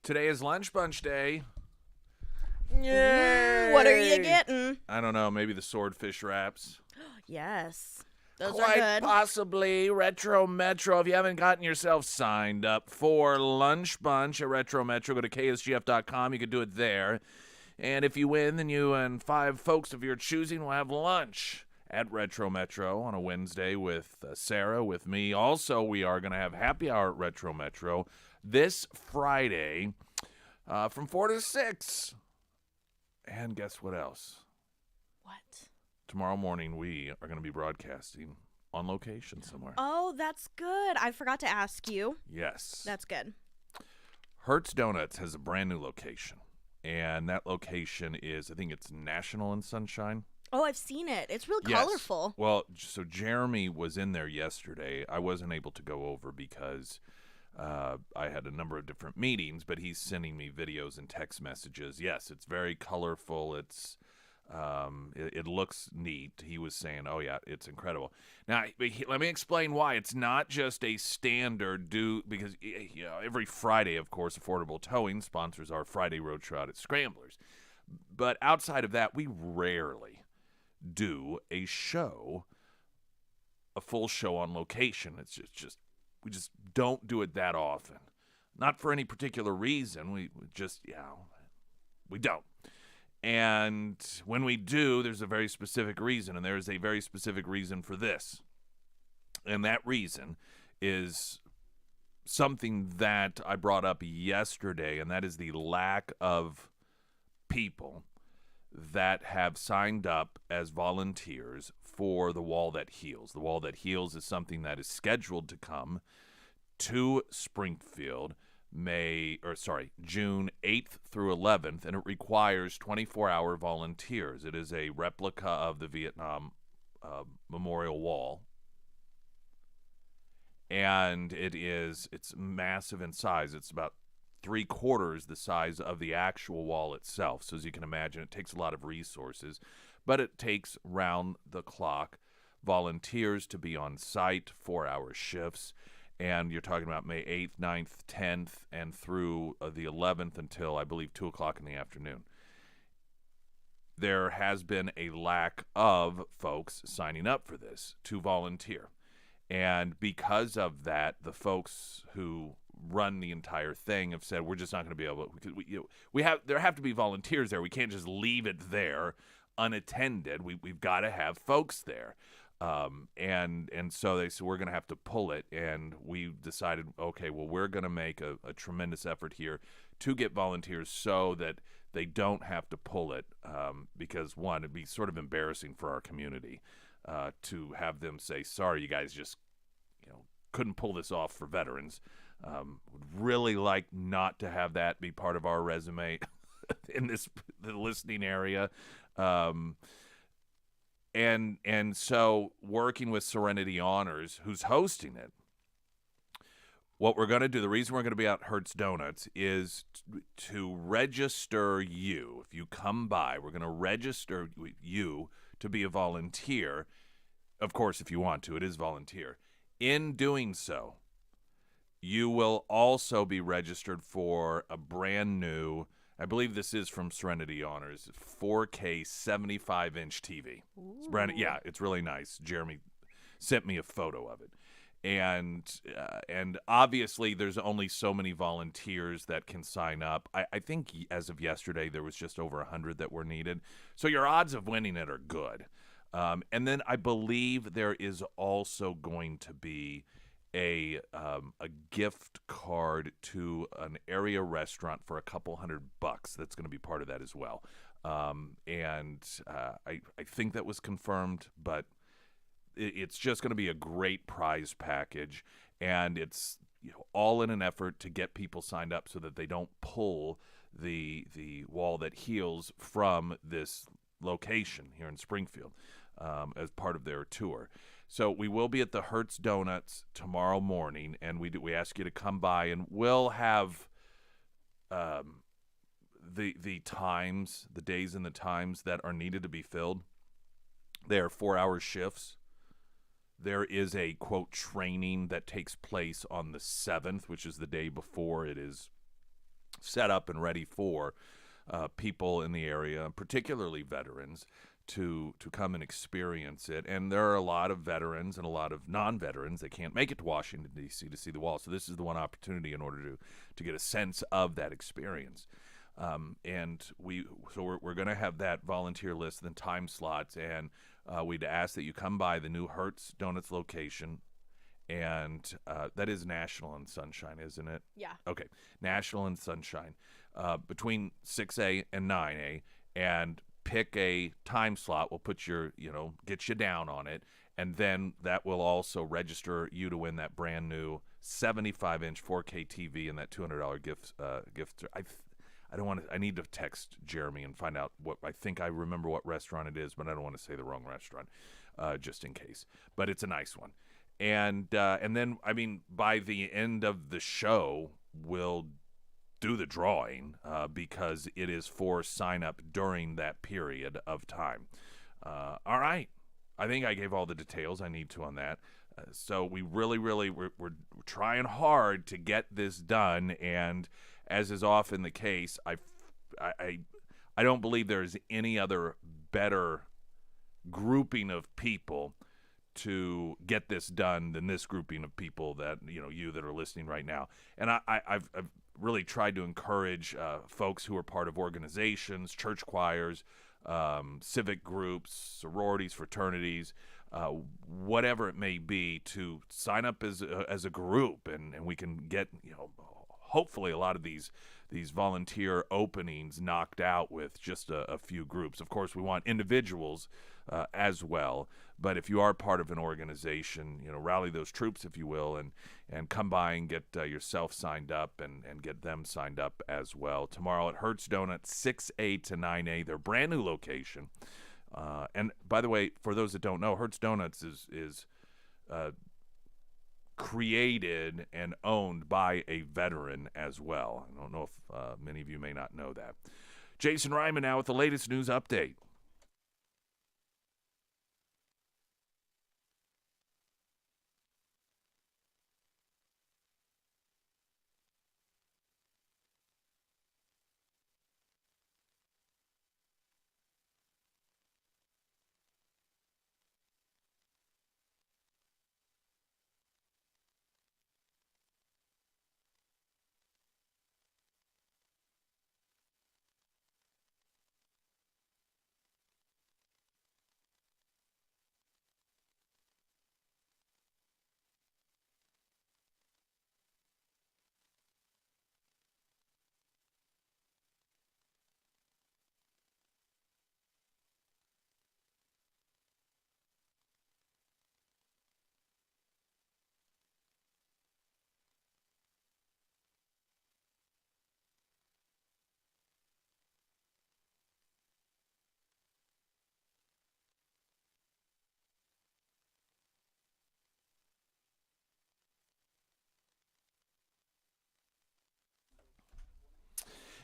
Today is Lunch Bunch Day. Yay. What are you getting? I don't know, maybe the swordfish wraps. Yes. Those Quite are good. possibly Retro Metro. If you haven't gotten yourself signed up for Lunch Bunch at Retro Metro, go to ksgf.com. You can do it there. And if you win, then you and 5 folks of your choosing will have lunch at Retro Metro on a Wednesday with Sarah, with me. Also, we are going to have happy hour at Retro Metro this Friday from 4 to 6. And guess what else? What? Tomorrow morning, we are going to be broadcasting on location somewhere. Oh, that's good. I forgot to ask you. Yes. That's good. Hertz Donuts has a brand new location. And that location is, I think it's National and Sunshine. Oh, I've seen it. It's real Yes. colorful. Well, so Jeremy was in there yesterday. I wasn't able to go over because I had a number of different meetings, but he's sending me videos and text messages. Yes, it's very colorful. It looks neat. He was saying, oh, yeah, it's incredible. Now, let me explain why. It's not just a standard because every Friday, of course, Affordable Towing sponsors our Friday Road Show out at Scramblers. But outside of that, we rarely do a full show on location. It's just we just don't do it that often. Not for any particular reason. We don't. And when we do, there's a very specific reason, and there is a very specific reason for this. And that reason is something that I brought up yesterday, and that is the lack of people that have signed up as volunteers for the Wall That Heals. The Wall That Heals is something that is scheduled to come to Springfield June 8th through 11th, and it requires 24-hour volunteers. It is a replica of the Vietnam Memorial Wall, and it's massive in size. It's about 3/4 the size of the actual wall itself. So as you can imagine, it takes a lot of resources, but it takes round-the-clock volunteers to be on site, 4-hour shifts. And you're talking about May 8th, 9th, 10th, and through the 11th until, I believe, 2 o'clock in the afternoon. There has been a lack of folks signing up for this to volunteer. And because of that, the folks who run the entire thing have said, we're just not going to be able to, because there have to be volunteers there. We can't just leave it there unattended. We've got to have folks there. And so they said, we're going to have to pull it. And we decided, okay, well, we're going to make a tremendous effort here to get volunteers so that they don't have to pull it. Because one, it'd be sort of embarrassing for our community, to have them say, sorry, you guys just, couldn't pull this off for veterans. Would really like not to have that be part of our resume in the listening area. And so working with Serenity Honors, who's hosting it, what we're going to do, the reason we're going to be at Hertz Donuts is to register you. If you come by, we're going to register you to be a volunteer. Of course, if you want to, it is volunteer. In doing so, you will also be registered for a brand new, I believe this is from Serenity Honors, 4K 75-inch TV. It's brand, yeah, it's really nice. Jeremy sent me a photo of it. And obviously there's only so many volunteers that can sign up. I think as of yesterday there was just over 100 that were needed. So your odds of winning it are good. And then I believe there is also going to be a gift card to an area restaurant for a couple $100 that's going to be part of that as well. And I think that was confirmed, but it's just going to be a great prize package, and it's all in an effort to get people signed up so that they don't pull the Wall That Heals from this location here in Springfield as part of their tour. So we will be at the Hertz Donuts tomorrow morning, and we ask you to come by, and we'll have the times, the days and the times that are needed to be filled. They are 4-hour shifts. There is a, quote, training that takes place on the 7th, which is the day before it is set up and ready for people in the area, particularly veterans, to come and experience it. And there are a lot of veterans and a lot of non-veterans that can't make it to Washington, D.C. to see the wall. So this is the one opportunity in order to get a sense of that experience. And we're going to have that volunteer list and time slots, and we'd ask that you come by the new Hertz Donuts location. And that is National and Sunshine, isn't it? Yeah. Okay, National and Sunshine, between 6A and 9A, and pick a time slot. We'll put get you down on it, and then that will also register you to win that brand new 75-inch 4K TV and that $200 gift. I don't want to. I need to text Jeremy and find out what I think. I remember what restaurant it is, but I don't want to say the wrong restaurant, just in case. But it's a nice one. And then, I mean, by the end of the show, we'll do the drawing because it is for sign up during that period of time. All right. I think I gave all the details I need to on that. So we we're trying hard to get this done. And as is often the case, I don't believe there's any other better grouping of people to get this done than this grouping of people that you that are listening right now. And I've really tried to encourage folks who are part of organizations, church choirs, civic groups, sororities, fraternities, whatever it may be, to sign up as a group, and we can get hopefully a lot of these volunteer openings knocked out with just a few groups. Of course, we want individuals as well, but if you are part of an organization, rally those troops, if you will, and come by and get yourself signed up and get them signed up as well. Tomorrow at Hertz Donuts, 6A to 9A, their brand new location. And by the way, for those that don't know, Hertz Donuts is created and owned by a veteran as well. I don't know if many of you may not know that. Jason Ryman now with the latest news update.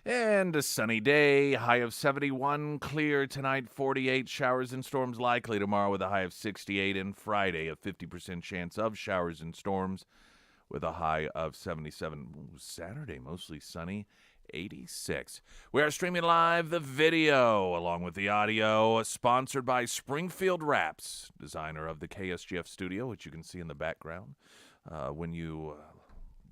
And a sunny day, high of 71, clear tonight, 48, showers and storms likely tomorrow with a high of 68, and Friday a 50% chance of showers and storms with a high of 77. Saturday, mostly sunny, 86. We are streaming live the video along with the audio, sponsored by Springfield Wraps, designer of the KSGF studio, which you can see in the background when you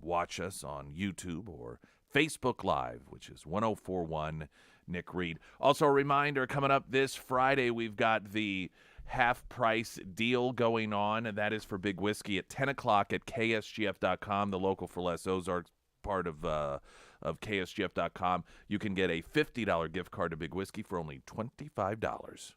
watch us on YouTube or Facebook Live, which is 1041 Nick Reed. Also, a reminder, coming up this Friday, we've got the half-price deal going on, and that is for Big Whiskey at 10 o'clock at KSGF.com, the local for less Ozarks part of KSGF.com. You can get a $50 gift card to Big Whiskey for only $25.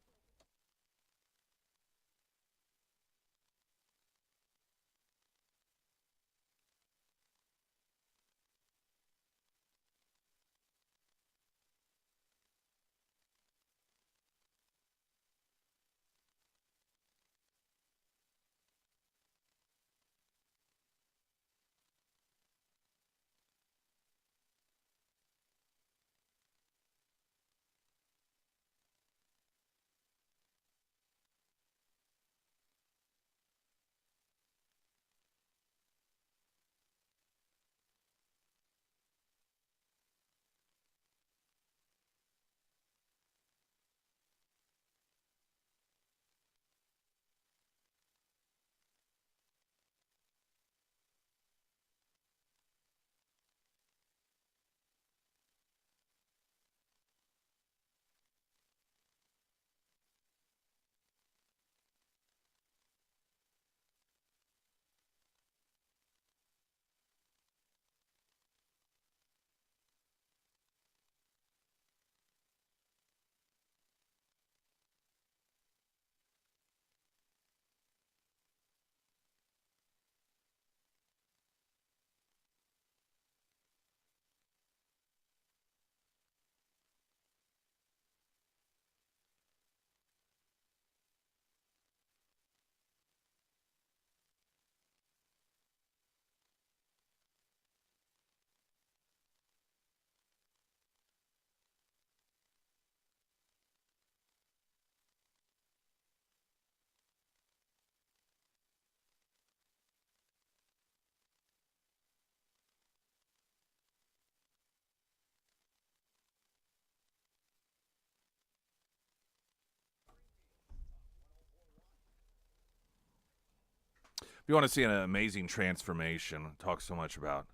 you want to see an amazing transformation, talk so much about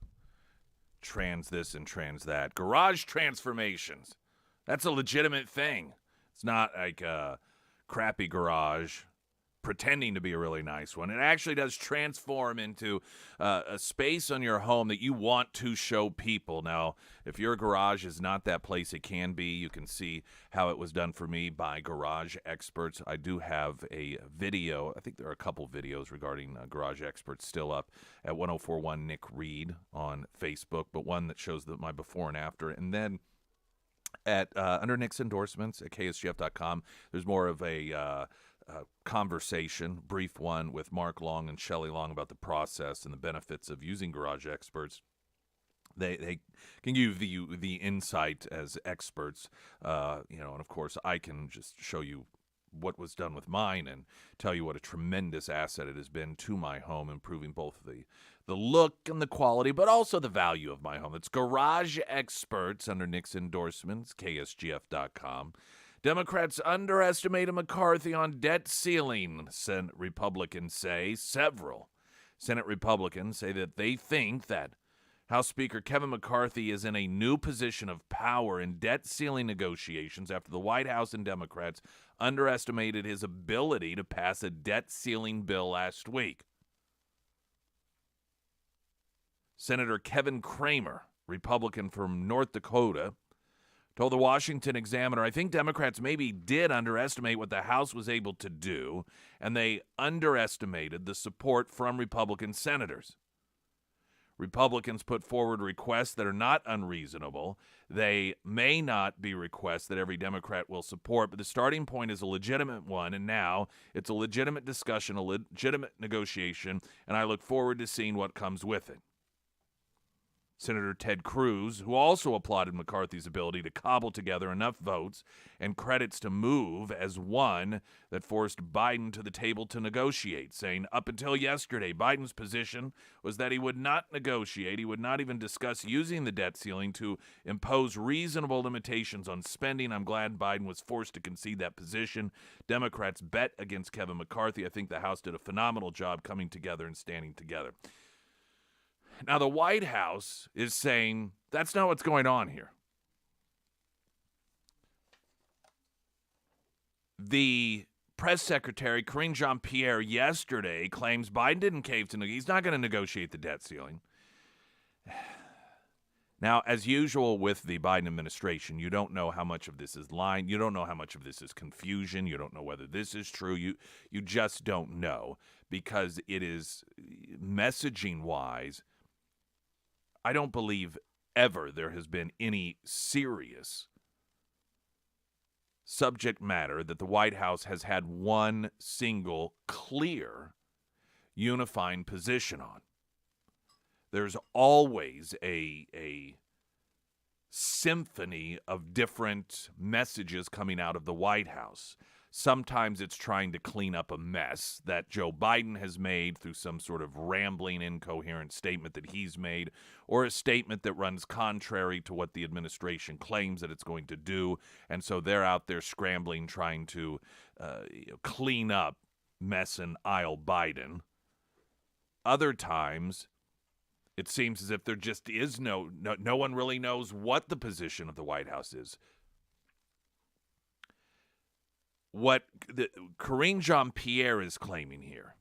trans this and trans that. Garage transformations. That's a legitimate thing. It's not like a crappy garage pretending to be a really nice one. It actually does transform into a space on your home that you want to show people. Now, if your garage is not that place it can be, you can see how it was done for me by garage experts. I do have a video. I think there are a couple videos regarding garage experts still up at 1041 Nick Reed on Facebook, but one that shows my before and after. And then at under Nick's endorsements at ksgf.com, there's more of a conversation, brief one with Mark Long and Shelley Long about the process and the benefits of using garage experts. They can give you the insight as experts, and of course I can just show you what was done with mine and tell you what a tremendous asset it has been to my home, improving both the look and the quality, but also the value of my home. It's Garage Experts under Nick's endorsements, ksgf.com. Democrats underestimated McCarthy on debt ceiling, Senate Republicans say. Several Senate Republicans say that they think that House Speaker Kevin McCarthy is in a new position of power in debt ceiling negotiations after the White House and Democrats underestimated his ability to pass a debt ceiling bill last week. Senator Kevin Cramer, Republican from North Dakota, told the Washington Examiner, I think Democrats maybe did underestimate what the House was able to do, and they underestimated the support from Republican senators. Republicans put forward requests that are not unreasonable. They may not be requests that every Democrat will support, but the starting point is a legitimate one, and now it's a legitimate discussion, a legitimate negotiation, and I look forward to seeing what comes with it. Senator Ted Cruz, who also applauded McCarthy's ability to cobble together enough votes and credits to move as one that forced Biden to the table to negotiate, saying up until yesterday, Biden's position was that he would not negotiate. He would not even discuss using the debt ceiling to impose reasonable limitations on spending. I'm glad Biden was forced to concede that position. Democrats bet against Kevin McCarthy. I think the House did a phenomenal job coming together and standing together. Now, the White House is saying that's not what's going on here. The press secretary, Karine Jean-Pierre, yesterday claims Biden didn't cave to he's not going to negotiate the debt ceiling. Now, as usual with the Biden administration, you don't know how much of this is lying. You don't know how much of this is confusion. You don't know whether this is true. You just don't know because it is messaging-wise. I don't believe ever there has been any serious subject matter that the White House has had one single clear unifying position on. There's always a symphony of different messages coming out of the White House. Sometimes it's trying to clean up a mess that Joe Biden has made through some sort of rambling, incoherent statement that he's made, or a statement that runs contrary to what the administration claims that it's going to do. And so they're out there scrambling, trying to clean up mess in aisle Biden. Other times, it seems as if there just is no one really knows what the position of the White House is. What Karine Jean-Pierre is claiming here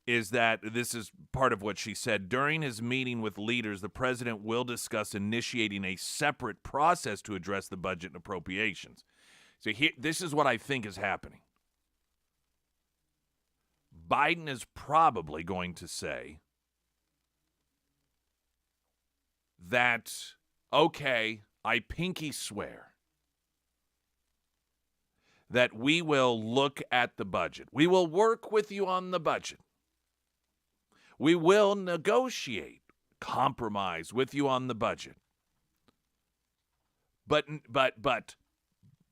is that this is part of what she said. During his meeting with leaders, the president will discuss initiating a separate process to address the budget and appropriations. So this is what I think is happening. Biden is probably going to say that, okay, I pinky swear that we will look at the budget. We will work with you on the budget. We will negotiate, compromise with you on the budget. But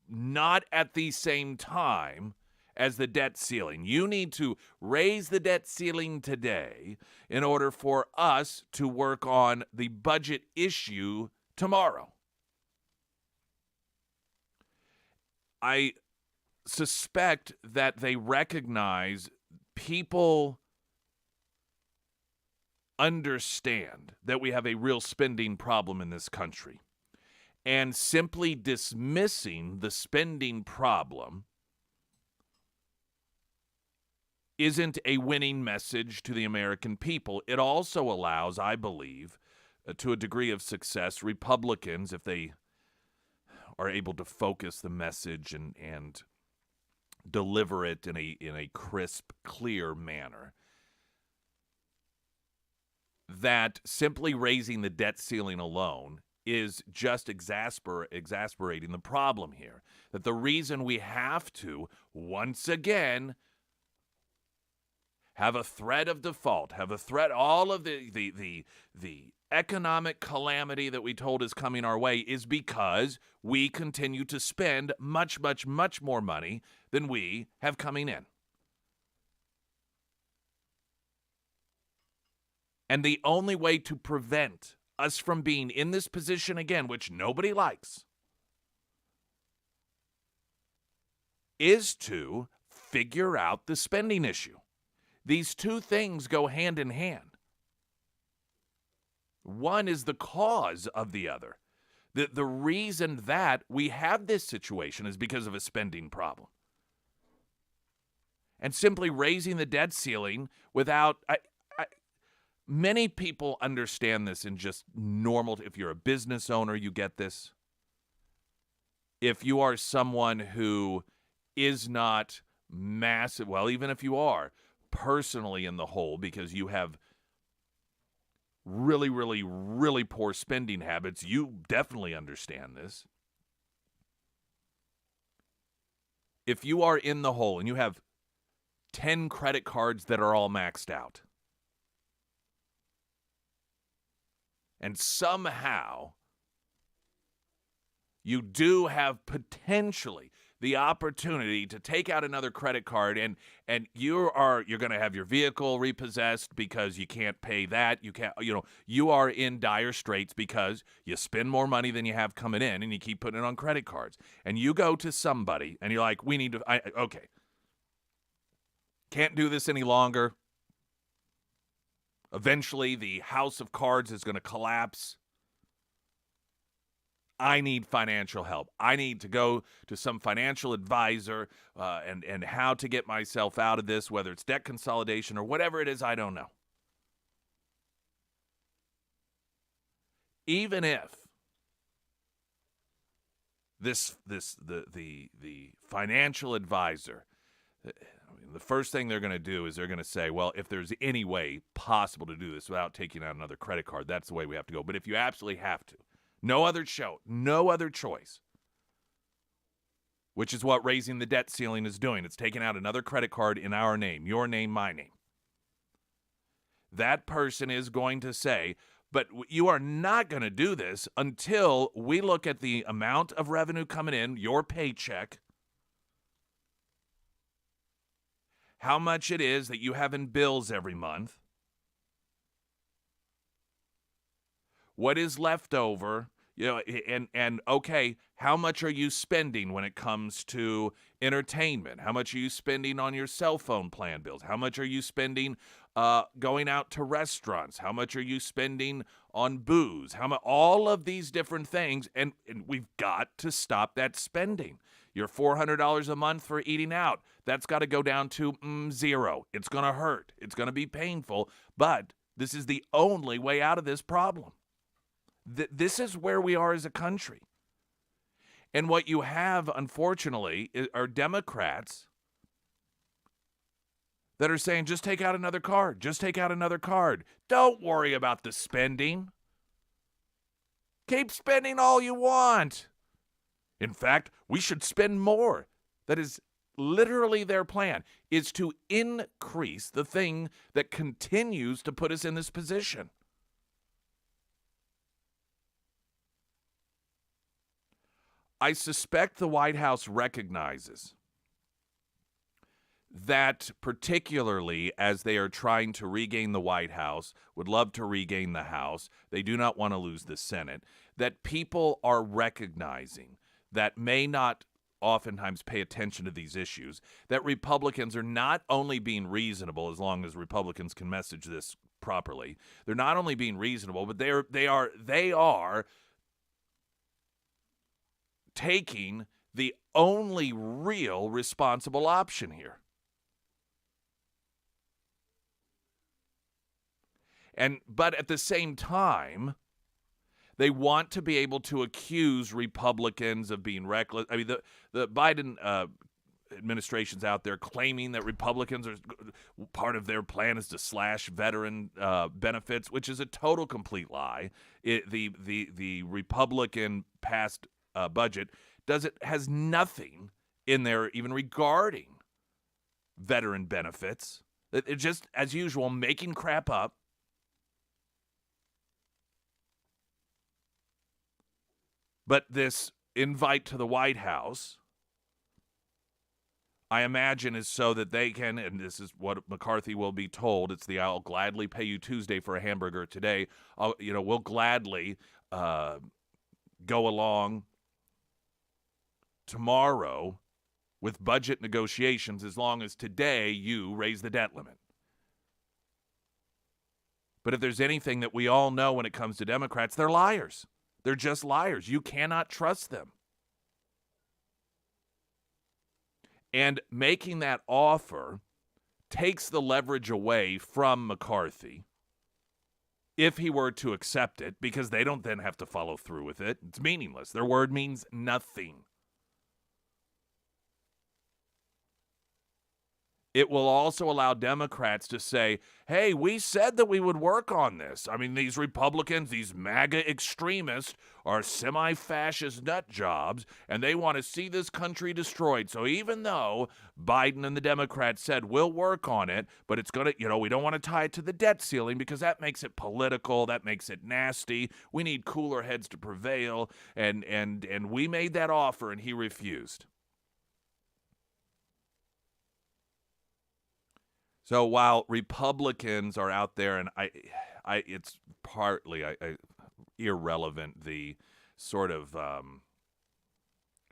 not at the same time as the debt ceiling. You need to raise the debt ceiling today in order for us to work on the budget issue tomorrow. I suspect that they recognize people understand that we have a real spending problem in this country. And simply dismissing the spending problem isn't a winning message to the American people. It also allows, I believe, to a degree of success, Republicans, if they are able to focus the message and deliver it in a crisp, clear manner, that simply raising the debt ceiling alone is just exasperating the problem here. That the reason we have to, once again, have a threat of default, have a threat, all of the economic calamity that we told is coming our way is because we continue to spend much, much, much more money than we have coming in. And the only way to prevent us from being in this position again, which nobody likes, is to figure out the spending issue. These two things go hand in hand. One is the cause of the other. The reason that we have this situation is because of a spending problem. And simply raising the debt ceiling without... Many people understand this in just normal. If you're a business owner, you get this. If you are someone who is not massive, well, even if you are personally in the hole because you have really, really, really poor spending habits, you definitely understand this. If you are in the hole and you have 10 credit cards that are all maxed out, and somehow you do have potentially the opportunity to take out another credit card and you're going to have your vehicle repossessed because you can't pay that. You are in dire straits because you spend more money than you have coming in and you keep putting it on credit cards. And you go to somebody and you're like, okay, can't do this any longer. Eventually, the house of cards is going to collapse. I need financial help. I need to go to some financial advisor and how to get myself out of this, whether it's debt consolidation or whatever it is, I don't know. Even if the financial advisor, the first thing they're going to do is they're going to say, well, if there's any way possible to do this without taking out another credit card, that's the way we have to go. But if you absolutely have to, no other choice, which is what raising the debt ceiling is doing. It's taking out another credit card in our name, your name, my name. That person is going to say, but you are not going to do this until we look at the amount of revenue coming in, your paycheck, how much it is that you have in bills every month, what is left over, and okay, how much are you spending when it comes to entertainment? How much are you spending on your cell phone plan bills? How much are you spending going out to restaurants? How much are you spending on booze? All of these different things, and we've got to stop that spending. Your $400 a month for eating out, that's got to go down to zero. It's going to hurt. It's going to be painful, but this is the only way out of this problem. This is where we are as a country. And what you have, unfortunately, are Democrats that are saying, just take out another card. Just take out another card. Don't worry about the spending. Keep spending all you want. In fact, we should spend more. That is literally their plan, is to increase the thing that continues to put us in this position. I suspect the White House recognizes that, particularly as they are trying to regain the White House, would love to regain the House, they do not want to lose the Senate, that people are recognizing that may not oftentimes pay attention to these issues, that Republicans are not only being reasonable, as long as Republicans can message this properly. They're not only being reasonable, but they are taking the only real responsible option here. But at the same time, they want to be able to accuse Republicans of being reckless. I mean, the Biden administration's out there claiming that Republicans are part of their plan is to slash veteran benefits, which is a total complete lie. The Republican passed budget has nothing in there even regarding veteran benefits. It's just, as usual, making crap up. But this invite to the White House, I imagine, is so that they can, and this is what McCarthy will be told, it's the I'll gladly pay you Tuesday for a hamburger today. We'll gladly go along tomorrow with budget negotiations as long as today you raise the debt limit. But if there's anything that we all know when it comes to Democrats, they're liars. They're just liars. You cannot trust them. And making that offer takes the leverage away from McCarthy if he were to accept it, because they don't then have to follow through with it. It's meaningless. Their word means nothing. It will also allow Democrats to say, hey, we said that we would work on this. I mean, these Republicans, these MAGA extremists are semi-fascist nut jobs, and they want to see this country destroyed. So even though Biden and the Democrats said, we'll work on it, but it's going to, we don't want to tie it to the debt ceiling because that makes it political, that makes it nasty. We need cooler heads to prevail, and we made that offer, and he refused. So while Republicans are out there, and it's partly irrelevant, the sort of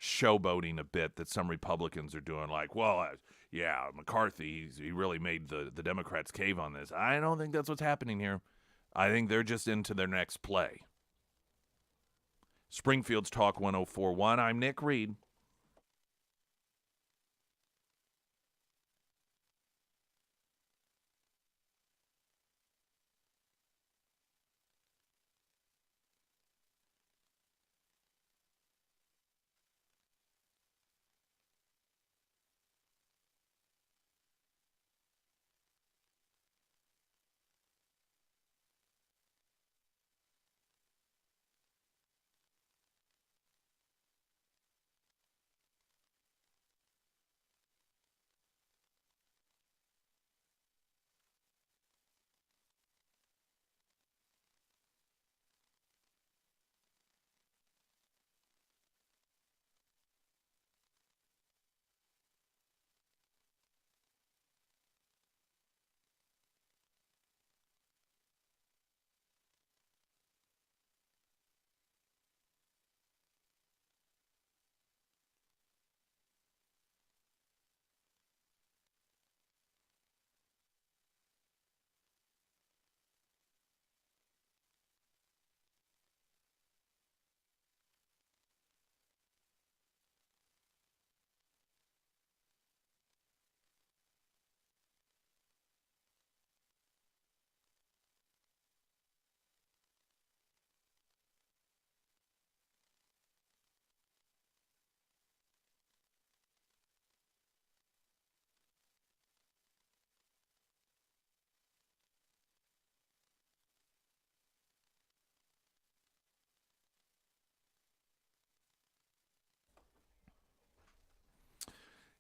showboating a bit that some Republicans are doing, like, well, yeah, McCarthy, he really made the Democrats cave on this. I don't think that's what's happening here. I think they're just into their next play. Springfield's Talk 104.1. I'm Nick Reed.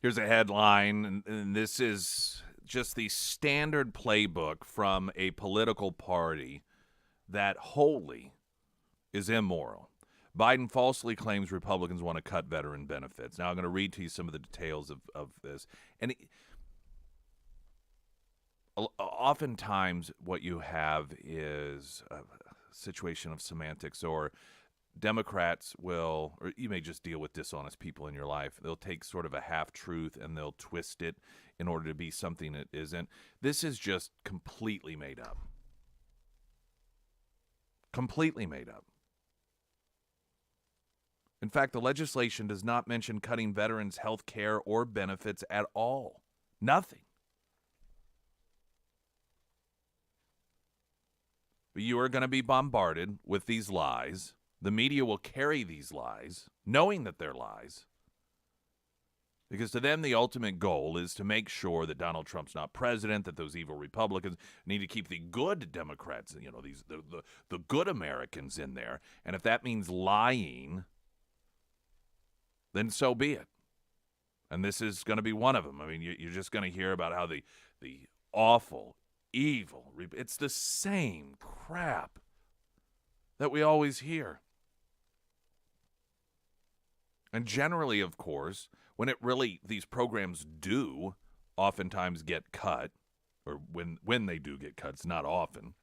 Here's a headline, and this is just the standard playbook from a political party that wholly is immoral. Biden falsely claims Republicans want to cut veteran benefits. Now, I'm going to read to you some of the details of this. And oftentimes what you have is a situation of semantics, or Democrats will, or you may just deal with dishonest people in your life. They'll take sort of a half truth and they'll twist it in order to be something it isn't. This is just completely made up. Completely made up. In fact, the legislation does not mention cutting veterans' health care or benefits at all. Nothing. You are going to be bombarded with these lies. The media will carry these lies, knowing that they're lies. Because to them, the ultimate goal is to make sure that Donald Trump's not president, that those evil Republicans need to keep the good Democrats, the good Americans in there. And if that means lying, then so be it. And this is going to be one of them. I mean, you're just going to hear about how the awful, evil, it's the same crap that we always hear. And generally, of course, when these programs do oftentimes get cut, or when they do get cut, it's not often,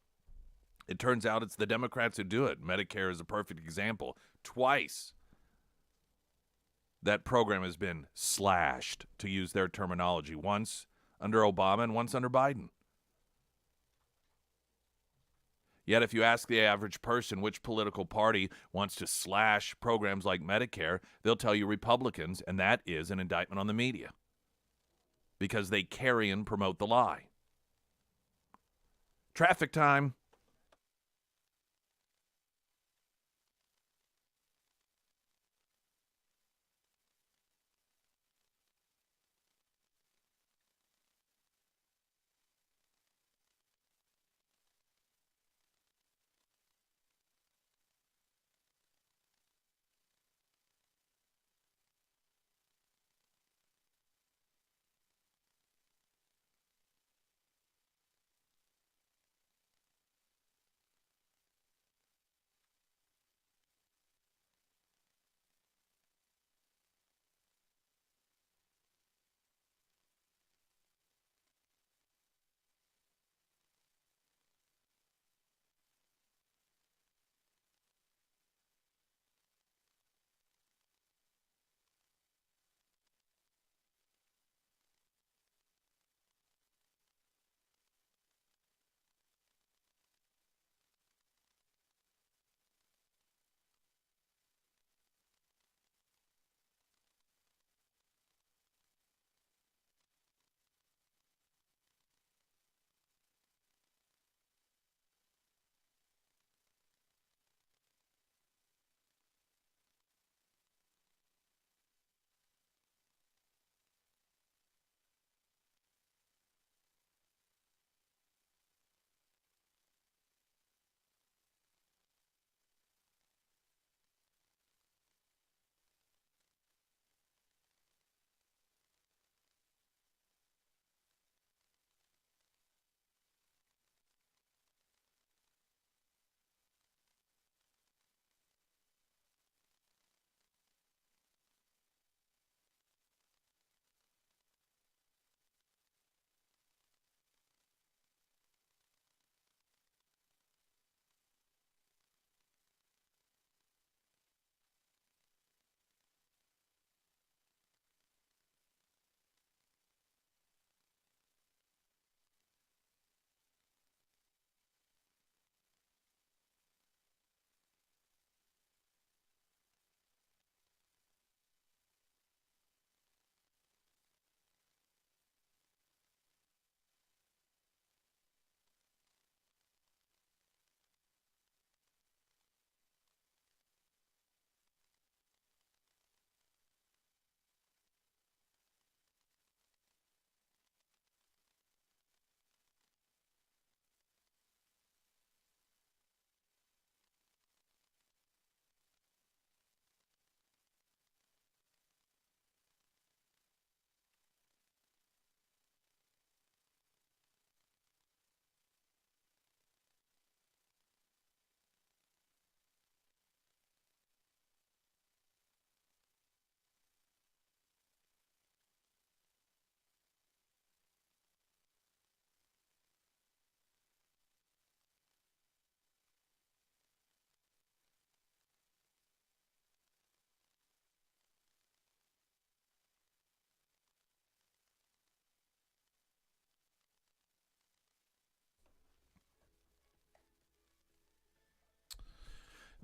it turns out it's the Democrats who do it. Medicare is a perfect example. Twice that program has been slashed, to use their terminology, once under Obama and once under Biden. Yet if you ask the average person which political party wants to slash programs like Medicare, they'll tell you Republicans, and that is an indictment on the media because they carry and promote the lie. Traffic time.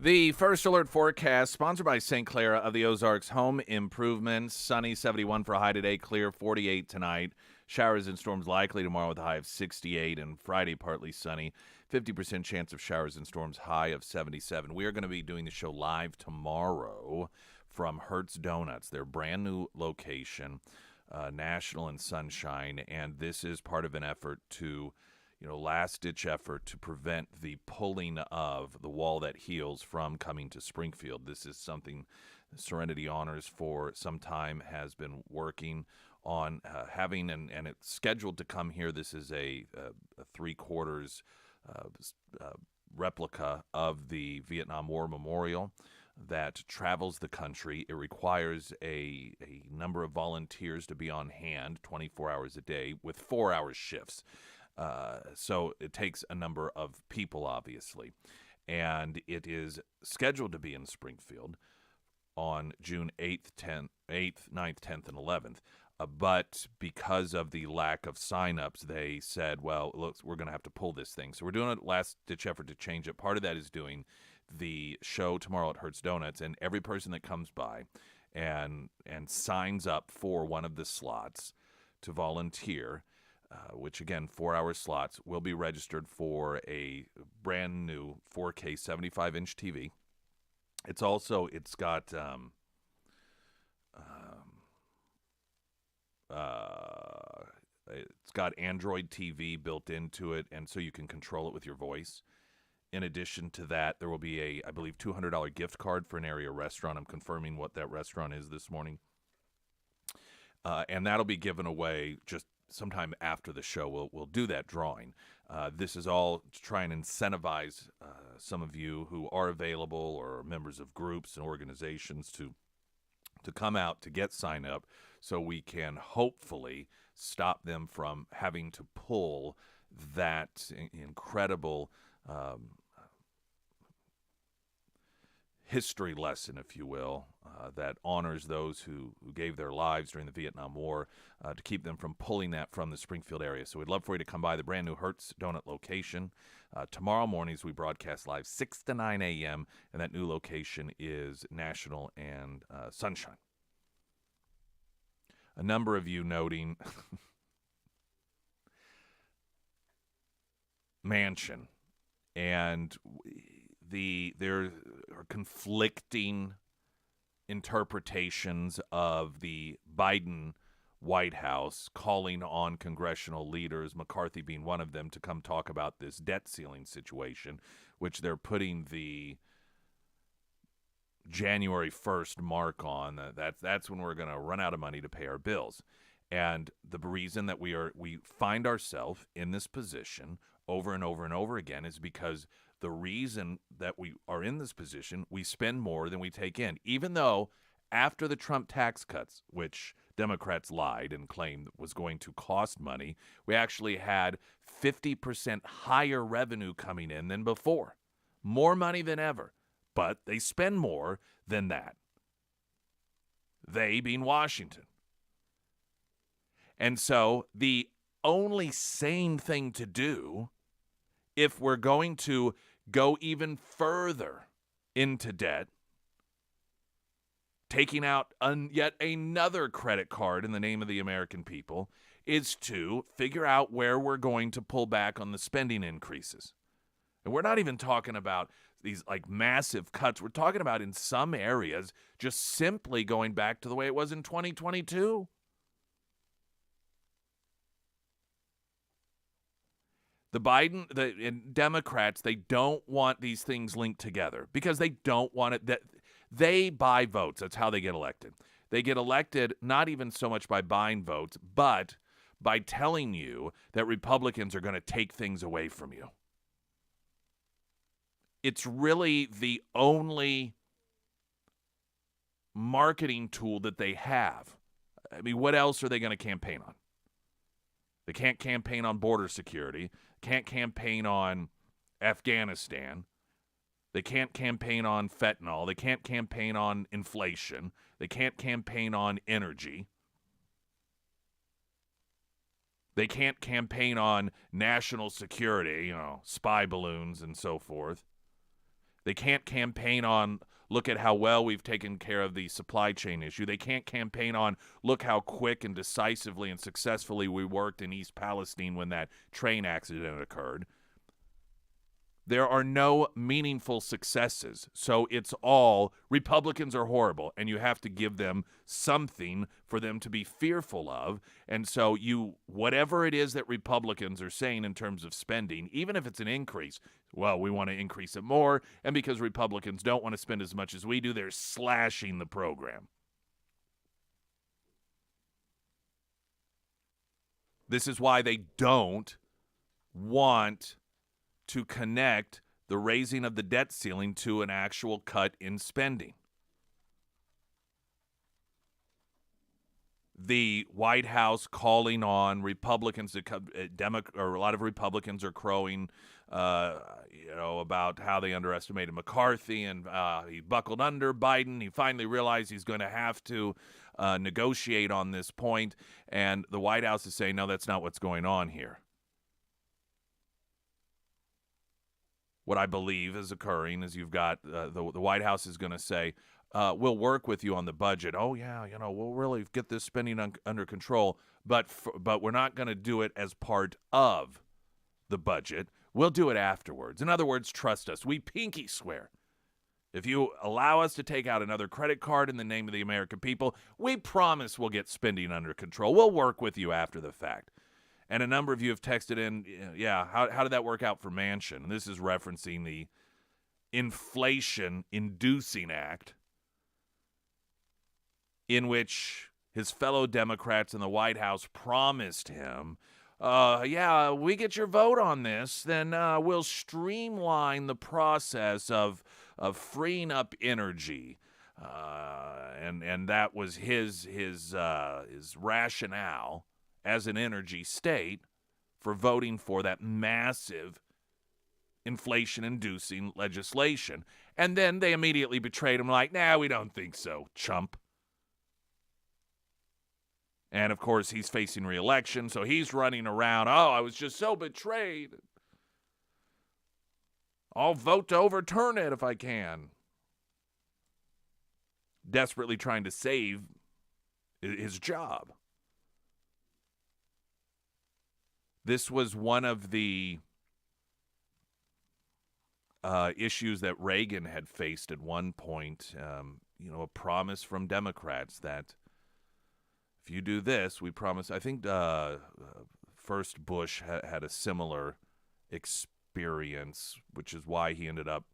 The First Alert Forecast, sponsored by St. Clair of the Ozarks Home Improvement. Sunny, 71 for a high today, clear, 48 tonight. Showers and storms likely tomorrow with a high of 68, and Friday partly sunny. 50% chance of showers and storms, high of 77. We are going to be doing the show live tomorrow from Hertz Donuts, their brand new location, National and Sunshine, and this is part of an effort to last-ditch effort to prevent the pulling of the wall that heals from coming to Springfield. This is something Serenity Honors for some time has been working on having, and it's scheduled to come here. This is a three-quarters replica of the Vietnam War Memorial that travels the country. It requires a number of volunteers to be on hand 24 hours a day with 4-hour shifts. So it takes a number of people, obviously. And it is scheduled to be in Springfield on June 8th, 9th, 10th, and 11th. But because of the lack of signups, they said, well, look, we're going to have to pull this thing. So we're doing a last-ditch effort to change it. Part of that is doing the show tomorrow at Hertz Donuts, and every person that comes by and signs up for one of the slots to volunteer, which again, 4-hour slots, will be registered for a brand new 4K 75-inch TV. It's got it's got Android TV built into it, and so you can control it with your voice. In addition to that, there will be I believe, $200 gift card for an area restaurant. I'm confirming what that restaurant is this morning. And that'll be given away just sometime after the show. We'll do that drawing. This is all to try and incentivize some of you who are available or members of groups and organizations to come out to get signed up, so we can hopefully stop them from having to pull that incredible history lesson, if you will, that honors those who gave their lives during the Vietnam War, to keep them from pulling that from the Springfield area. So we'd love for you to come by the brand new Hertz Donut location. Tomorrow mornings we broadcast live 6 to 9 a.m., and that new location is National and Sunshine. A number of you noting Mansion, and there are conflicting interpretations of the Biden White House calling on congressional leaders, McCarthy being one of them, to come talk about this debt ceiling situation, which they're putting the January 1st mark on. That's when we're going to run out of money to pay our bills. And the reason that we find ourselves in this position over and over and over again is because the reason that we are in this position, we spend more than we take in. Even though after the Trump tax cuts, which Democrats lied and claimed was going to cost money, we actually had 50% higher revenue coming in than before. More money than ever. But they spend more than that. They being Washington. And so the only sane thing to do, if we're going to go even further into debt, taking out yet another credit card in the name of the American people, is to figure out where we're going to pull back on the spending increases. And we're not even talking about these like massive cuts. We're talking about, in some areas, just simply going back to the way it was in 2022. The Democrats, they don't want these things linked together because they don't want it. That they buy votes. That's how they get elected. They get elected not even so much by buying votes, but by telling you that Republicans are going to take things away from you. It's really the only marketing tool that they have. I mean, what else are they going to campaign on? They can't campaign on border security. Can't campaign on Afghanistan. They can't campaign on fentanyl. They can't campaign on inflation. They can't campaign on energy. They can't campaign on national security, spy balloons and so forth. They can't campaign on, look at how well we've taken care of the supply chain issue. They can't campaign on, look how quick and decisively and successfully we worked in East Palestine when that train accident occurred. There are no meaningful successes. So it's all Republicans are horrible, and you have to give them something for them to be fearful of. And so whatever it is that Republicans are saying in terms of spending, even if it's an increase, well, we want to increase it more. And because Republicans don't want to spend as much as we do, they're slashing the program. This is why they don't want to connect the raising of the debt ceiling to an actual cut in spending. The White House calling on Republicans or a lot of Republicans are crowing, about how they underestimated McCarthy and he buckled under Biden. He finally realized he's going to have to negotiate on this point, and the White House is saying, no, that's not what's going on here. What I believe is occurring is you've got the White House is going to say, we'll work with you on the budget. Oh, yeah, we'll really get this spending under control, but we're not going to do it as part of the budget. We'll do it afterwards. In other words, trust us. We pinky swear. If you allow us to take out another credit card in the name of the American people, we promise we'll get spending under control. We'll work with you after the fact. And a number of you have texted in, how did that work out for Manchin? And this is referencing the Inflation Inducing Act, in which his fellow Democrats in the White House promised him, we get your vote on this, then we'll streamline the process of freeing up energy. And that was his rationale as an energy state for voting for that massive inflation-inducing legislation. And then they immediately betrayed him like, nah, we don't think so, chump. And, of course, he's facing re-election, so he's running around, I was just so betrayed. I'll vote to overturn it if I can. Desperately trying to save his job. This was one of the issues that Reagan had faced at one point, a promise from Democrats that if you do this, we promise. I think first Bush had a similar experience, which is why he ended up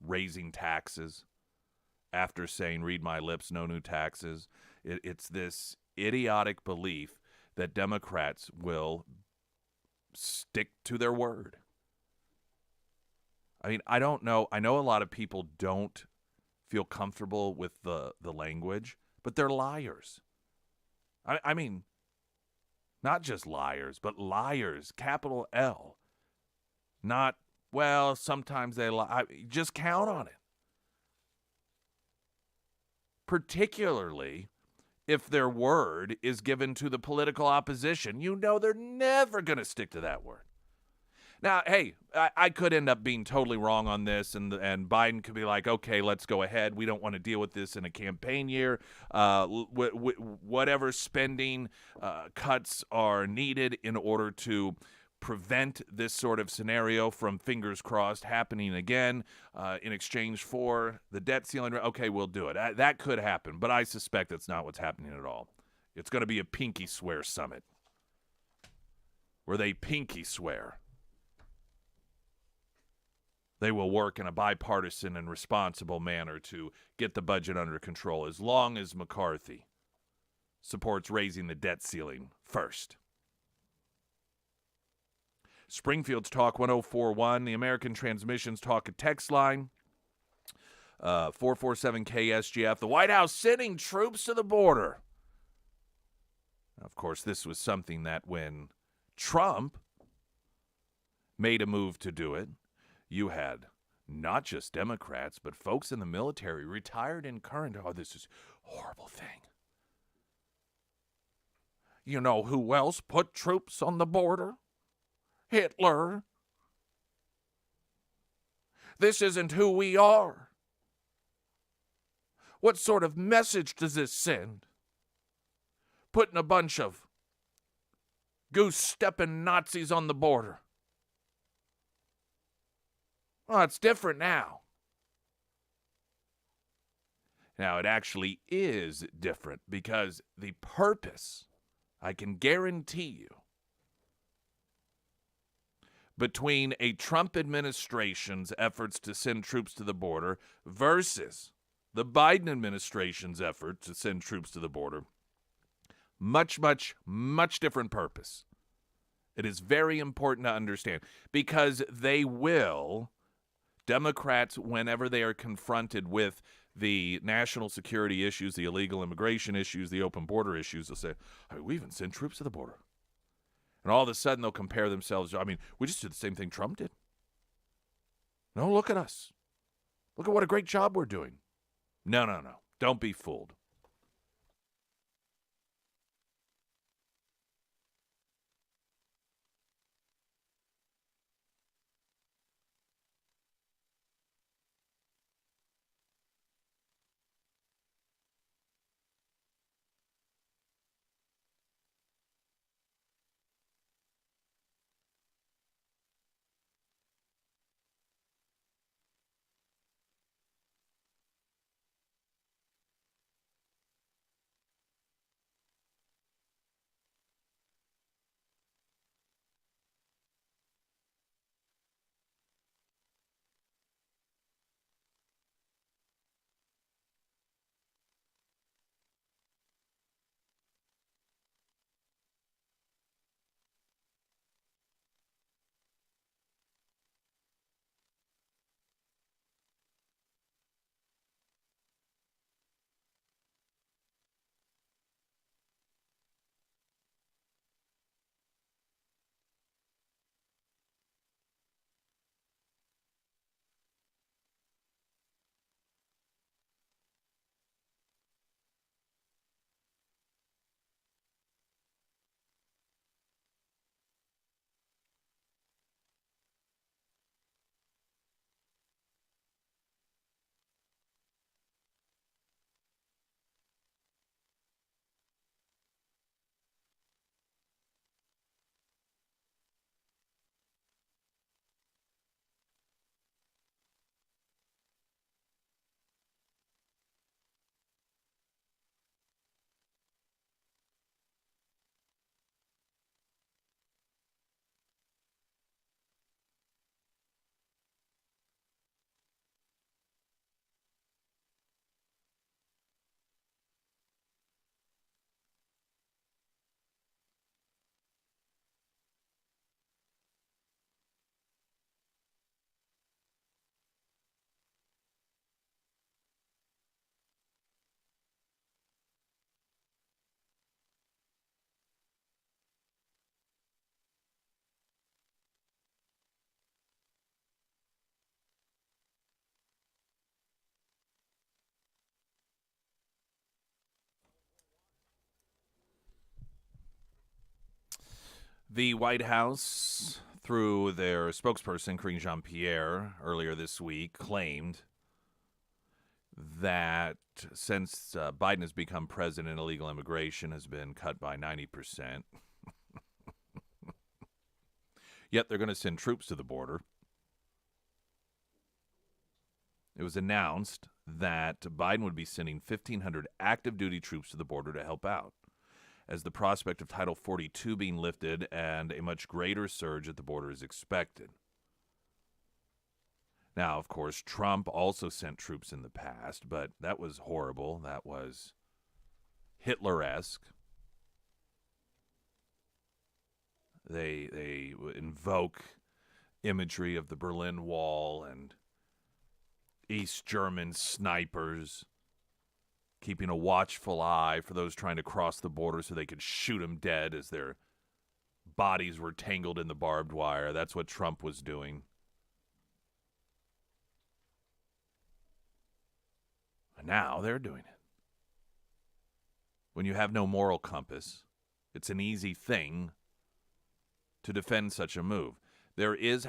raising taxes after saying, read my lips, no new taxes. It's this idiotic belief that Democrats will stick to their word. I mean, I don't know. I know a lot of people don't feel comfortable with the language, but they're liars. I mean, not just liars, but liars, capital L. Not, well, sometimes they lie. Just count on it. Particularly if their word is given to the political opposition. They're never going to stick to that word. Now, hey, I could end up being totally wrong on this, and Biden could be like, okay, let's go ahead. We don't want to deal with this in a campaign year. Whatever spending cuts are needed in order to prevent this sort of scenario from, fingers crossed, happening again in exchange for the debt ceiling. Okay, we'll do it. That could happen, but I suspect that's not what's happening at all. It's going to be a pinky swear summit where they pinky swear they will work in a bipartisan and responsible manner to get the budget under control, as long as McCarthy supports raising the debt ceiling first. Springfield's Talk 1041, the American Transmissions Talk and Text line, 447-KSGF. The White House sending troops to the border. Of course, this was something that when Trump made a move to do it, you had not just Democrats, but folks in the military, retired and current. Oh, this is a horrible thing. You know who else put troops on the border? Hitler. This isn't who we are. What sort of message does this send? Putting a bunch of goose-stepping Nazis on the border. Well, it's different now. Now, it actually is different because the purpose, I can guarantee you, between a Trump administration's efforts to send troops to the border versus the Biden administration's effort to send troops to the border, much, much, much different purpose. It is very important to understand because they will, Democrats, whenever they are confronted with the national security issues, the illegal immigration issues, the open border issues, they'll say, hey, we even send troops to the border. And all of a sudden they'll compare themselves. I mean, we just did the same thing Trump did. No, look at us. Look at what a great job we're doing. No. Don't be fooled. The White House, through their spokesperson, Karine Jean-Pierre, earlier this week, claimed that since Biden has become president, illegal immigration has been cut by 90%. Yet they're going to send troops to the border. It was announced that Biden would be sending 1,500 active duty troops to the border to help out, as the prospect of Title 42 being lifted and a much greater surge at the border is expected. Now, of course, Trump also sent troops in the past, but that was horrible. That was Hitler-esque. They invoke imagery of the Berlin Wall and East German snipers keeping a watchful eye for those trying to cross the border so they could shoot them dead as their bodies were tangled in the barbed wire. That's what Trump was doing. And now they're doing it. When you have no moral compass, it's an easy thing to defend such a move. There is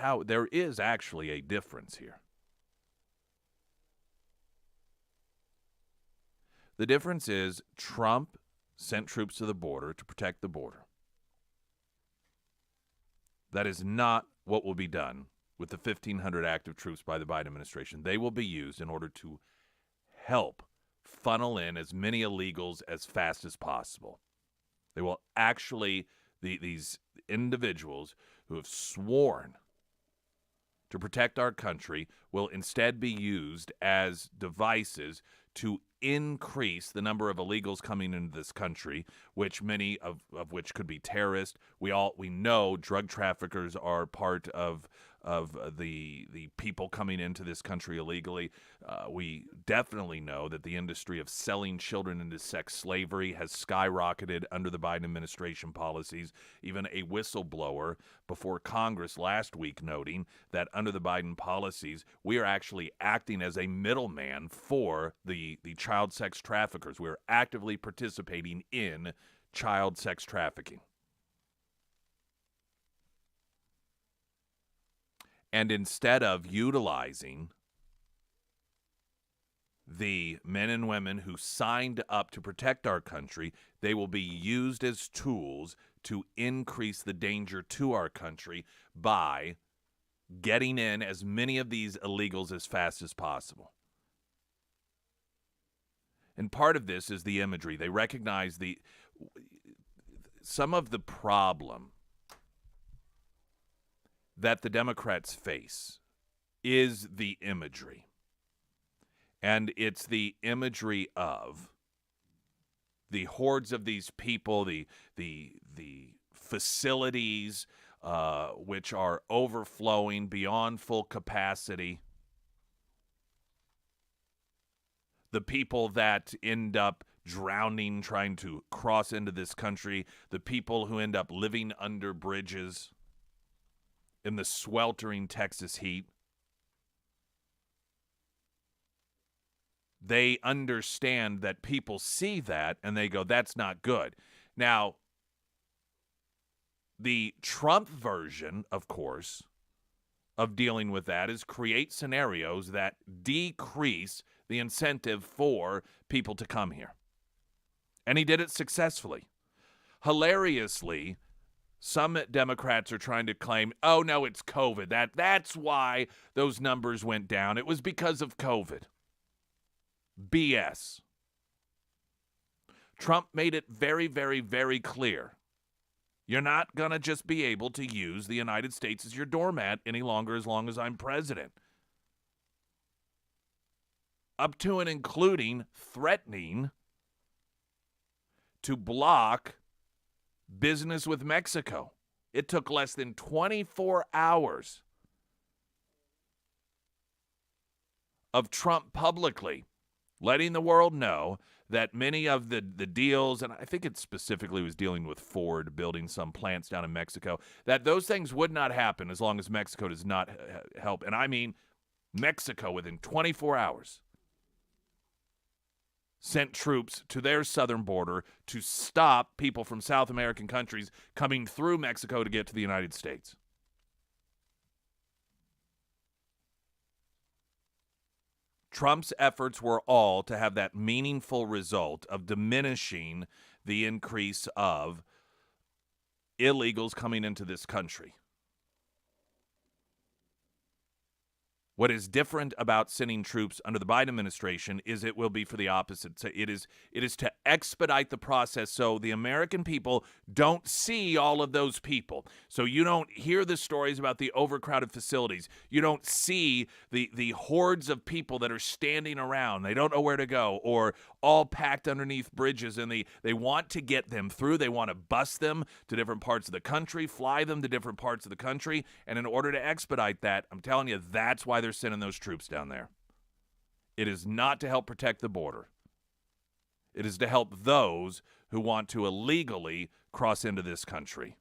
actually a difference here. The difference is Trump sent troops to the border to protect the border. That is not what will be done with the 1,500 active troops by the Biden administration. They will be used in order to help funnel in as many illegals as fast as possible. They will actually, these individuals who have sworn to protect our country will instead be used as devices to increase the number of illegals coming into this country, which many of which could be terrorists. We know drug traffickers are part of the people coming into this country illegally. We definitely know that the industry of selling children into sex slavery has skyrocketed under the Biden administration policies. Even a whistleblower before Congress last week noting that under the Biden policies, we are actually acting as a middleman for the child sex traffickers. We are actively participating in child sex trafficking. And instead of utilizing the men and women who signed up to protect our country, they will be used as tools to increase the danger to our country by getting in as many of these illegals as fast as possible. And part of this is the imagery. They recognize some of the problem that the Democrats face is the imagery. And it's the imagery of the hordes of these people, the facilities which are overflowing beyond full capacity, the people that end up drowning trying to cross into this country, the people who end up living under bridges in the sweltering Texas heat. They understand that people see that and they go, that's not good. Now, the Trump version, of course, of dealing with that is create scenarios that decrease the incentive for people to come here. And he did it successfully. Hilariously, some Democrats are trying to claim, oh, no, it's COVID. That's why those numbers went down. It was because of COVID. BS. Trump made it very, very, very clear. You're not going to just be able to use the United States as your doormat any longer as long as I'm president. Up to and including threatening to block business with Mexico. It took less than 24 hours of Trump publicly letting the world know that many of the deals, and I think it specifically was dealing with Ford building some plants down in Mexico, that those things would not happen as long as Mexico does not help. And I mean Mexico within 24 hours sent troops to their southern border to stop people from South American countries coming through Mexico to get to the United States. Trump's efforts were all to have that meaningful result of diminishing the increase of illegals coming into this country. What is different about sending troops under the Biden administration is it will be for the opposite. So it is to expedite the process so the American people don't see all of those people. So you don't hear the stories about the overcrowded facilities. You don't see the hordes of people that are standing around. They don't know where to go or all packed underneath bridges, and they want to get them through. They want to bus them to different parts of the country, fly them to different parts of the country, and in order to expedite that, I'm telling you, that's why they're sending those troops down there. It is not to help protect the border. It is to help those who want to illegally cross into this country.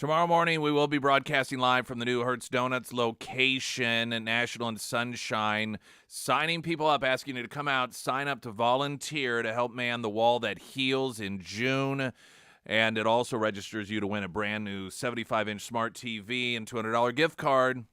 Tomorrow morning, we will be broadcasting live from the new Hertz Donuts location at National and Sunshine, signing people up, asking you to come out, sign up to volunteer to help man the wall that heals in June. And it also registers you to win a brand new 75-inch smart TV and $200 gift card.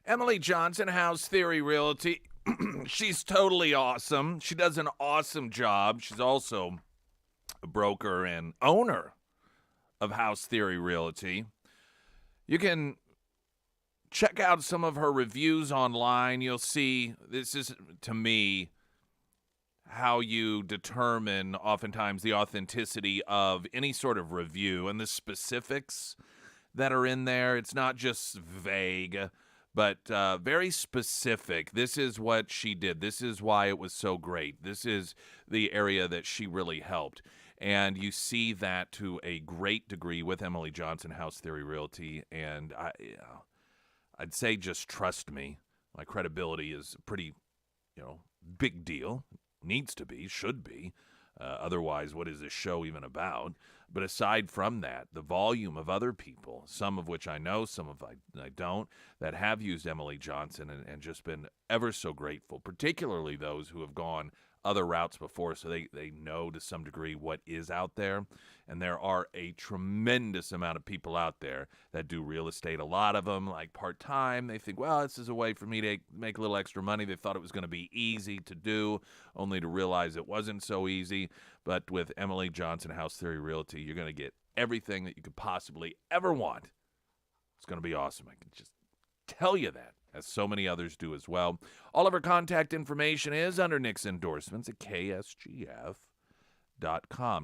Emily Johnson, House Theory Realty. She's totally awesome. She does an awesome job. She's also a broker and owner of House Theory Realty. You can check out some of her reviews online. You'll see, this is, to me, how you determine oftentimes the authenticity of any sort of review and the specifics that are in there. It's not just vague, but very specific. This is what she did. This is why it was so great. This is the area that she really helped. And you see that to a great degree with Emily Johnson, House Theory Realty. And I'd say just trust me. My credibility is a pretty, big deal. Needs to be, should be. Otherwise, what is this show even about? But aside from that, the volume of other people, some of which I know, some of I don't, that have used Emily Johnson and just been ever so grateful, particularly those who have gone other routes before, so they know to some degree what is out there. And there are a tremendous amount of people out there that do real estate, a lot of them like part-time. They think, well, this is a way for me to make a little extra money. They thought it was going to be easy to do, only to realize it wasn't so easy. But with Emily Johnson, House Theory Realty, you're going to get everything that you could possibly ever want. It's going to be awesome. I can just tell you that, as so many others do as well. All of our contact information is under Nick's endorsements at ksgf.com.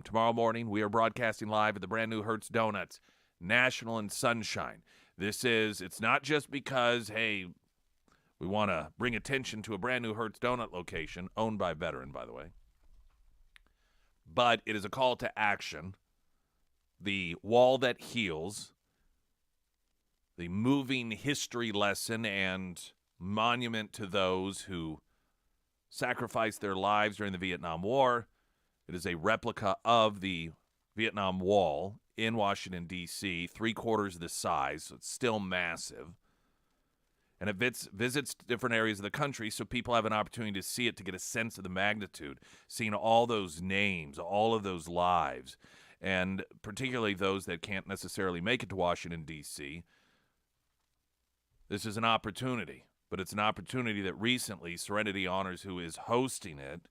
Tomorrow morning, we are broadcasting live at the brand new Hertz Donuts, National and Sunshine. It's not just because, hey, we want to bring attention to a brand new Hertz Donut location, owned by a veteran, by the way. But it is a call to action. The wall that heals, the moving history lesson and monument to those who sacrificed their lives during the Vietnam War. It is a replica of the Vietnam Wall in Washington, D.C., 3/4 the size, so it's still massive. And it visits different areas of the country so people have an opportunity to see it, to get a sense of the magnitude, seeing all those names, all of those lives, and particularly those that can't necessarily make it to Washington, D.C. This is an opportunity, but it's an opportunity that recently Serenity Honors, who is hosting it,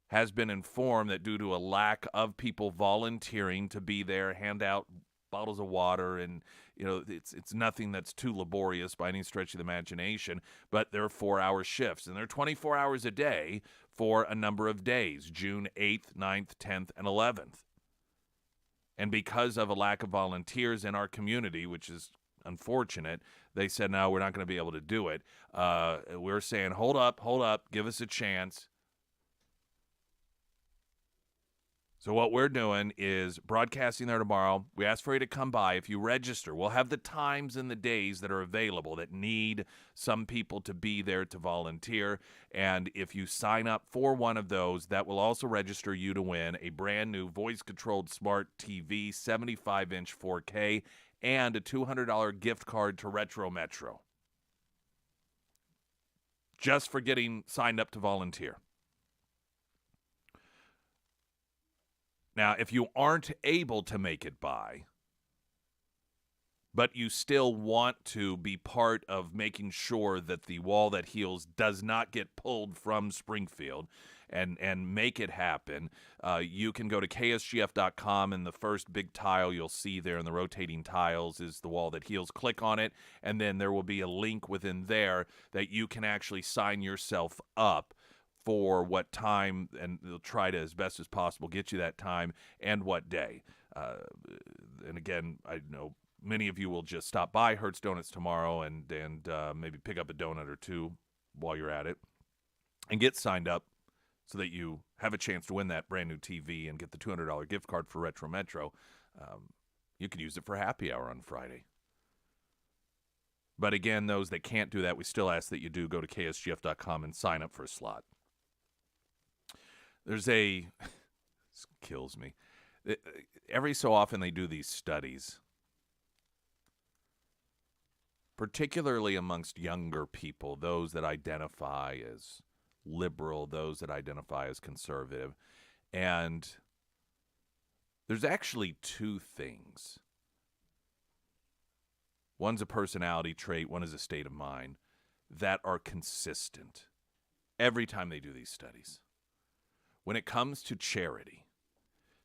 has been informed that due to a lack of people volunteering to be there, hand out bottles of water, and it's nothing that's too laborious by any stretch of the imagination, but they're 4-hour shifts, and they're 24 hours a day for a number of days, June 8th, 9th, 10th, and 11th. And because of a lack of volunteers in our community, which is unfortunate, they said, no, we're not going to be able to do it. We're saying, hold up, give us a chance. So what we're doing is broadcasting there tomorrow. We ask for you to come by. If you register, we'll have the times and the days that are available that need some people to be there to volunteer. And if you sign up for one of those, that will also register you to win a brand new voice-controlled smart TV, 75-inch 4K, and a $200 gift card to Retro Metro. Just for getting signed up to volunteer. Now, if you aren't able to make it by, but you still want to be part of making sure that the wall that heals does not get pulled from Springfield and make it happen, you can go to ksgf.com, and the first big tile you'll see there in the rotating tiles is the wall that heals. Click on it, and then there will be a link within there that you can actually sign yourself up for what time, and they'll try to, as best as possible, get you that time and what day. And again, I know many of you will just stop by Hertz Donuts tomorrow and maybe pick up a donut or two while you're at it and get signed up so that you have a chance to win that brand new TV and get the $200 gift card for Retro Metro. You can use it for happy hour on Friday. But again, those that can't do that, we still ask that you do go to ksgf.com and sign up for a slot. This kills me. Every so often they do these studies, particularly amongst younger people, those that identify as liberal, those that identify as conservative. And there's actually two things one's a personality trait, one is a state of mind, that are consistent every time they do these studies. When it comes to charity,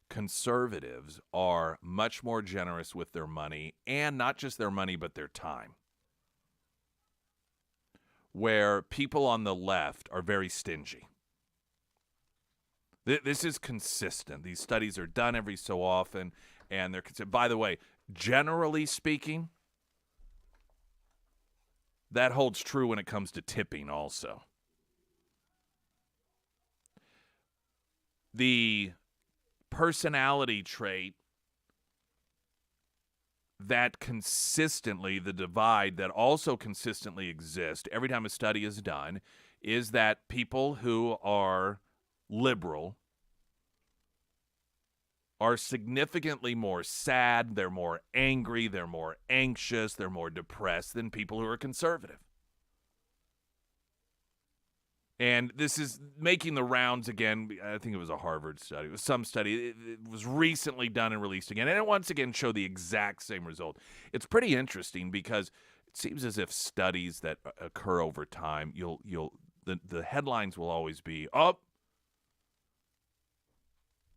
conservatives are much more generous with their money, and not just their money, but their time. Where people on the left are very stingy. This is consistent. These studies are done every so often, and they're consistent. By the way, generally speaking, that holds true when it comes to tipping also. The personality trait that consistently, the divide that also consistently exists every time a study is done, is that people who are liberal are significantly more sad, they're more angry, they're more anxious, they're more depressed than people who are conservative. And this is making the rounds again. I think it was a Harvard study. It was some study. It was recently done and released again. And it once again showed the exact same result. It's pretty interesting because it seems as if studies that occur over time, the headlines will always be,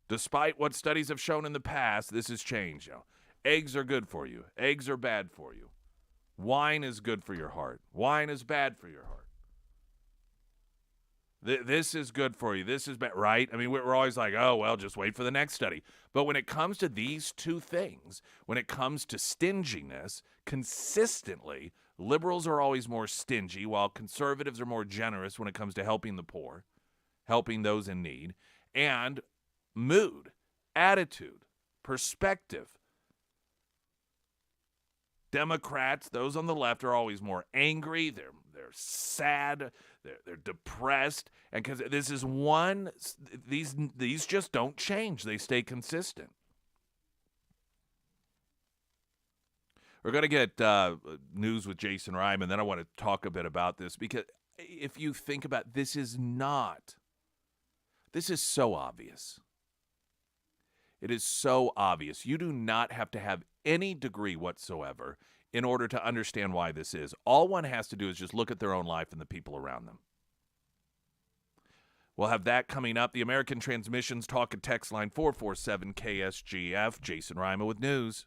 despite what studies have shown in the past, this has changed. Eggs are good for you. Eggs are bad for you. Wine is good for your heart. Wine is bad for your heart. This is good for you. This is bad, right? I mean, we're always like, oh, well, just wait for the next study. But when it comes to these two things, when it comes to stinginess, consistently, liberals are always more stingy, while conservatives are more generous when it comes to helping the poor, helping those in need, and mood, attitude, perspective. Democrats, those on the left, are always more angry. They're sad. They're depressed, and because this is one, these just don't change. They stay consistent. We're going to get news with Jason Ryman. Then I want to talk a bit about this, because if you think about this is so obvious. It is so obvious. You do not have to have any degree whatsoever in order to understand why this is. All one has to do is just look at their own life and the people around them. We'll have that coming up. The American Transmissions Talk and Text Line 447-KSGF. Jason Ryman with news.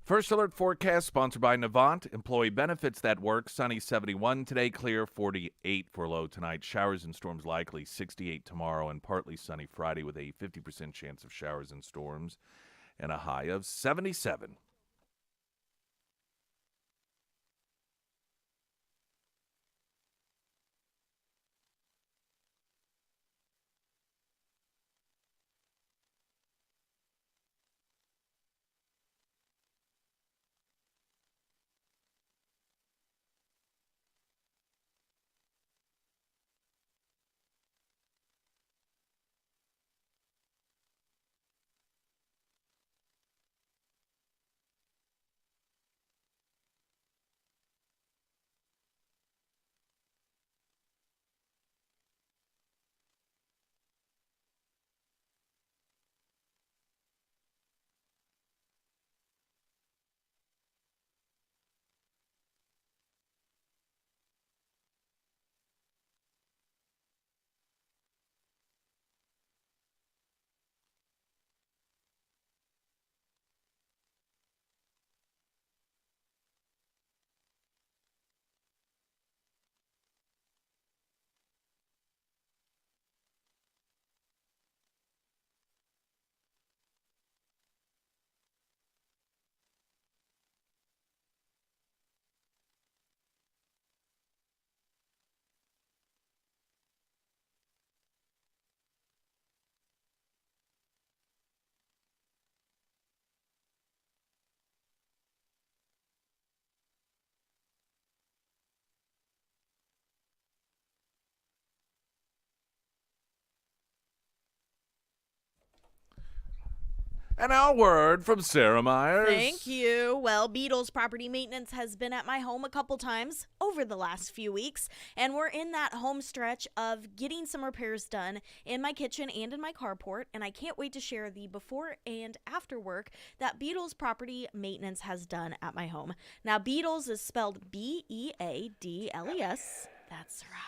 First Alert Forecast sponsored by Navant. Employee benefits that work. Sunny 71 today, clear 48 for low tonight. Showers and storms likely 68 tomorrow, and partly sunny Friday with a 50% chance of showers and storms and a high of 77. And our word from Sarah Myers. Thank you. Well, Beatles Property Maintenance has been at my home a couple times over the last few weeks, and we're in that home stretch of getting some repairs done in my kitchen and in my carport, and I can't wait to share the before and after work that Beatles Property Maintenance has done at my home. Now, Beatles is spelled Beadles. That's right.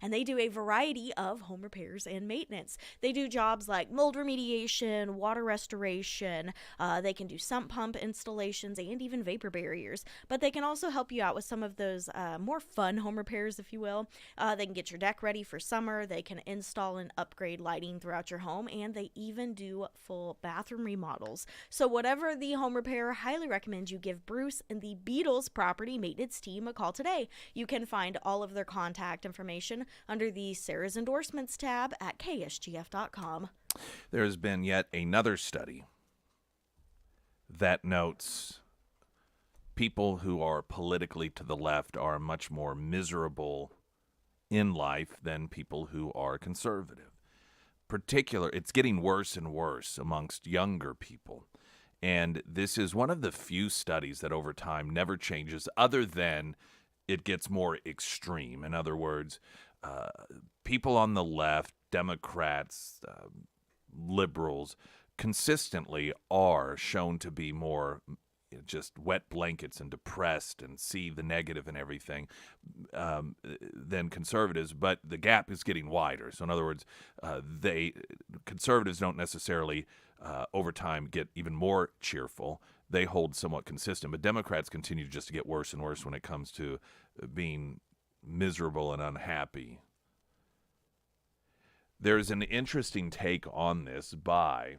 And they do a variety of home repairs and maintenance. They do jobs like mold remediation, water restoration. They can do sump pump installations and even vapor barriers. But they can also help you out with some of those more fun home repairs, if you will. They can get your deck ready for summer. They can install and upgrade lighting throughout your home. And they even do full bathroom remodels. So whatever the home repair, I highly recommend you give Bruce and the Beatles Property Maintenance team a call today. You can find all of their contact information under the Sarah's Endorsements tab at ksgf.com. There has been yet another study that notes people who are politically to the left are much more miserable in life than people who are conservative. It's getting worse and worse amongst younger people. And this is one of the few studies that over time never changes, other than it gets more extreme. In other words, people on the left, Democrats, liberals, consistently are shown to be more just wet blankets and depressed and see the negative in everything than conservatives. But the gap is getting wider. So in other words, conservatives don't necessarily over time get even more cheerful. They hold somewhat consistent, but Democrats continue just to get worse and worse when it comes to being miserable and unhappy. There's an interesting take on this by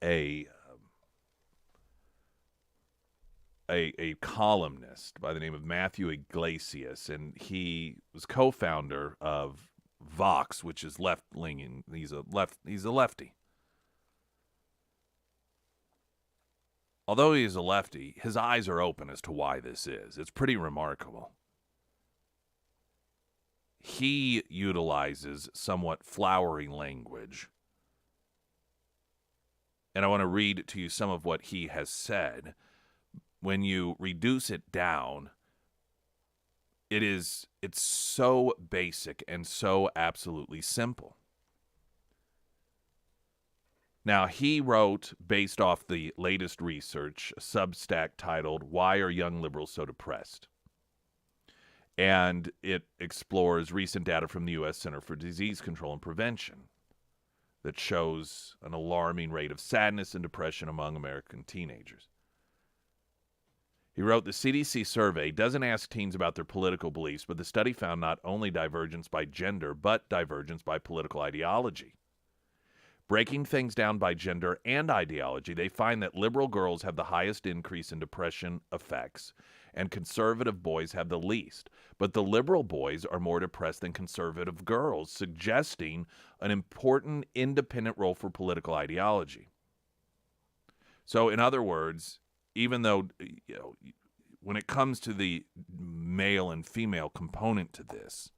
a columnist by the name of Matthew Iglesias, and he was co-founder of Vox, which is left-leaning. He's a lefty. Although he is a lefty, his eyes are open as to why this is. It's pretty remarkable. He utilizes somewhat flowery language. And I want to read to you some of what he has said. When you reduce it down, it's so basic and so absolutely simple. Now, he wrote, based off the latest research, a Substack titled, "Why Are Young Liberals So Depressed?" And it explores recent data from the U.S. Center for Disease Control and Prevention that shows an alarming rate of sadness and depression among American teenagers. He wrote, the CDC survey doesn't ask teens about their political beliefs, but the study found not only divergence by gender, but divergence by political ideology. Breaking things down by gender and ideology, they find that liberal girls have the highest increase in depression effects, and conservative boys have the least. But the liberal boys are more depressed than conservative girls, suggesting an important independent role for political ideology. So, in other words, even though, when it comes to the male and female component to this,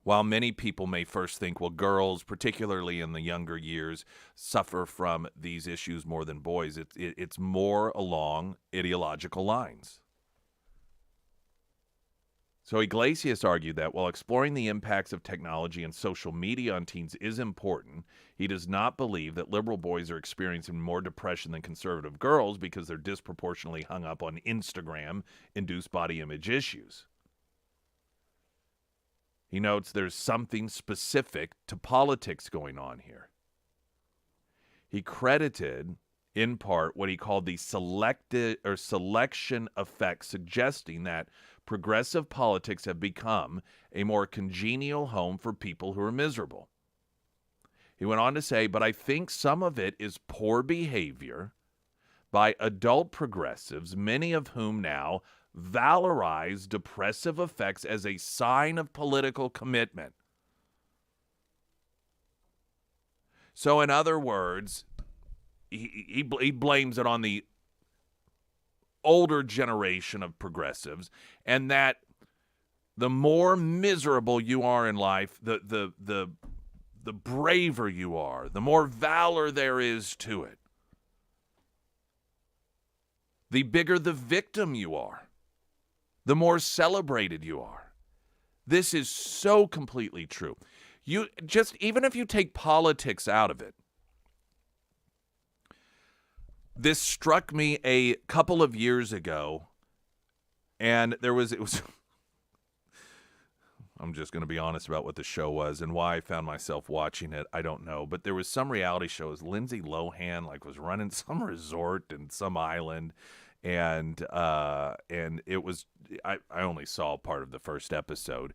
while many people may first think, well, girls, particularly in the younger years, suffer from these issues more than boys, it's more along ideological lines. So Iglesias argued that while exploring the impacts of technology and social media on teens is important, he does not believe that liberal boys are experiencing more depression than conservative girls because they're disproportionately hung up on Instagram-induced body image issues. He notes there's something specific to politics going on here. He credited, in part, what he called the selection effect, suggesting that progressive politics have become a more congenial home for people who are miserable. He went on to say, but I think some of it is poor behavior by adult progressives, many of whom now valorize depressive effects as a sign of political commitment. So, in other words, he blames it on the older generation of progressives, and that the more miserable you are in life, the the braver you are, the more valor there is to it, the bigger the victim you are, the more celebrated you are. This is so completely true. You just, even if you take politics out of it, this struck me a couple of years ago, and it was I'm just going to be honest about what the show was and why I found myself watching it. I don't know, but there was some reality shows. Lindsay Lohan was running some resort in some island, and it was I only saw part of the first episode,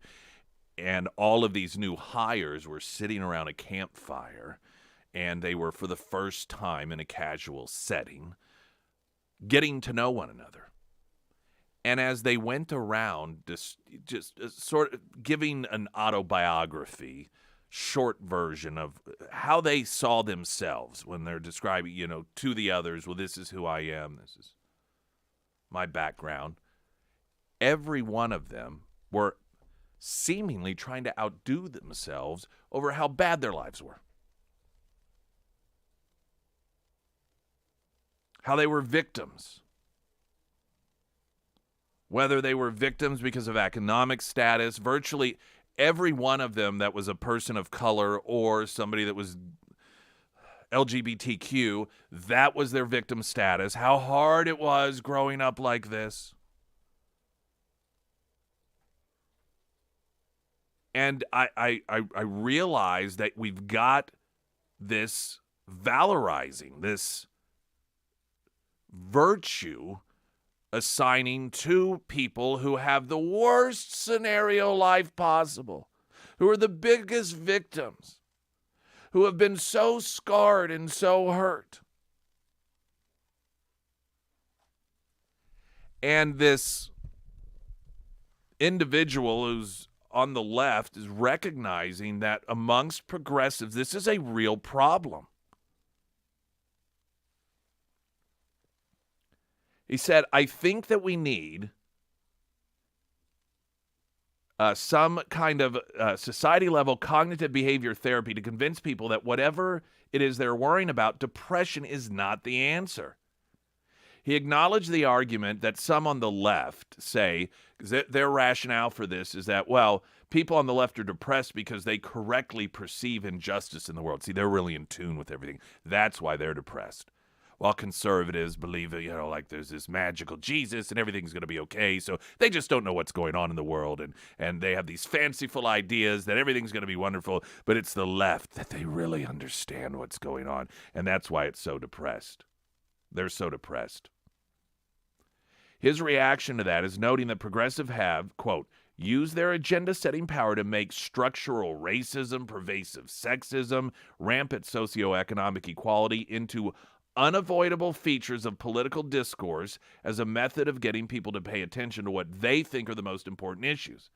and all of these new hires were sitting around a campfire, and they were for the first time in a casual setting getting to know one another. And as they went around just sort of giving an autobiography, short version of how they saw themselves when they're describing, to the others, well, this is who I am, this is my background. Every one of them were seemingly trying to outdo themselves over how bad their lives were. How they were victims. Whether they were victims because of economic status, virtually every one of them that was a person of color or somebody that was LGBTQ, that was their victim status. How hard it was growing up like this. And I realize that we've got this valorizing, this virtue assigning to people who have the worst scenario life possible, who are the biggest victims, who have been so scarred and so hurt. And this individual who's on the left is recognizing that amongst progressives, this is a real problem. He said, I think that we need some kind of society-level cognitive behavior therapy to convince people that whatever it is they're worrying about, depression is not the answer. He acknowledged the argument that some on the left say, their rationale for this is that, well, people on the left are depressed because they correctly perceive injustice in the world. See, they're really in tune with everything. That's why they're depressed. While conservatives believe that, there's this magical Jesus and everything's going to be okay. So they just don't know what's going on in the world. And they have these fanciful ideas that everything's going to be wonderful. But it's the left that they really understand what's going on. And that's why it's so depressed. They're so depressed. His reaction to that is noting that progressives have, quote, used their agenda-setting power to make structural racism, pervasive sexism, rampant socioeconomic equality into unavoidable features of political discourse as a method of getting people to pay attention to what they think are the most important issues.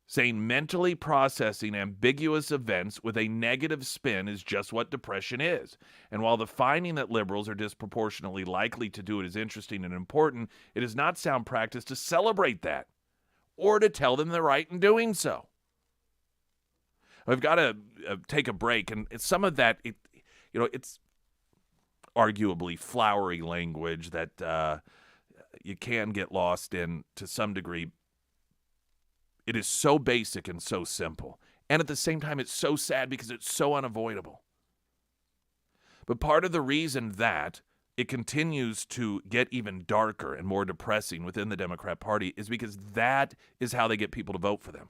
Saying mentally processing ambiguous events with a negative spin is just what depression is. And while the finding that liberals are disproportionately likely to do it is interesting and important, it is not sound practice to celebrate that or to tell them they're right in doing so. I've got to take a break, and some of that, it's arguably flowery language that you can get lost in to some degree. It is so basic and so simple. And at the same time, it's so sad because it's so unavoidable. But part of the reason that it continues to get even darker and more depressing within the Democrat Party is because that is how they get people to vote for them.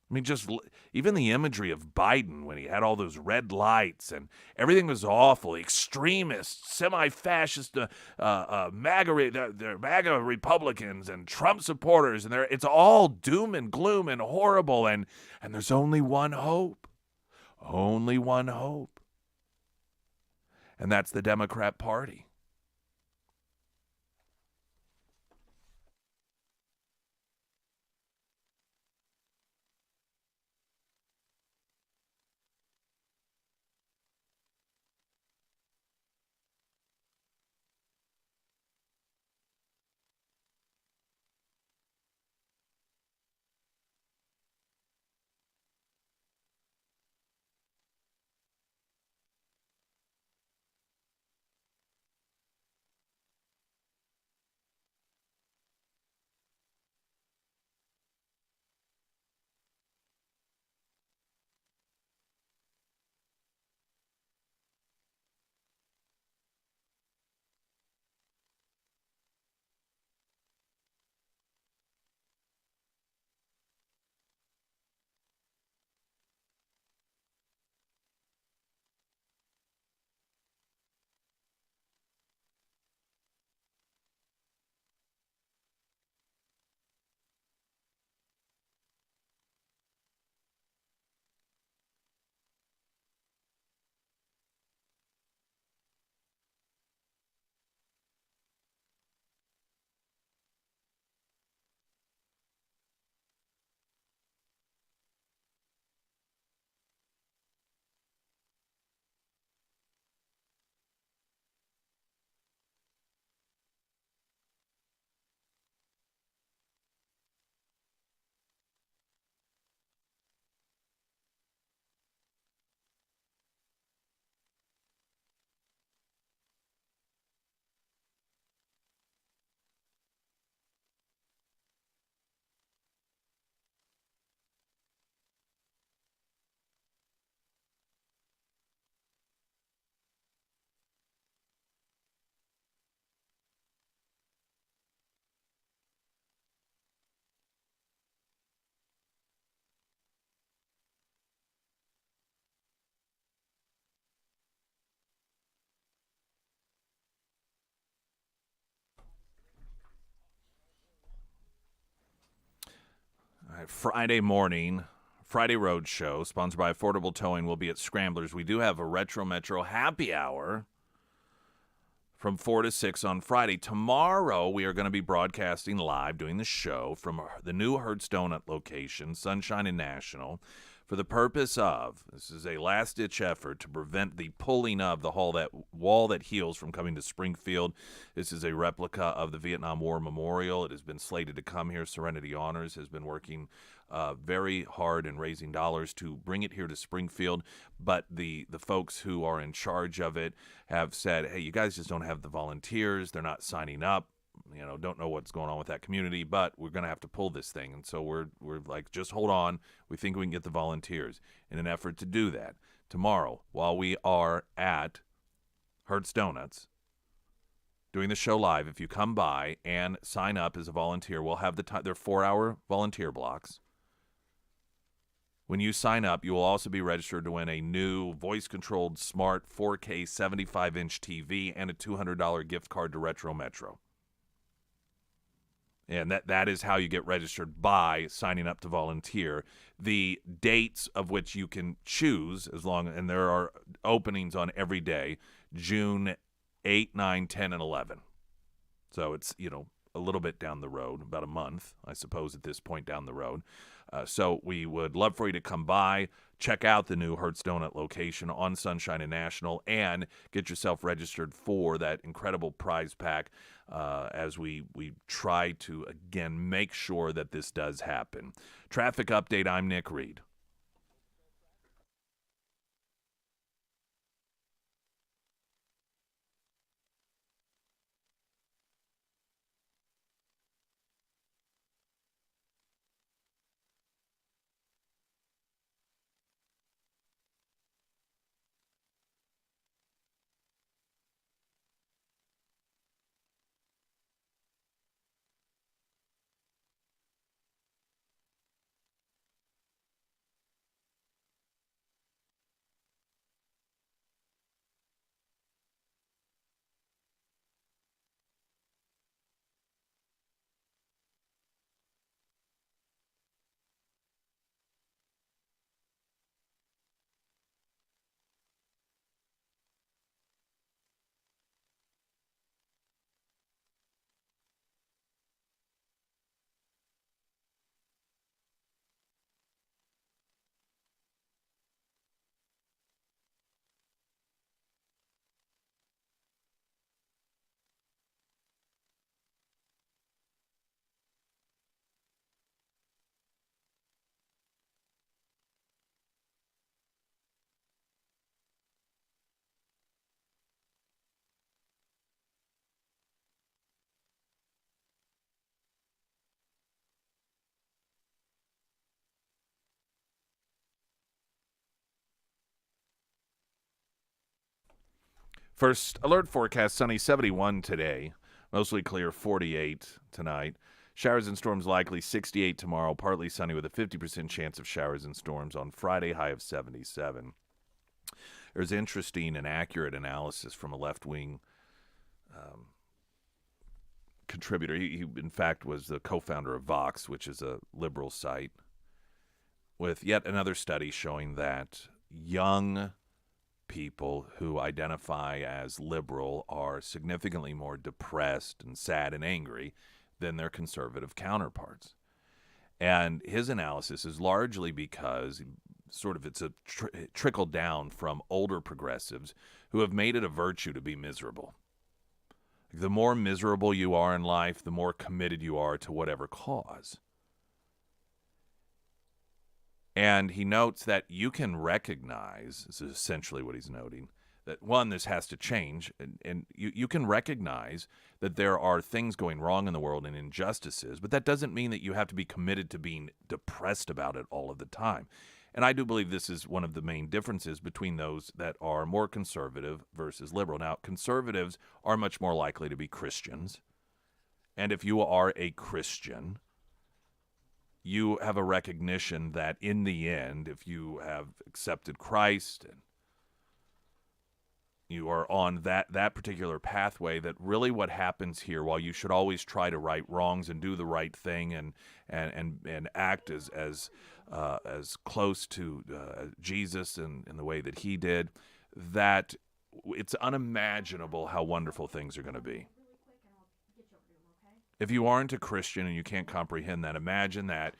I mean, just even the imagery of Biden when he had all those red lights and everything was awful. Extremists, semi-fascist, MAGA Republicans and Trump supporters, and it's all doom and gloom and horrible. And there's only one hope, and that's the Democrat Party. Friday morning, Friday Road Show, sponsored by Affordable Towing, will be at Scramblers. We do have a Retro Metro happy hour from 4 to 6 on Friday. Tomorrow, we are going to be broadcasting live, doing the show from the new Hertz Donut location, Sunshine and National, for the purpose of, this is a last-ditch effort to prevent the pulling of the wall that heals from coming to Springfield. This is a replica of the Vietnam War Memorial. It has been slated to come here. Serenity Honors has been working very hard in raising dollars to bring it here to Springfield, but the folks who are in charge of it have said, hey, you guys just don't have the volunteers. They're not signing up. Don't know what's going on with that community, but we're going to have to pull this thing. And so we're like, just hold on. We think we can get the volunteers. In an effort to do that, tomorrow, while we are at Hertz Donuts, doing the show live, if you come by and sign up as a volunteer, we'll have the time. They're 4-hour volunteer blocks. When you sign up, you will also be registered to win a new voice-controlled smart 4K 75-inch TV and a $200 gift card to Retro Metro. And that is how you get registered, by signing up to volunteer. The dates of which you can choose, and there are openings on every day, June 8, 9, 10, and 11. So it's, a little bit down the road, about a month, I suppose, at this point down the road. So we would love for you to come by, check out the new Hertz Donut location on Sunshine and National, and get yourself registered for that incredible prize pack as we try to, again, make sure that this does happen. Traffic update, I'm Nick Reed. First alert forecast, sunny 71 today. Mostly clear 48 tonight. Showers and storms likely 68 tomorrow. Partly sunny with a 50% chance of showers and storms on Friday, high of 77. There's interesting and accurate analysis from a left-wing contributor. He, in fact, was the co-founder of Vox, which is a liberal site, with yet another study showing that young people who identify as liberal are significantly more depressed and sad and angry than their conservative counterparts. And his analysis is largely because it's a trickle down from older progressives who have made it a virtue to be miserable. The more miserable you are in life, the more committed you are to whatever cause. And he notes that you can recognize, this is essentially what he's noting, that one, this has to change, and you can recognize that there are things going wrong in the world and injustices, but that doesn't mean that you have to be committed to being depressed about it all of the time. And I do believe this is one of the main differences between those that are more conservative versus liberal. Now, conservatives are much more likely to be Christians, and if you are a Christian, you have a recognition that in the end, if you have accepted Christ and you are on that particular pathway, that really what happens here, while you should always try to right wrongs and do the right thing and act as close to Jesus in the way that he did, that it's unimaginable how wonderful things are going to be. If you aren't a Christian and you can't comprehend that, imagine that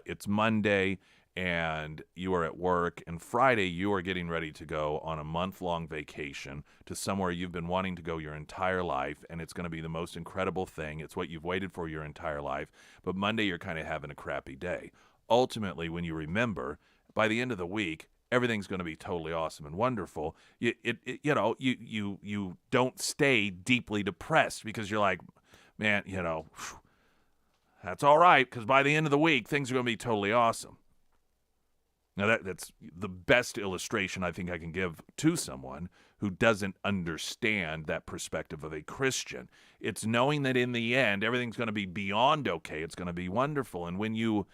it's Monday and you are at work, and Friday you are getting ready to go on a month-long vacation to somewhere you've been wanting to go your entire life, and it's going to be the most incredible thing. It's what you've waited for your entire life, but Monday you're kind of having a crappy day. Ultimately, when you remember, by the end of the week, everything's going to be totally awesome and wonderful. You don't stay deeply depressed because you're like, man, that's all right, because by the end of the week, things are going to be totally awesome. Now, that's the best illustration I think I can give to someone who doesn't understand that perspective of a Christian. It's knowing that in the end, everything's going to be beyond okay. It's going to be wonderful. And when you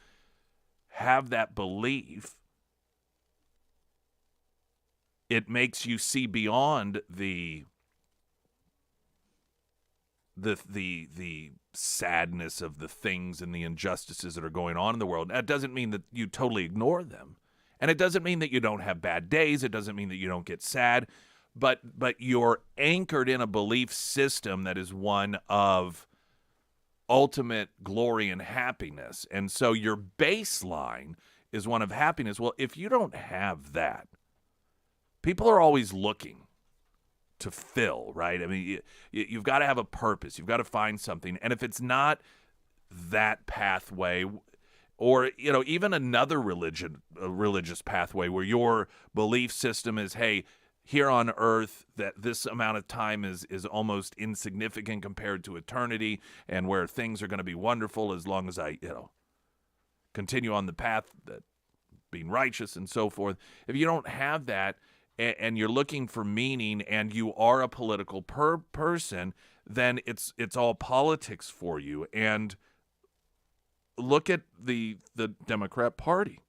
have that belief, it makes you see beyond the sadness of the things and the injustices that are going on in the world. That doesn't mean that you totally ignore them. And it doesn't mean that you don't have bad days. It doesn't mean that you don't get sad. But you're anchored in a belief system that is one of ultimate glory and happiness. And so your baseline is one of happiness. Well, if you don't have that, people are always looking to fill, right? I mean, you've got to have a purpose. You've got to find something. And if it's not that pathway, or even another religious pathway where your belief system is, hey, here on earth, that this amount of time is almost insignificant compared to eternity, and where things are going to be wonderful as long as I continue on the path that being righteous and so forth. If you don't have that, and you're looking for meaning, and you are a political person, then it's all politics for you. And look at the Democrat Party.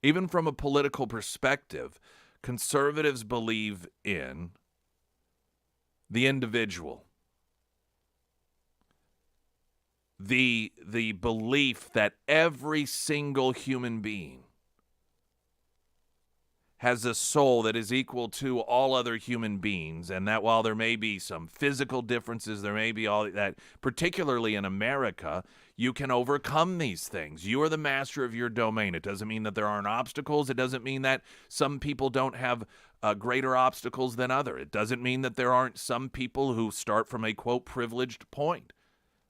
Even from a political perspective, conservatives believe in the individual. The belief that every single human being has a soul that is equal to all other human beings, and that while there may be some physical differences, there may be all that, particularly in America, you can overcome these things. You are the master of your domain. It doesn't mean that there aren't obstacles. It doesn't mean that some people don't have greater obstacles than others. It doesn't mean that there aren't some people who start from a, quote, privileged point.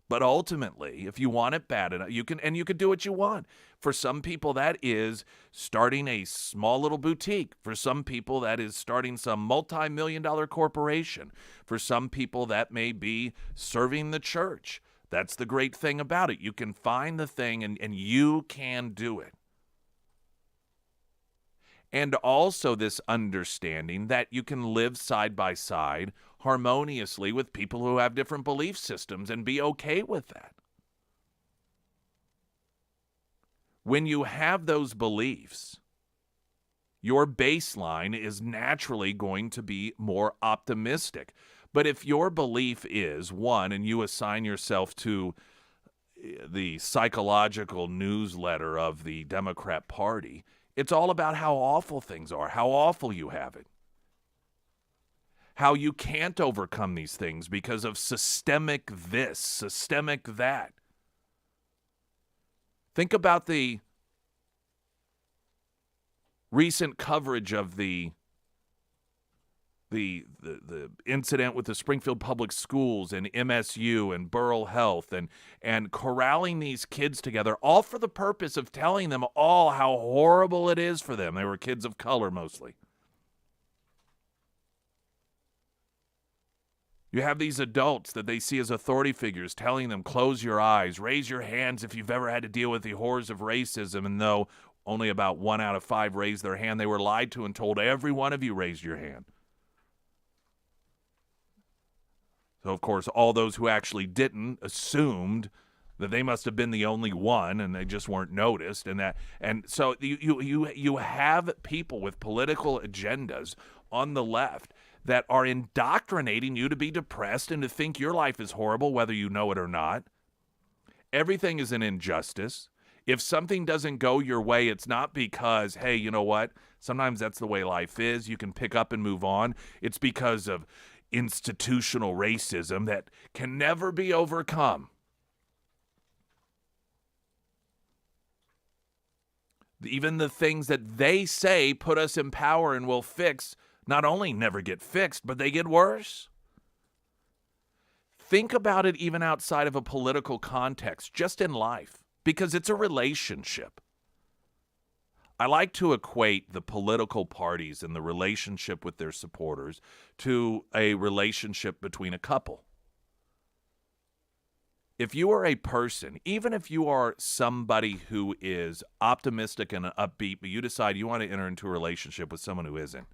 But ultimately, if you want it bad enough, you can do what you want. For some people, that is starting a small little boutique. For some people, that is starting some multi-million-dollar corporation. For some people, that may be serving the church. That's the great thing about it. You can find the thing, and you can do it. And also this understanding that you can live side by side harmoniously with people who have different belief systems and be okay with that. When you have those beliefs, your baseline is naturally going to be more optimistic. But if your belief is one, and you assign yourself to the psychological newsletter of the Democrat Party, it's all about how awful things are, how awful you have it, how you can't overcome these things because of systemic this, systemic that. Think about the recent coverage of the incident with the Springfield Public Schools and MSU and Burrell Health, and corralling these kids together, all for the purpose of telling them all how horrible it is for them. They were kids of color mostly. You have these adults that they see as authority figures telling them, close your eyes, raise your hands if you've ever had to deal with the horrors of racism. And though only about 1 out of 5 raised their hand, they were lied to and told, every one of you raised your hand. So, of course, all those who actually didn't assumed that they must have been the only one and they just weren't noticed, and so you have people with political agendas on the left that are indoctrinating you to be depressed and to think your life is horrible whether you know it or not. Everything is an injustice. If something doesn't go your way, it's not because, hey, you know what? Sometimes that's the way life is. You can pick up and move on. It's because of institutional racism that can never be overcome. Even the things that they say put us in power and will fix not only never get fixed, but they get worse. Think about it even outside of a political context, just in life, because it's a relationship. I like to equate the political parties and the relationship with their supporters to a relationship between a couple. If you are a person, even if you are somebody who is optimistic and upbeat, but you decide you want to enter into a relationship with someone who isn't,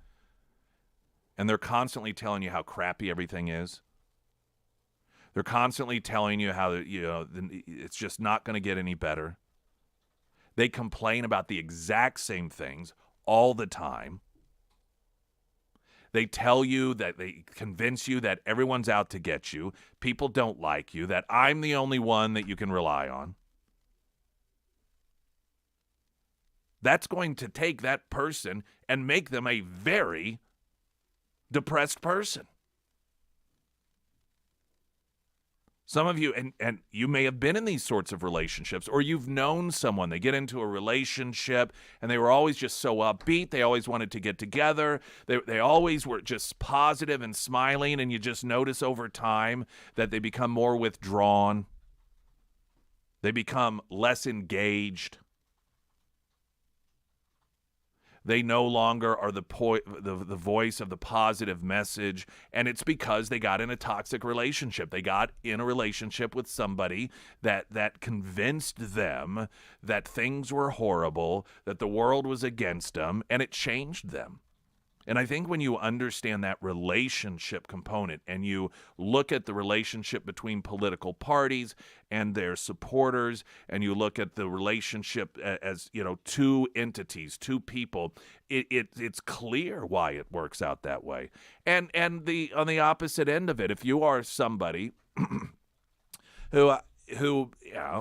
and they're constantly telling you how crappy everything is, they're constantly telling you how, it's just not going to get any better. They complain about the exact same things all the time. They tell you that they convince you that everyone's out to get you. People don't like you, that I'm the only one that you can rely on. That's going to take that person and make them a very depressed person. Some of you, and you may have been in these sorts of relationships, or you've known someone, they get into a relationship, and they were always just so upbeat, they always wanted to get together, they always were just positive and smiling, and you just notice over time that they become more withdrawn, they become less engaged. They no longer are the voice of the positive message, and it's because they got in a toxic relationship. They got in a relationship with somebody that convinced them that things were horrible, that the world was against them, and it changed them. And I think when you understand that relationship component and you look at the relationship between political parties and their supporters, and you look at the relationship as, two entities, two people, it's clear why it works out that way. And on the opposite end of it, if you are somebody who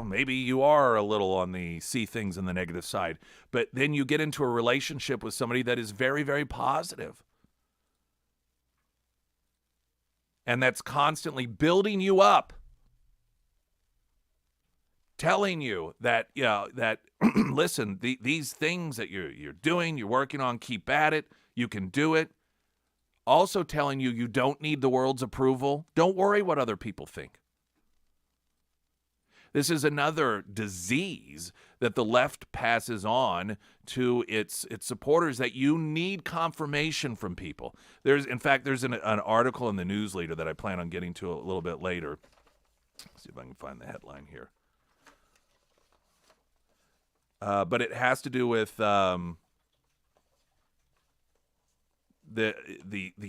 maybe you are a little on the see things in the negative side, but then you get into a relationship with somebody that is very, very positive, and that's constantly building you up, telling you that, listen, these things that you're doing, you're working on, keep at it, you can do it. Also telling you you don't need the world's approval. Don't worry what other people think. This is another disease that the left passes on to its supporters, that you need confirmation from people. There's an article in the news leader that I plan on getting to a little bit later. Let's see if I can find the headline here. But it has to do with the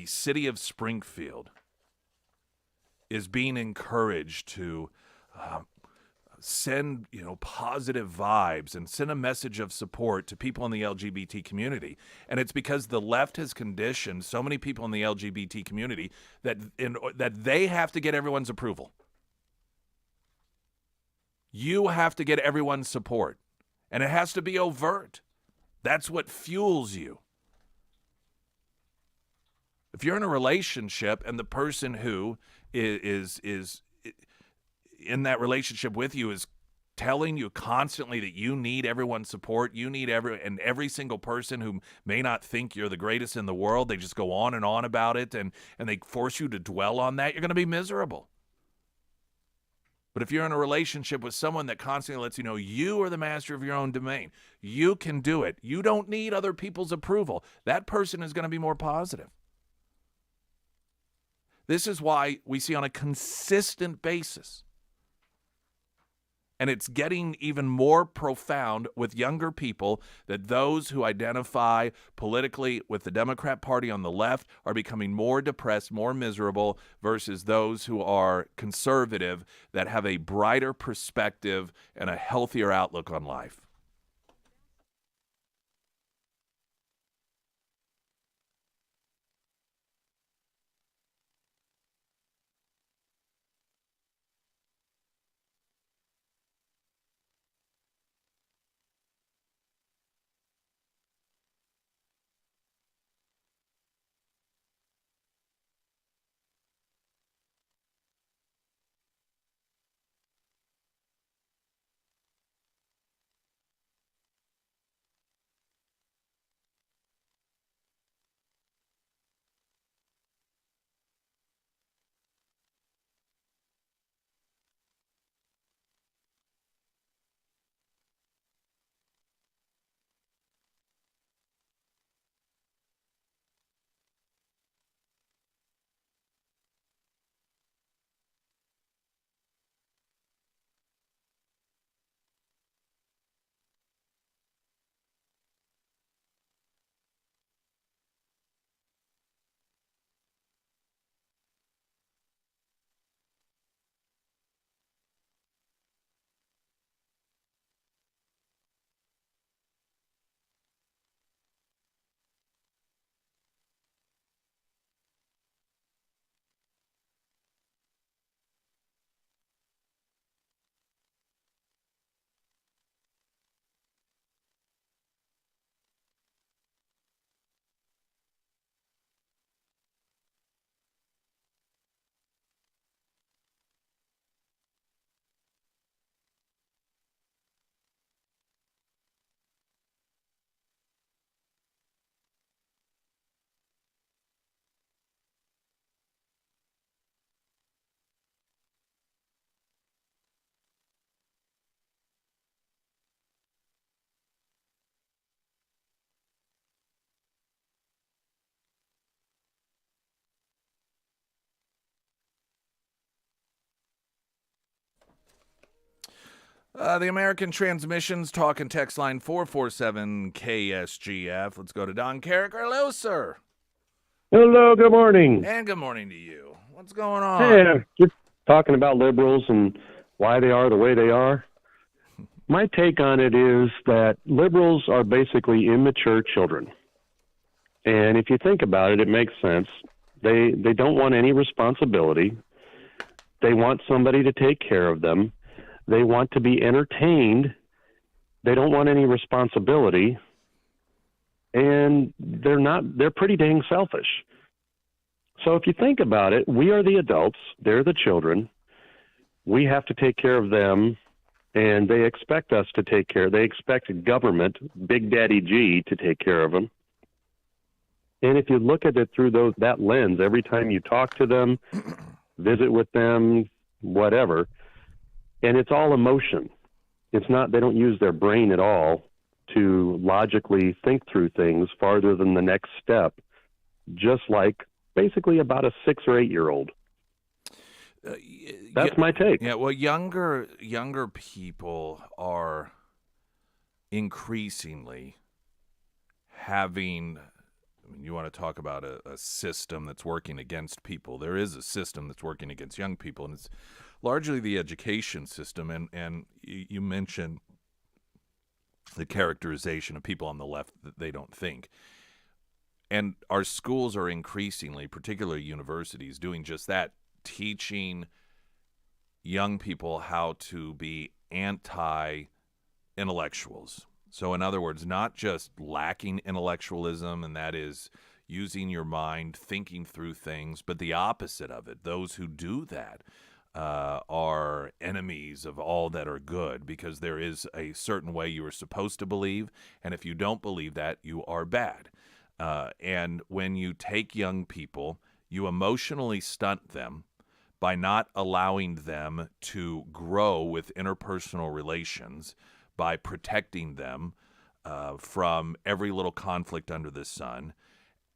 city of Springfield is being encouraged to send positive vibes and send a message of support to people in the LGBT community. And it's because the left has conditioned so many people in the LGBT community that they have to get everyone's approval. You have to get everyone's support, and it has to be overt. That's what fuels you. If you're in a relationship and the person who is in that relationship with you is telling you constantly that you need everyone's support, you need every single person who may not think you're the greatest in the world, they just go on and on about it, and they force you to dwell on that, you're going to be miserable. But if you're in a relationship with someone that constantly lets you know you are the master of your own domain, you can do it, you don't need other people's approval, that person is going to be more positive. This is why we see on a consistent basis And it's getting even more profound with younger people, that those who identify politically with the Democrat Party on the left are becoming more depressed, more miserable, versus those who are conservative that have a brighter perspective and a healthier outlook on life. The American Transmissions talk and text line 447 KSGF. Let's go to Don Carrick. Hello, sir. Hello, good morning. And good morning to you. What's going on? Hey, just talking about liberals and why they are the way they are. My take on it is that liberals are basically immature children. And if you think about it, it makes sense. They don't want any responsibility. They want somebody to take care of them. They want to be entertained. They don't want any responsibility. And they're pretty dang selfish. So if you think about it, we are the adults, they're the children. We have to take care of them, and they expect us to take care. They expect government, Big Daddy G, to take care of them. And if you look at it through that lens, every time you talk to them, visit with them, whatever, and it's all emotion. It's not, they don't use their brain at all to logically think through things farther than the next step, just like basically about a 6 or 8 year old. That's my take. Yeah, well, younger people are increasingly having, I mean, you want to talk about a system that's working against people. There is a system that's working against young people, and it's largely the education system. And you mentioned the characterization of people on the left that they don't think. And our schools are increasingly, particularly universities, doing just that, teaching young people how to be anti-intellectuals. So in other words, not just lacking intellectualism, and that is using your mind, thinking through things, but the opposite of it. Those who do that are enemies of all that are good, because there is a certain way you are supposed to believe, and if you don't believe that, you are bad. And when you take young people, you emotionally stunt them by not allowing them to grow with interpersonal relations, by protecting them from every little conflict under the sun,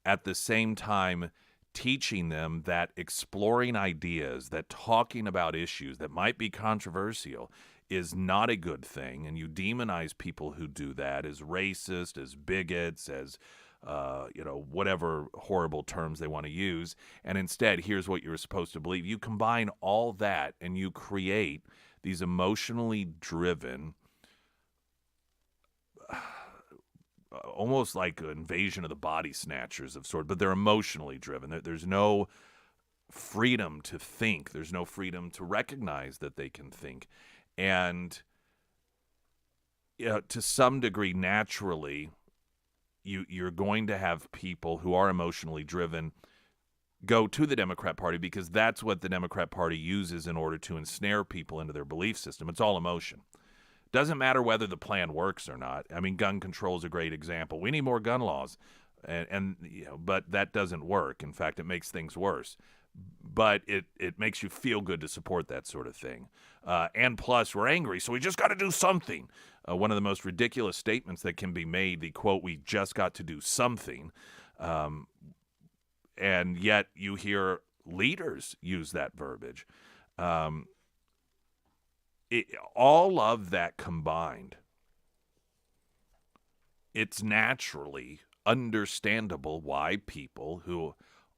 at the same time teaching them that exploring ideas, that talking about issues that might be controversial, is not a good thing, and you demonize people who do that as racist, as bigots, as whatever horrible terms they want to use. And instead, here's what you're supposed to believe. You combine all that and you create these emotionally driven, almost like an invasion of the body snatchers of sort, but they're emotionally driven. There's no freedom to think. There's no freedom to recognize that they can think. And to some degree, naturally, you're going to have people who are emotionally driven go to the Democrat Party because that's what the Democrat Party uses in order to ensnare people into their belief system. It's all emotion. Doesn't matter whether the plan works or not. I mean, gun control is a great example. We need more gun laws, but that doesn't work. In fact, it makes things worse. But it makes you feel good to support that sort of thing. And plus, we're angry, so we just got to do something. One of the most ridiculous statements that can be made, the quote, "we just got to do something," and yet you hear leaders use that verbiage. All of that combined, it's naturally understandable why people who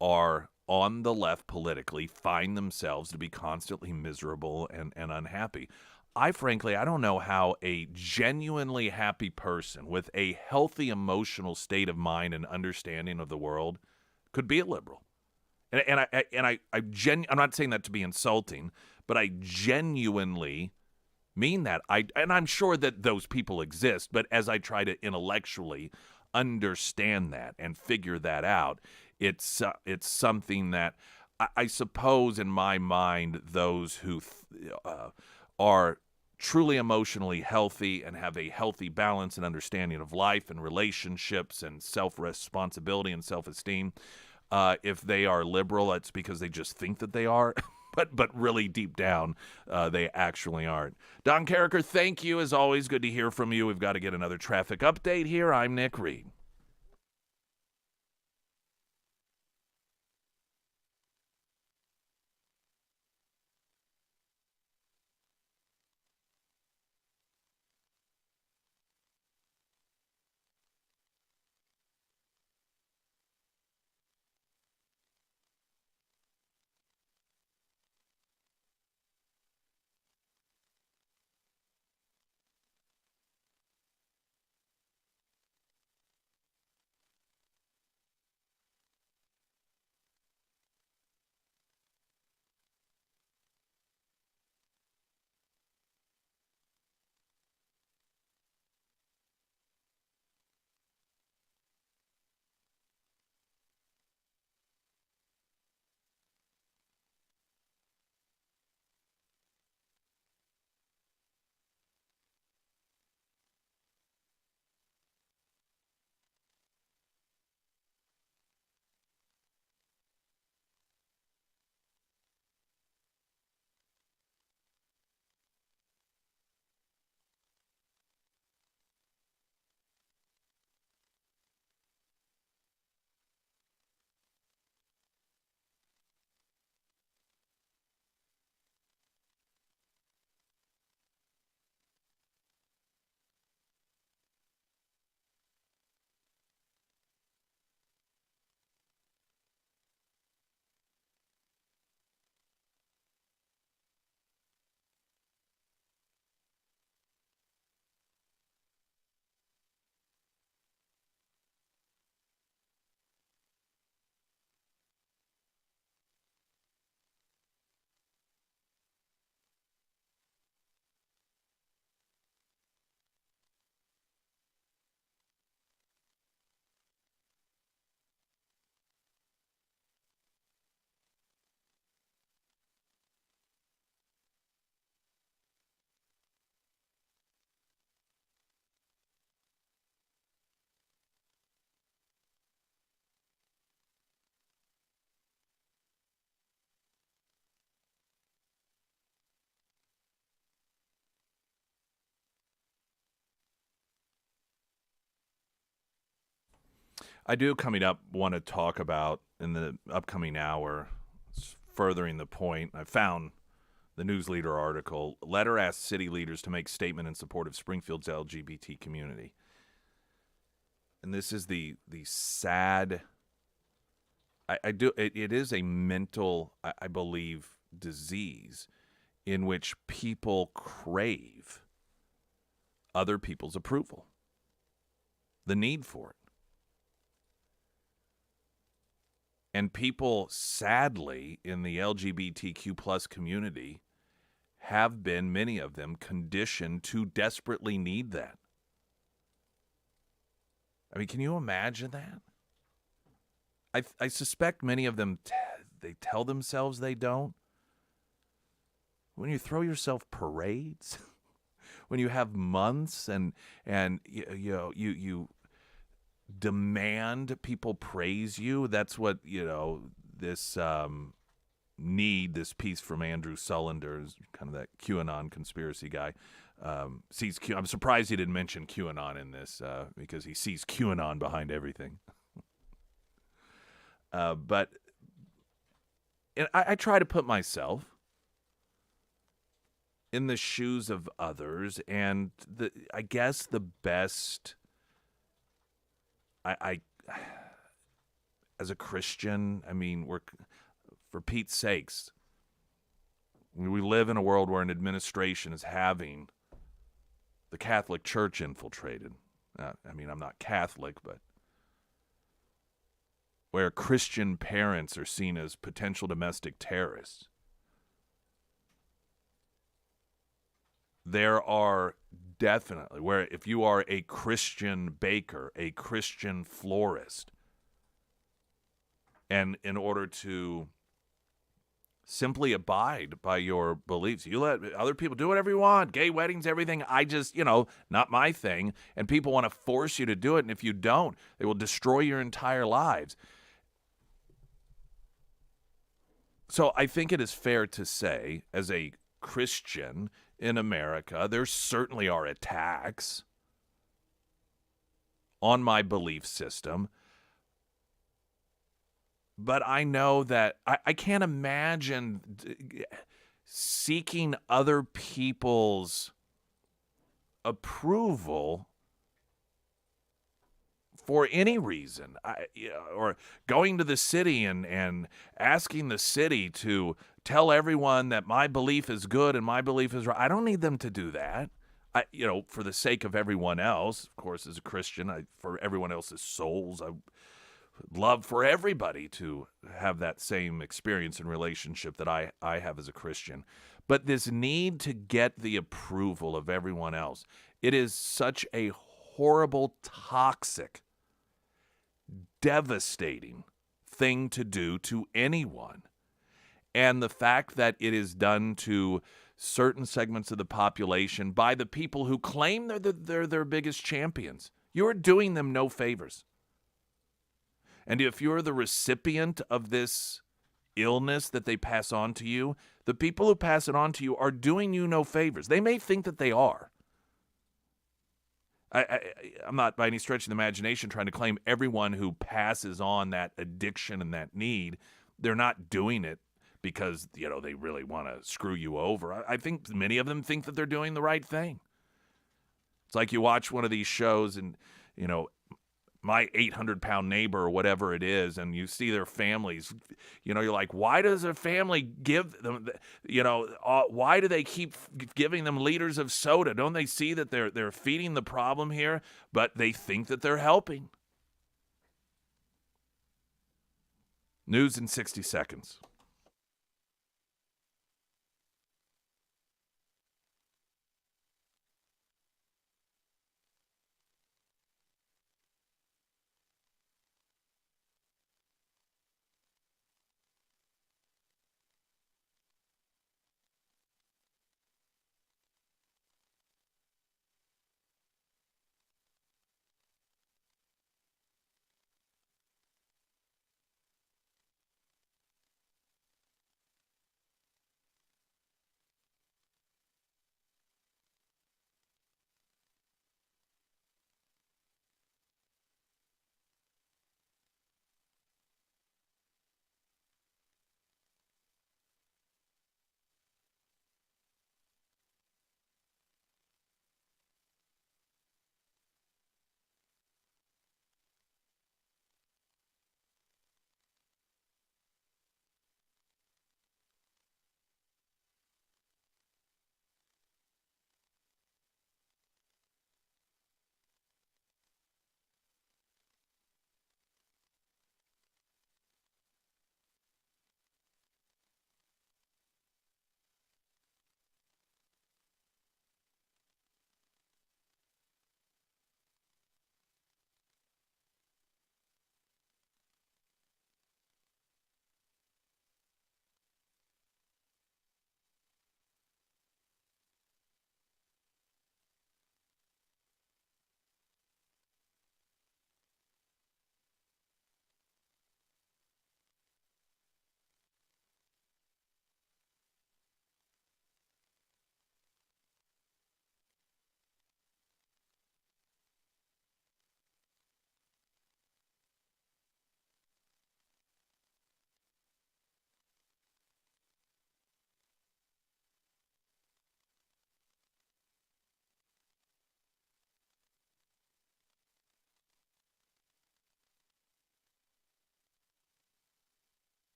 are on the left politically find themselves to be constantly miserable and unhappy. I don't know how a genuinely happy person with a healthy emotional state of mind and understanding of the world could be a liberal. I'm not saying that to be insulting, but I genuinely mean that. I'm sure that those people exist, but as I try to intellectually understand that and figure that out, it's something that I suppose in my mind those who are truly emotionally healthy and have a healthy balance and understanding of life and relationships and self-responsibility and self-esteem, if they are liberal, it's because they just think that they are. But really deep down, they actually aren't. Don Carricker, thank you. As always, good to hear from you. We've got to get another traffic update here. I'm Nick Reed. I do, coming up, want to talk about in the upcoming hour, furthering the point. I found the news leader article. Letter asks city leaders to make statement in support of Springfield's LGBT community. And this is the sad. It is a mental, I believe, disease in which people crave other people's approval, the need for it. And people, sadly, in the LGBTQ plus community have been, many of them, conditioned to desperately need that. I mean, can you imagine that? I suspect many of them, they tell themselves they don't. When you throw yourself parades, when you have months and you demand people praise you, that's what, this this piece from Andrew Sullender, is kind of that QAnon conspiracy guy, sees I'm surprised he didn't mention QAnon in this, because he sees QAnon behind everything. But I try to put myself in the shoes of others, and I guess the best, I as a Christian, I mean, for Pete's sakes, we live in a world where an administration is having the Catholic Church infiltrated. I mean, I'm not Catholic, but where Christian parents are seen as potential domestic terrorists. There are definitely, where if you are a Christian baker, a Christian florist, and in order to simply abide by your beliefs, you let other people do whatever you want, gay weddings, everything, I just, not my thing, and people want to force you to do it, and if you don't, they will destroy your entire lives. So I think it is fair to say, as a Christian in America, there certainly are attacks on my belief system. But I know that I can't imagine seeking other people's approval for any reason, or going to the city and asking the city to tell everyone that my belief is good and my belief is right. I don't need them to do that. For the sake of everyone else, of course, as a Christian, for everyone else's souls, I would love for everybody to have that same experience and relationship that I have as a Christian. But this need to get the approval of everyone else, it is such a horrible, toxic, devastating thing to do to anyone. And the fact that it is done to certain segments of the population by the people who claim they're their biggest champions, you are doing them no favors. And if you're the recipient of this illness that they pass on to you, the people who pass it on to you are doing you no favors. They may think that they are. I'm not by any stretch of the imagination trying to claim everyone who passes on that addiction and that need, they're not doing it because, they really want to screw you over. I think many of them think that they're doing the right thing. It's like you watch one of these shows and, My 800-pound neighbor or whatever it is, and you see their families, you're like, why does a family give them, why do they keep giving them liters of soda? Don't they see that they're feeding the problem here, but they think that they're helping? News in 60 seconds.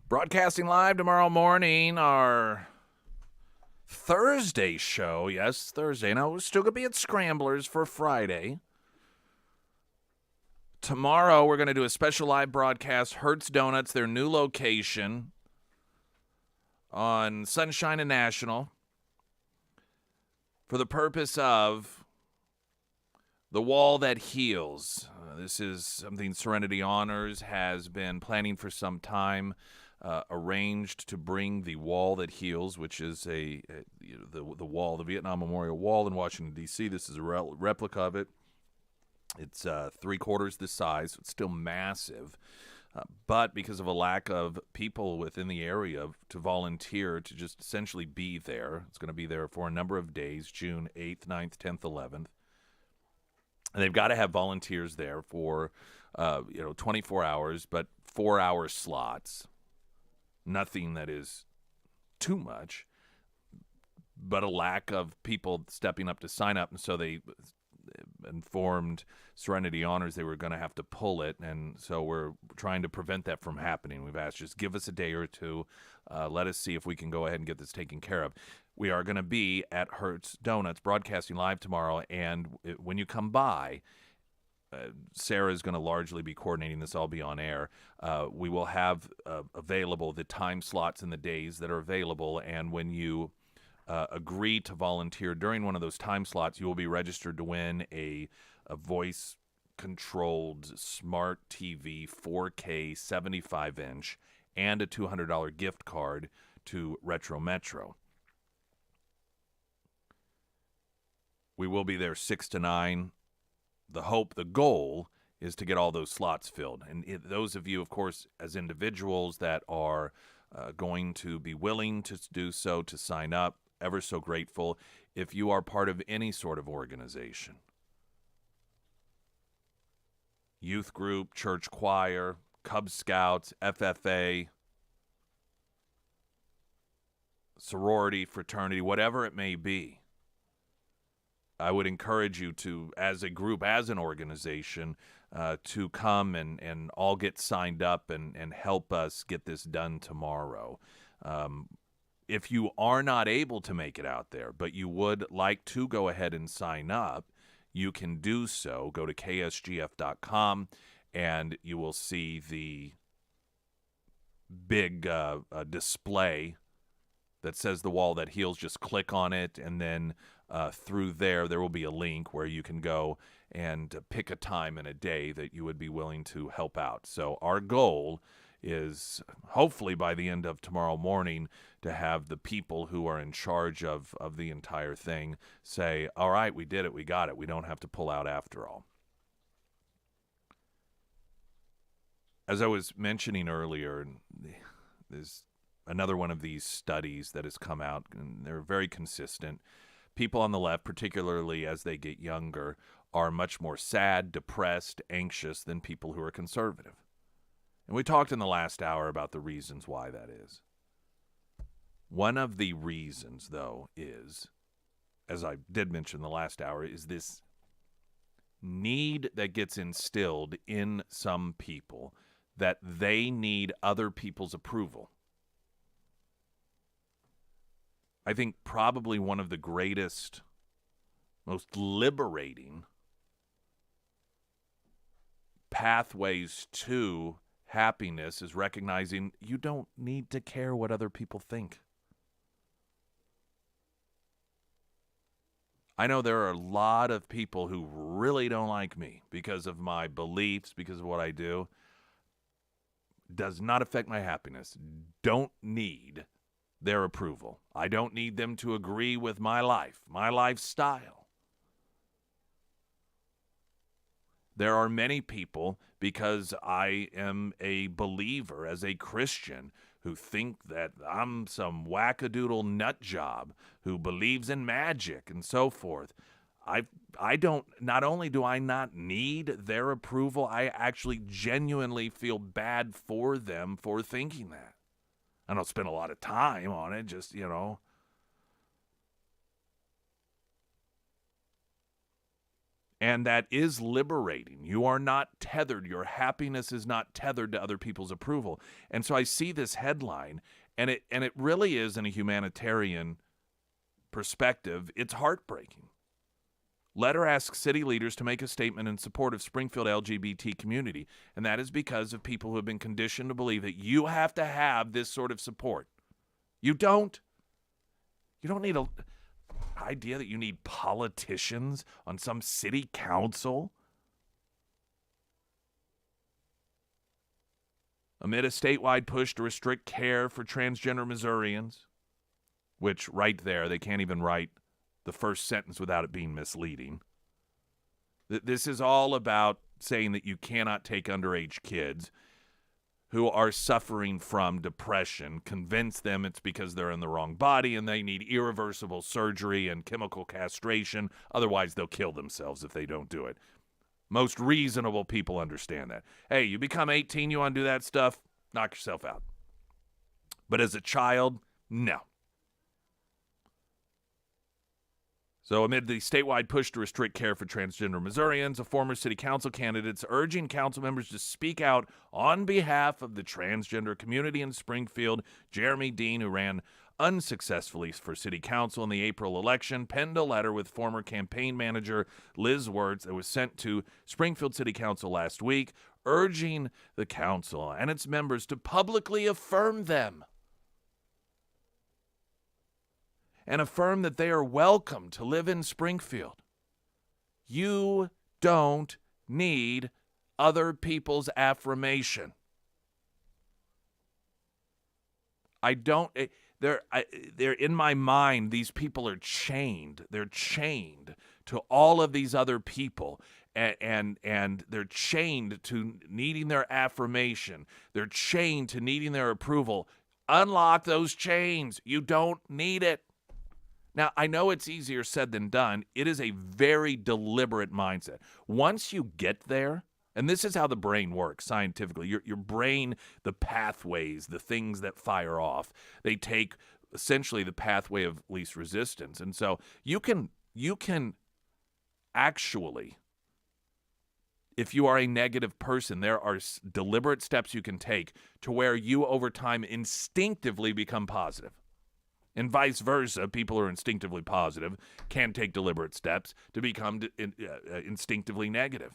Broadcasting live tomorrow morning, our Thursday show. Yes, Thursday. Now, we're still going to be at Scramblers for Friday. Tomorrow, we're going to do a special live broadcast, Hertz Donuts, their new location on Sunshine and National, for the purpose of the wall that heals. This is something Serenity Honors has been planning for some time. Arranged to bring the wall that heals, which is the wall, the Vietnam Memorial Wall in Washington, D.C. This is a replica of it. It's 3/4 this size. So it's still massive. But because of a lack of people within the area to volunteer to just essentially be there, it's going to be there for a number of days, June 8th, 9th, 10th, 11th. And they've got to have volunteers there for 24 hours, but 4-hour slots. Nothing that is too much, but a lack of people stepping up to sign up. And so they informed Serenity Honors they were going to have to pull it. And so we're trying to prevent that from happening. We've asked, just give us a day or two. Let us see if we can go ahead and get this taken care of. We are going to be at Hertz Donuts broadcasting live tomorrow. And when you come by, Sarah is going to largely be coordinating this. I'll be on air. We will have available the time slots and the days that are available. And when you agree to volunteer during one of those time slots, you will be registered to win a voice-controlled smart TV 4K 75-inch and a $200 gift card to Retro Metro. We will be there 6 to 9. The goal is to get all those slots filled. And those of you, of course, as individuals that are going to be willing to do so, to sign up, ever so grateful. If you are part of any sort of organization, youth group, church choir, Cub Scouts, FFA, sorority, fraternity, whatever it may be, I would encourage you to, as a group, as an organization, to come and all get signed up and help us get this done tomorrow. If you are not able to make it out there, but you would like to go ahead and sign up, you can do so. Go to ksgf.com, and you will see the big display that says The Wall That Heals. Just click on it, and then through there will be a link where you can go and pick a time and a day that you would be willing to help out. So our goal is hopefully by the end of tomorrow morning to have the people who are in charge of the entire thing say, all right, we did it, we got it, we don't have to pull out after all. As I was mentioning earlier, there's another one of these studies that has come out, and they're very consistent. People on the left, particularly as they get younger, are much more sad, depressed, anxious than people who are conservative. And we talked in the last hour about the reasons why that is. One of the reasons, though, is, as I did mention in the last hour, is this need that gets instilled in some people that they need other people's approval. I think probably one of the greatest, most liberating pathways to happiness is recognizing you don't need to care what other people think. I know there are a lot of people who really don't like me because of my beliefs, because of what I do. Does not affect my happiness. Don't need their approval. I don't need them to agree with my life, my lifestyle. There are many people, because I am a believer as a Christian, who think that I'm some wackadoodle nut job who believes in magic and so forth. I don't, not only do I not need their approval, I actually genuinely feel bad for them for thinking that. I don't spend a lot of time on it, just, And that is liberating. You are not tethered. Your happiness is not tethered to other people's approval. And so I see this headline, and it really is, in a humanitarian perspective, it's heartbreaking. Letter asks city leaders to make a statement in support of Springfield LGBT community, and that is because of people who have been conditioned to believe that you have to have this sort of support. You don't. You don't need a idea that you need politicians on some city council. Amid a statewide push to restrict care for transgender Missourians, which right there, they can't even write the first sentence without it being misleading. This is all about saying that you cannot take underage kids who are suffering from depression, convince them it's because they're in the wrong body and they need irreversible surgery and chemical castration. Otherwise, they'll kill themselves if they don't do it. Most reasonable people understand that. Hey, you become 18, you want to do that stuff, knock yourself out. But as a child, no. So amid the statewide push to restrict care for transgender Missourians, a former city council candidate is urging council members to speak out on behalf of the transgender community in Springfield. Jeremy Dean, who ran unsuccessfully for city council in the April election, penned a letter with former campaign manager Liz Wirtz that was sent to Springfield City Council last week, urging the council and its members to publicly affirm them and affirm that they are welcome to live in Springfield. You don't need other people's affirmation. They're in my mind, these people are chained. They're chained to all of these other people, and they're chained to needing their affirmation. They're chained to needing their approval. Unlock those chains. You don't need it. Now, I know it's easier said than done. It is a very deliberate mindset. Once you get there, and this is how the brain works scientifically, your brain, the pathways, the things that fire off, they take essentially the pathway of least resistance. And so you can actually, if you are a negative person, there are deliberate steps you can take to where you over time instinctively become positive. And vice versa, people who are instinctively positive can take deliberate steps to become instinctively negative.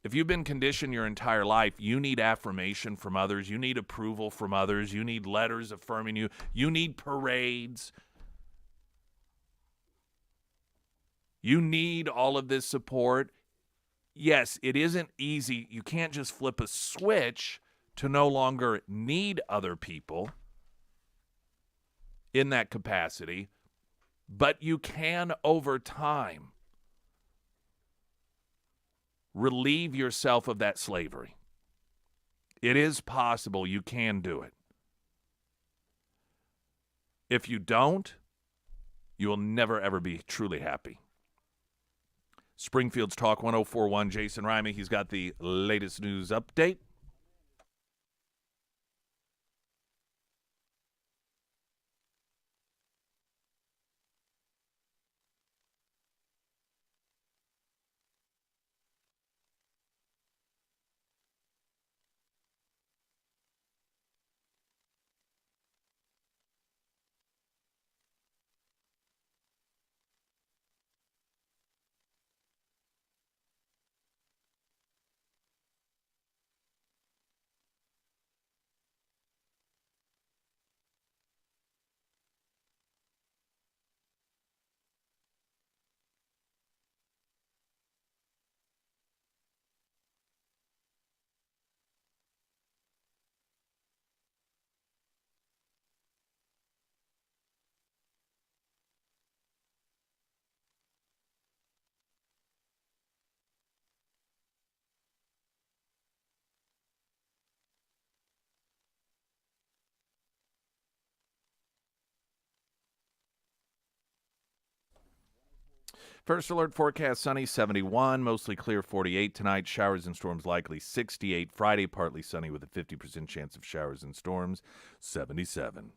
If you've been conditioned your entire life, you need affirmation from others, you need approval from others, you need letters affirming you, you need parades, you need all of this support. Yes, it isn't easy. You can't just flip a switch to no longer need other people in that capacity, but you can, over time, relieve yourself of that slavery. It is possible. You can do it. If you don't, you will never, ever be truly happy. Springfield's Talk 1041, Jason Rimey. He's got the latest news update. First alert forecast, sunny 71, mostly clear 48 tonight. Showers and storms likely 68. Friday, partly sunny with a 50% chance of showers and storms, 77.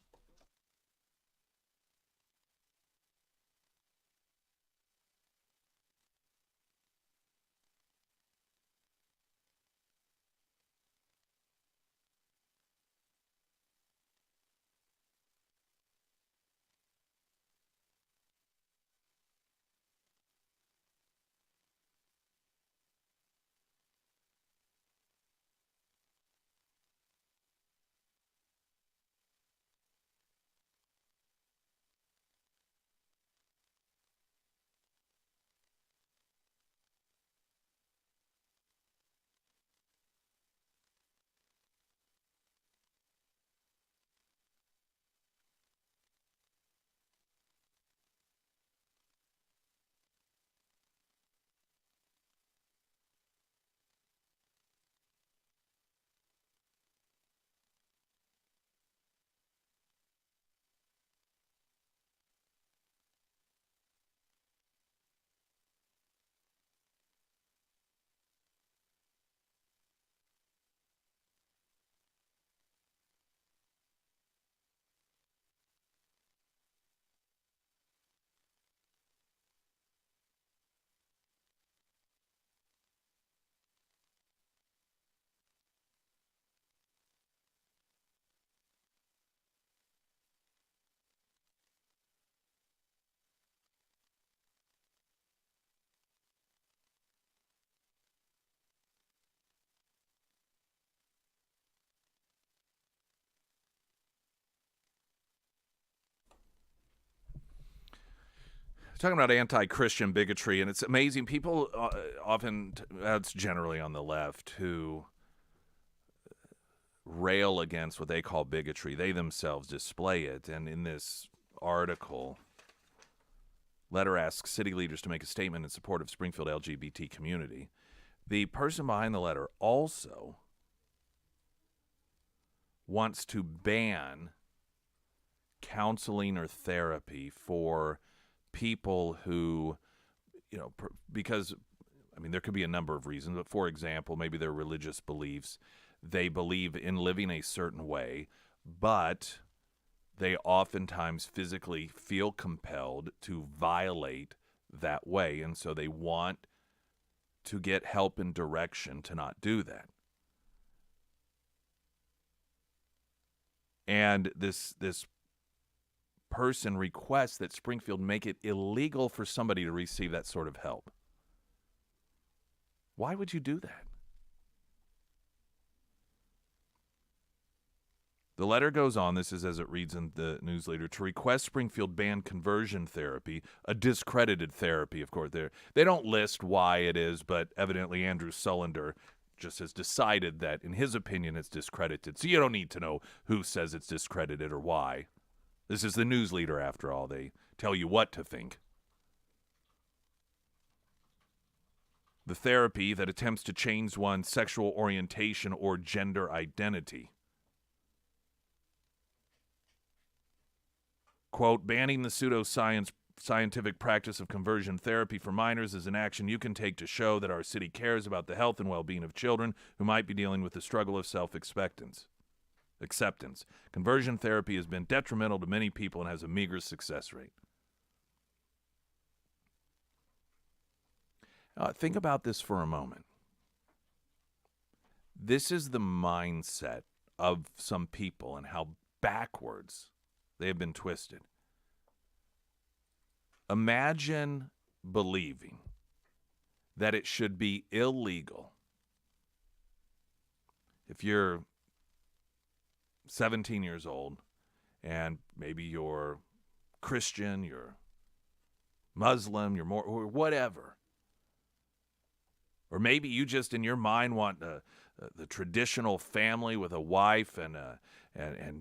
talking about anti-Christian bigotry, and it's amazing. People often, that's generally on the left, who rail against what they call bigotry. They themselves display it. And in this article, letter asks city leaders to make a statement in support of Springfield LGBT community. The person behind the letter also wants to ban counseling or therapy for people who, because, there could be a number of reasons, but for example, maybe their religious beliefs, they believe in living a certain way, but they oftentimes physically feel compelled to violate that way, and so they want to get help and direction to not do that. And this person requests that Springfield make it illegal for somebody to receive that sort of help. Why would you do that? The letter goes on, this is as it reads in the newsletter, to request Springfield ban conversion therapy, a discredited therapy, of course. They don't list why it is, but evidently Andrew Sullender just has decided that, in his opinion, it's discredited. So you don't need to know who says it's discredited or why. This is the news leader, after all. They tell you what to think. The therapy that attempts to change one's sexual orientation or gender identity. Quote, banning the pseudoscientific practice of conversion therapy for minors is an action you can take to show that our city cares about the health and well-being of children who might be dealing with the struggle of self-acceptance. Conversion therapy has been detrimental to many people and has a meager success rate. Think about this for a moment. This is the mindset of some people and how backwards they have been twisted. Imagine believing that it should be illegal if you're 17 years old and maybe you're Christian, you're Muslim, you're more, or whatever. Or maybe you just in your mind want the traditional family with a wife and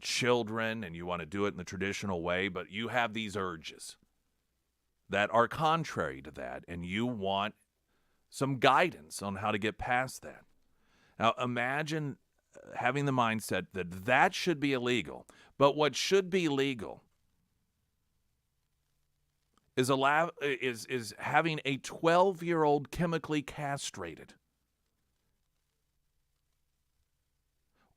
children, and you want to do it in the traditional way, but you have these urges that are contrary to that, and you want some guidance on how to get past that. Now, imagine having the mindset that that should be illegal, but what should be legal is having a 12-year-old chemically castrated,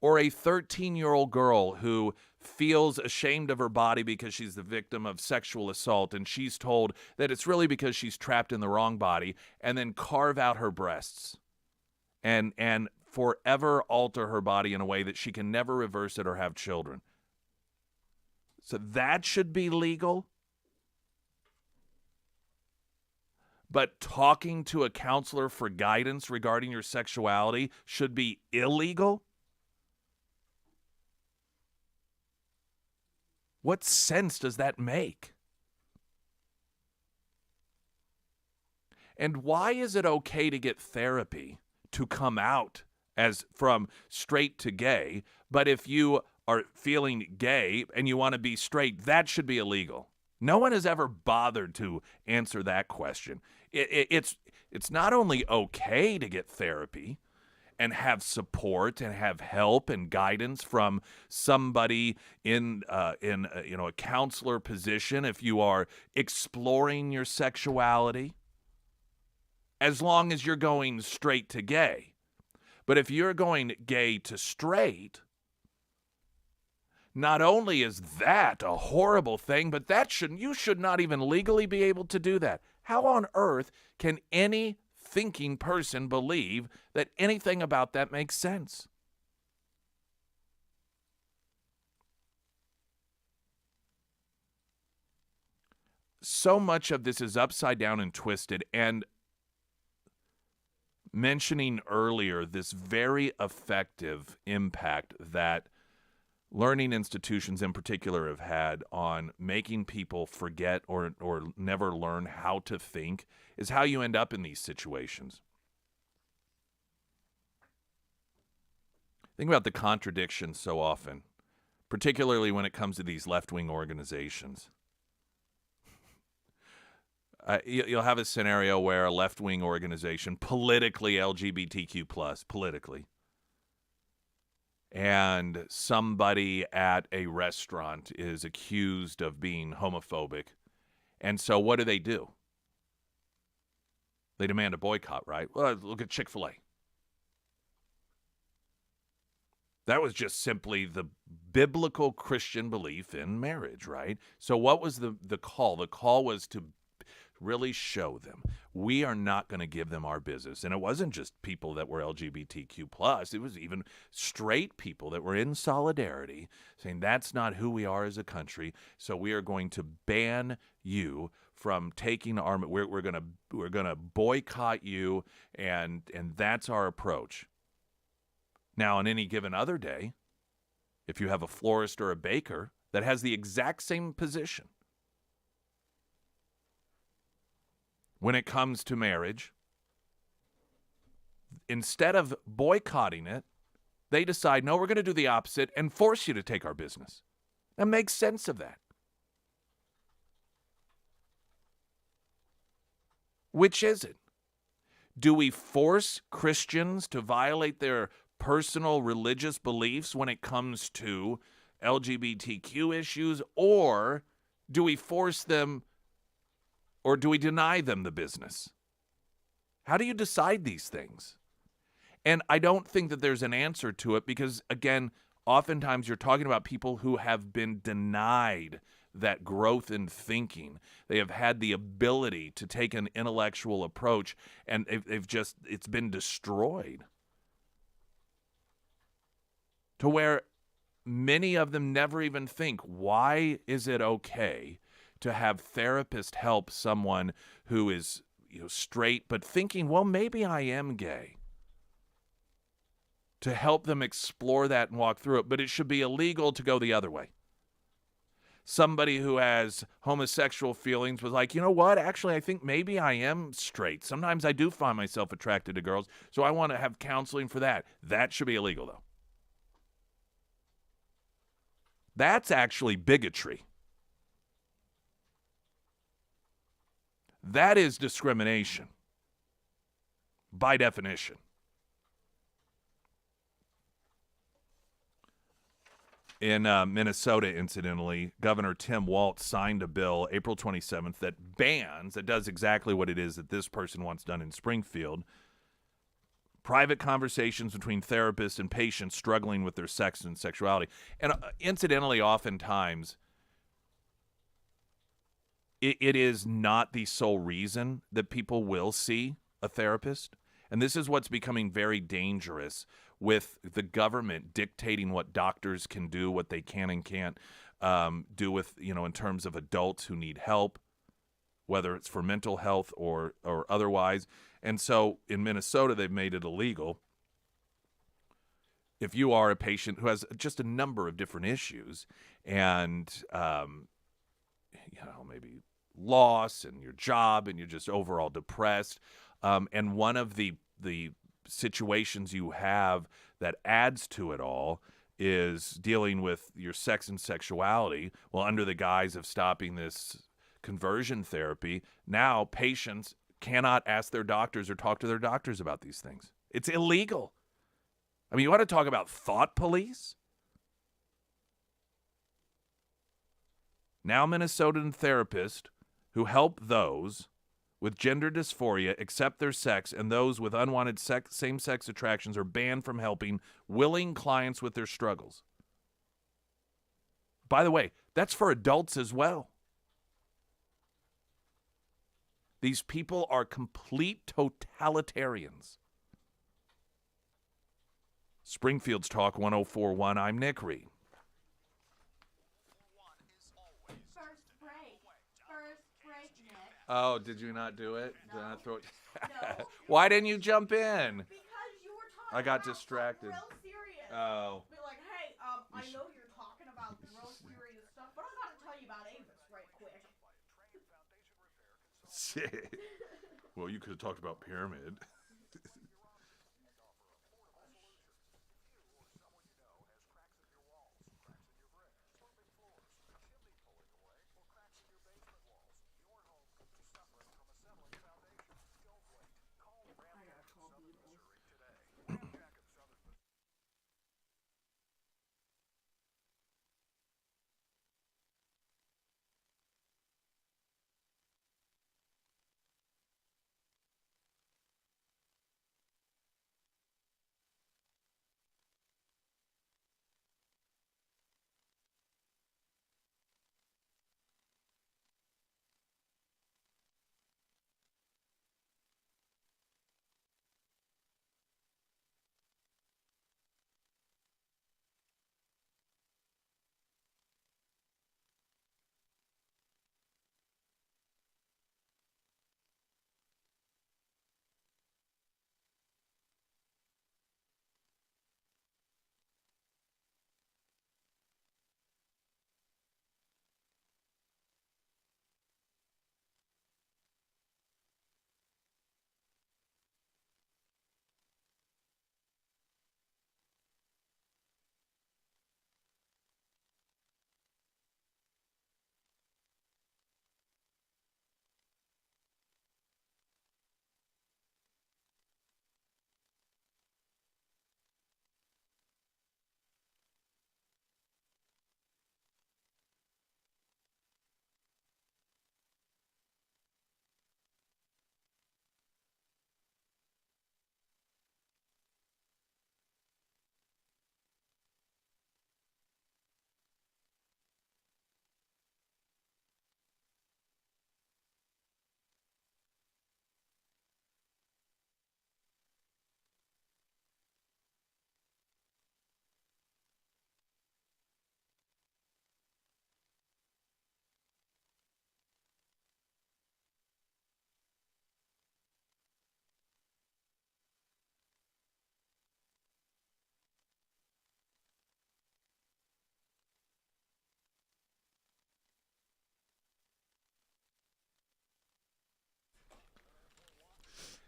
or a 13-year-old girl who feels ashamed of her body because she's the victim of sexual assault, and she's told that it's really because she's trapped in the wrong body, and then carve out her breasts and forever alter her body in a way that she can never reverse it or have children. So that should be legal. But talking to a counselor for guidance regarding your sexuality should be illegal? What sense does that make? And why is it okay to get therapy to come out as from straight to gay, but if you are feeling gay and you want to be straight, that should be illegal? No one has ever bothered to answer that question. It's not only okay to get therapy and have support and have help and guidance from somebody in a counselor position if you are exploring your sexuality, as long as you're going straight to gay. But if you're going gay to straight, not only is that a horrible thing, but you should not even legally be able to do that. How on earth can any thinking person believe that anything about that makes sense? So much of this is upside down and twisted, and mentioning earlier this very effective impact that learning institutions in particular have had on making people forget or never learn how to think is how you end up in these situations. Think about the contradictions so often, particularly when it comes to these left-wing organizations. You'll have a scenario where a left-wing organization, politically LGBTQ+, politically, and somebody at a restaurant is accused of being homophobic. And so what do? They demand a boycott, right? Well, look at Chick-fil-A. That was just simply the biblical Christian belief in marriage, right? So what was the call? The call was to really show them we are not going to give them our business. And it wasn't just people that were LGBTQ+. It was even straight people that were in solidarity saying that's not who we are as a country. So we are going to ban you from taking our, we're going to boycott you. And that's our approach. Now, on any given other day, if you have a florist or a baker that has the exact same position, when it comes to marriage, instead of boycotting it, they decide, no, we're going to do the opposite and force you to take our business. That makes sense of that. Which is it? Do we force Christians to violate their personal religious beliefs when it comes to LGBTQ issues, or do we force them, or do we deny them the business? How do you decide these things? And I don't think that there's an answer to it because, again, oftentimes you're talking about people who have been denied that growth in thinking. They have had the ability to take an intellectual approach, and it's been destroyed. To where many of them never even think, why is it okay to have therapists help someone who is straight but thinking, well, maybe I am gay? To help them explore that and walk through it, but it should be illegal to go the other way. Somebody who has homosexual feelings was like, you know what, actually, I think maybe I am straight. Sometimes I do find myself attracted to girls, so I want to have counseling for that. That should be illegal, though. That's actually bigotry. That is discrimination by definition. In Minnesota, incidentally, Governor Tim Walz signed a bill April 27th that does exactly what it is that this person wants done in Springfield. Private conversations between therapists and patients struggling with their sex and sexuality. And incidentally, oftentimes, it is not the sole reason that people will see a therapist. And this is what's becoming very dangerous with the government dictating what doctors can do, what they can and can't do with, in terms of adults who need help, whether it's for mental health or otherwise. And so in Minnesota, they've made it illegal. If you are a patient who has just a number of different issues and, maybe loss and your job and you're just overall depressed, and one of the situations you have that adds to it all is dealing with your sex and sexuality, well, under the guise of stopping this conversion therapy, now patients cannot ask their doctors or talk to their doctors about these things. It's illegal. I mean, you want to talk about thought police? Now Minnesotan therapists who help those with gender dysphoria accept their sex, and those with unwanted same-sex attractions are banned from helping willing clients with their struggles. By the way, that's for adults as well. These people are complete totalitarians. Springfield's Talk 104.1, I'm Nick Reed. Oh, did you not do it? No. Did I throw it? No. Why didn't you jump in? Because you were talking I got about distracted. something real serious. Oh. Be like, hey, I know you're talking about real serious stuff, but I gotta tell you about Avis right quick. Shit. Well, you could have talked about Pyramid. I gotta call Beatles.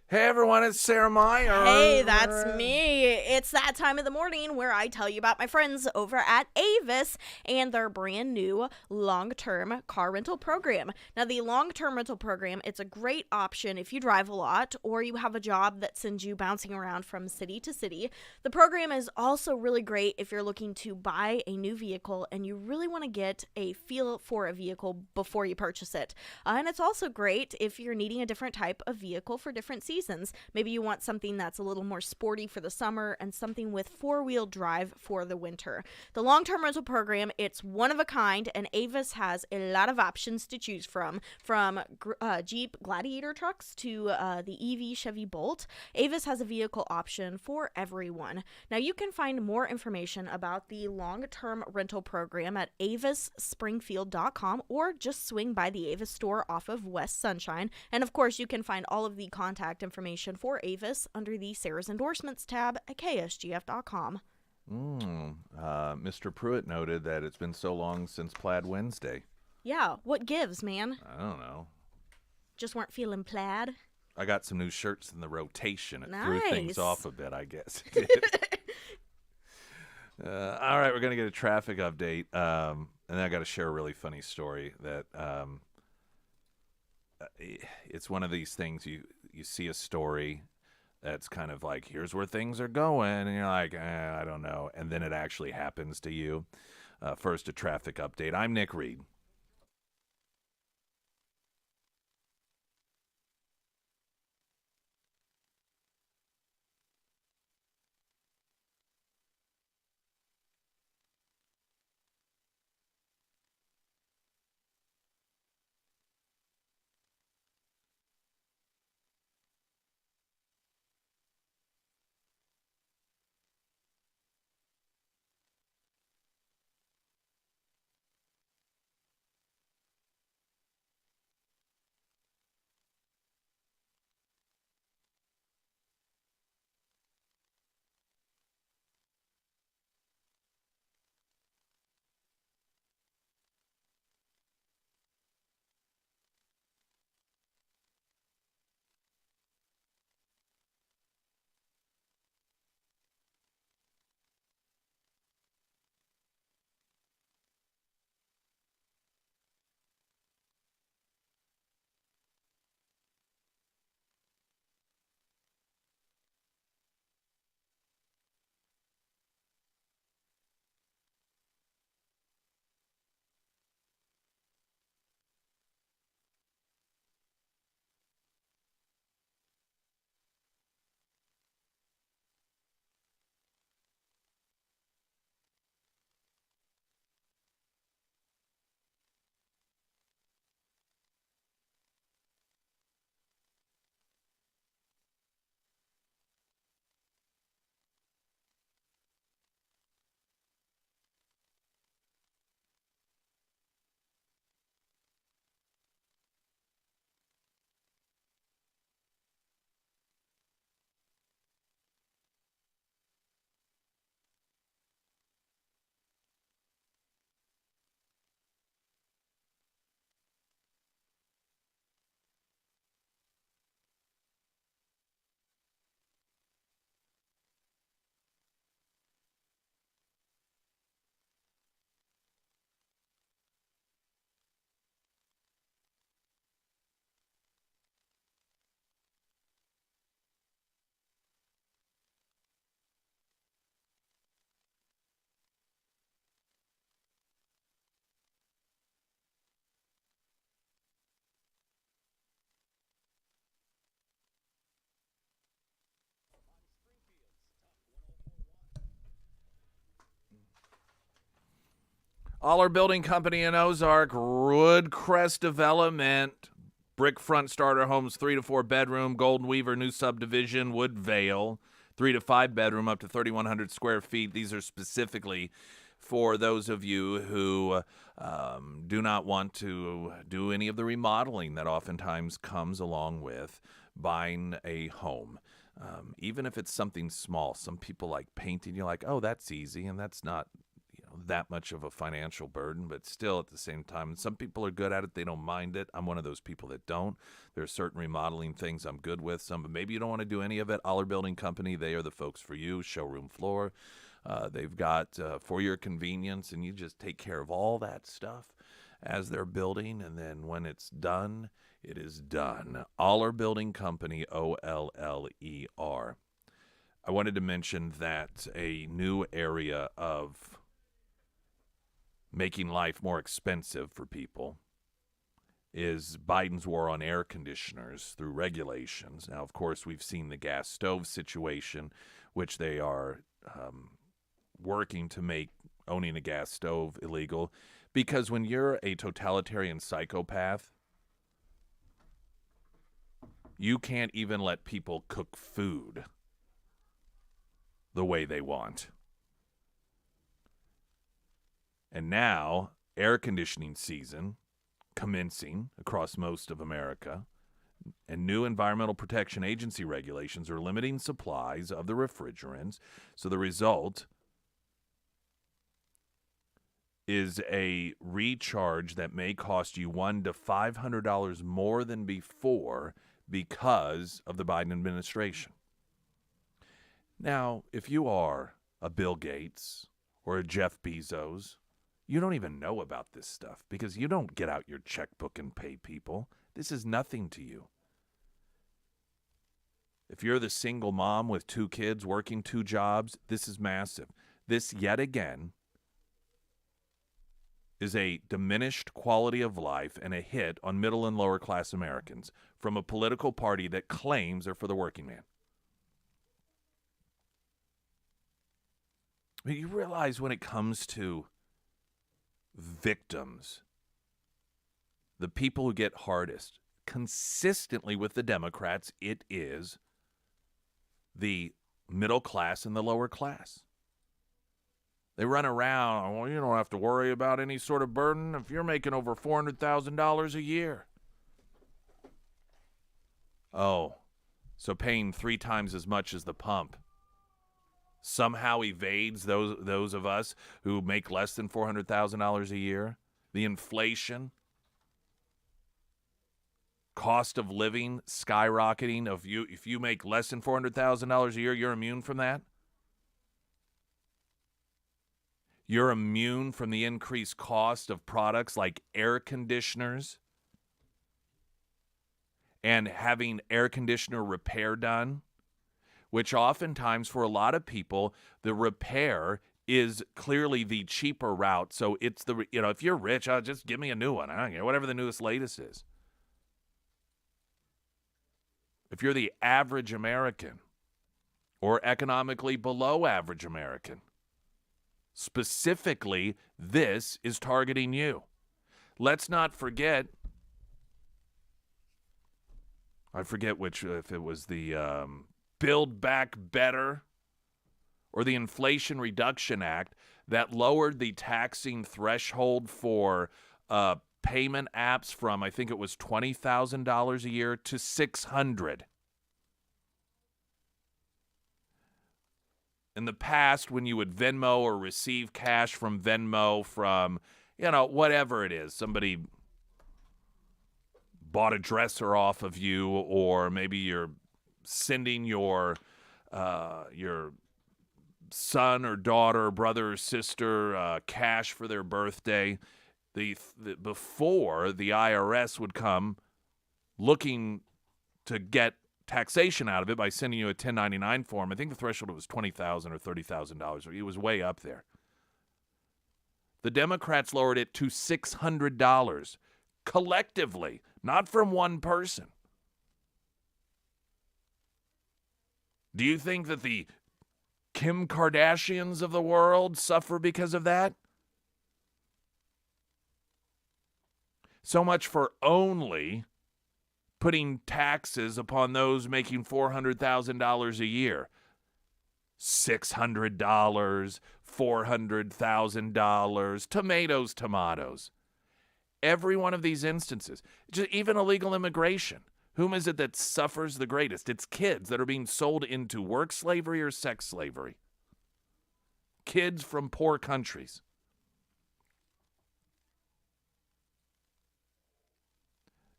Hey everyone, it's Sarah Meyer. Hey, that's me. It's that time of the morning where I tell you about my friends over at Avis and their brand new long-term car rental program. Now, the long-term rental program, it's a great option if you drive a lot or you have a job that sends you bouncing around from city to city. The program is also really great if you're looking to buy a new vehicle and you really want to get a feel for a vehicle before you purchase it. And it's also great if you're needing a different type of vehicle for different seasons. Maybe you want something that's a little more sporty for the summer and something with four-wheel drive for the winter. The long-term rental program, it's one of a kind, and Avis has a lot of options to choose from Jeep Gladiator trucks to the EV Chevy Bolt. Avis has a vehicle option for everyone. Now, you can find more information about the long-term rental program at avisspringfield.com or just swing by the Avis store off of West Sunshine. And of course, you can find all of the contact information for Avis under the Sarah's Endorsements tab at ksgf.com. Mr. Pruitt noted that it's been so long since Plaid Wednesday. Yeah, what gives, man? I don't know. Just weren't feeling plaid? I got some new shirts in the rotation. It threw things Nice. off a bit, I guess. All right, we're going to get a traffic update. And then I got to share a really funny story that it's one of these things you see a story that's kind of like, here's where things are going, and you're like, I don't know, and then it actually happens to you. First, a traffic update. I'm Nick Reed. Aller Building Company in Ozark, Woodcrest Development, brick front starter homes, 3 to 4 bedroom, Golden Weaver new subdivision, Woodvale, 3 to 5 bedroom, up to 3,100 square feet. These are specifically for those of you who do not want to do any of the remodeling that oftentimes comes along with buying a home. Even if it's something small, some people like painting. You're like, oh, that's easy, and that's not that much of a financial burden, but still at the same time, some people are good at it. They don't mind it. I'm one of those people that don't. There are certain remodeling things I'm good with. Some, maybe you don't want to do any of it. Aller Building Company, they are the folks for you. Showroom floor. They've got for your convenience, and you just take care of all that stuff as they're building, and then when it's done, it is done. Aller Building Company, OLLER. I wanted to mention that a new area of making life more expensive for people is Biden's war on air conditioners through regulations. Now, of course, we've seen the gas stove situation, which they are working to make owning a gas stove illegal, because when you're a totalitarian psychopath, you can't even let people cook food the way they want. And now, air conditioning season commencing across most of America, and new Environmental Protection Agency regulations are limiting supplies of the refrigerants. So the result is a recharge that may cost you $100 to $500 more than before because of the Biden administration. Now, if you are a Bill Gates or a Jeff Bezos, you don't even know about this stuff because you don't get out your checkbook and pay people. This is nothing to you. If you're the single mom with 2 kids working 2 jobs, this is massive. This, yet again, is a diminished quality of life and a hit on middle and lower class Americans from a political party that claims they're for the working man. I mean, you realize when it comes to victims, the people who get hardest, consistently with the Democrats, it is the middle class and the lower class. They run around, well, you don't have to worry about any sort of burden if you're making over $400,000 a year. Oh, so paying 3 times as much as the pump somehow evades those of us who make less than $400,000 a year. The inflation, cost of living skyrocketing. If you make less than $400,000 a year, you're immune from that. You're immune from the increased cost of products like air conditioners and having air conditioner repair done, which oftentimes for a lot of people, the repair is clearly the cheaper route. So it's if you're rich, just give me a new one. I don't care, whatever the newest, latest is. If you're the average American or economically below average American, specifically, this is targeting you. Let's not forget, I forget if it was the Build Back Better or the Inflation Reduction Act that lowered the taxing threshold for payment apps from, I think it was $20,000 a year to $600,000. In the past, when you would Venmo or receive cash from Venmo from, whatever it is, somebody bought a dresser off of you, or maybe you're sending your son or daughter, brother or sister cash for their birthday. Before the IRS would come looking to get taxation out of it by sending you a 1099 form, I think the threshold was $20,000 or $30,000. It was way up there. The Democrats lowered it to $600 collectively, not from one person. Do you think that the Kim Kardashians of the world suffer because of that? So much for only putting taxes upon those making $400,000 a year. $600, $400,000, tomatoes. Every one of these instances, just even illegal immigration. Whom is it that suffers the greatest? It's kids that are being sold into work slavery or sex slavery. Kids from poor countries.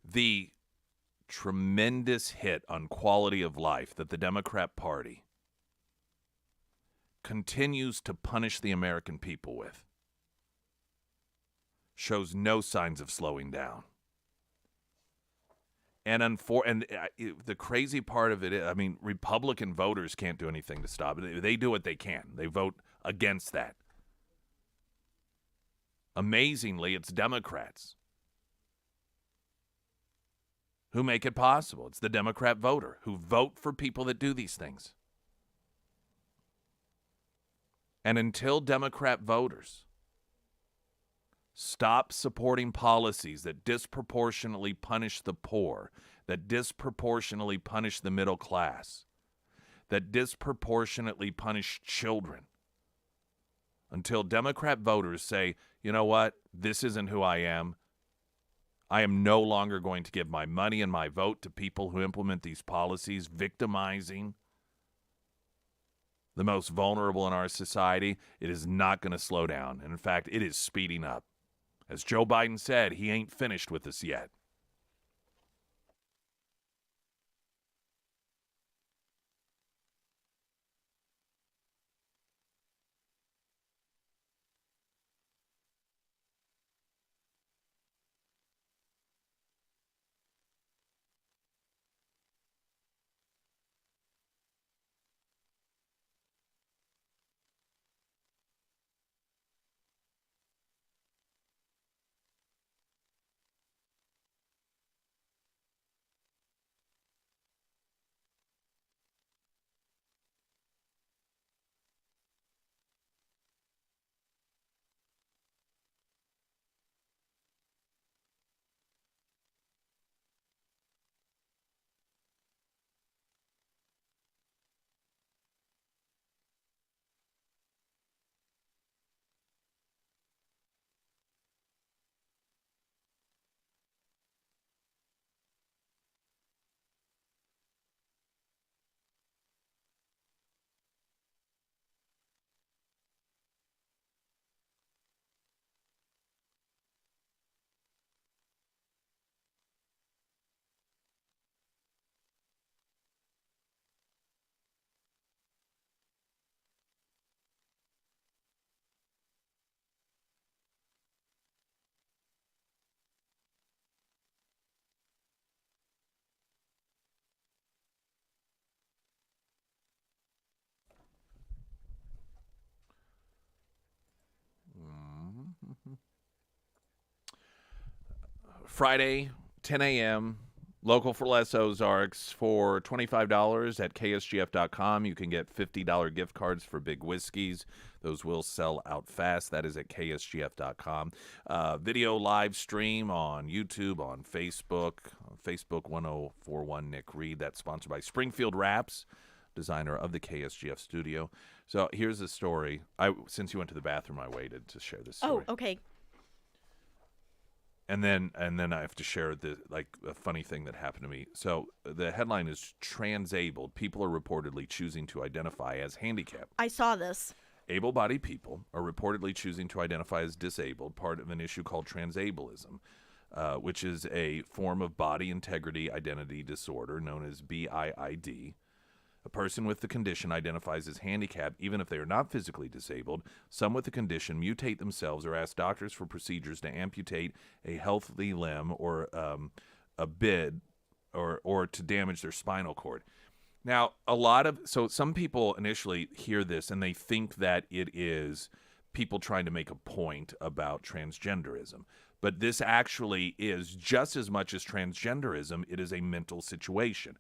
The tremendous hit on quality of life that the Democrat Party continues to punish the American people with shows no signs of slowing down. And the crazy part of it is, I mean, Republican voters can't do anything to stop it. They do what they can. They vote against that. Amazingly, it's Democrats who make it possible. It's the Democrat voter who vote for people that do these things. And until Democrat voters stop supporting policies that disproportionately punish the poor, that disproportionately punish the middle class, that disproportionately punish children, until Democrat voters say, you know what, this isn't who I am no longer going to give my money and my vote to people who implement these policies, victimizing the most vulnerable in our society. It is not going to slow down. And in fact, it is speeding up. As Joe Biden said, he ain't finished with us yet. Friday, 10 a.m., Local for Less Ozarks for $25 at ksgf.com. You can get $50 gift cards for big whiskeys. Those will sell out fast. That is at ksgf.com. Video live stream on YouTube, on Facebook 1041 Nick Reed. That's sponsored by Springfield Wraps, designer of the KSGF studio. So here's the story. Since you went to the bathroom, I waited to share this story. Oh, okay. And then I have to share a funny thing that happened to me. So the headline is transabled. People are reportedly choosing to identify as handicapped. I saw this. Able-bodied people are reportedly choosing to identify as disabled, part of an issue called transableism, which is a form of body integrity identity disorder known as BIID. A person with the condition identifies as handicapped even if they are not physically disabled. Some with the condition mutate themselves or ask doctors for procedures to amputate a healthy limb or a bid or to damage their spinal cord. Now, some people initially hear this and they think that it is people trying to make a point about transgenderism. But this actually is just as much as transgenderism. It is a mental situation.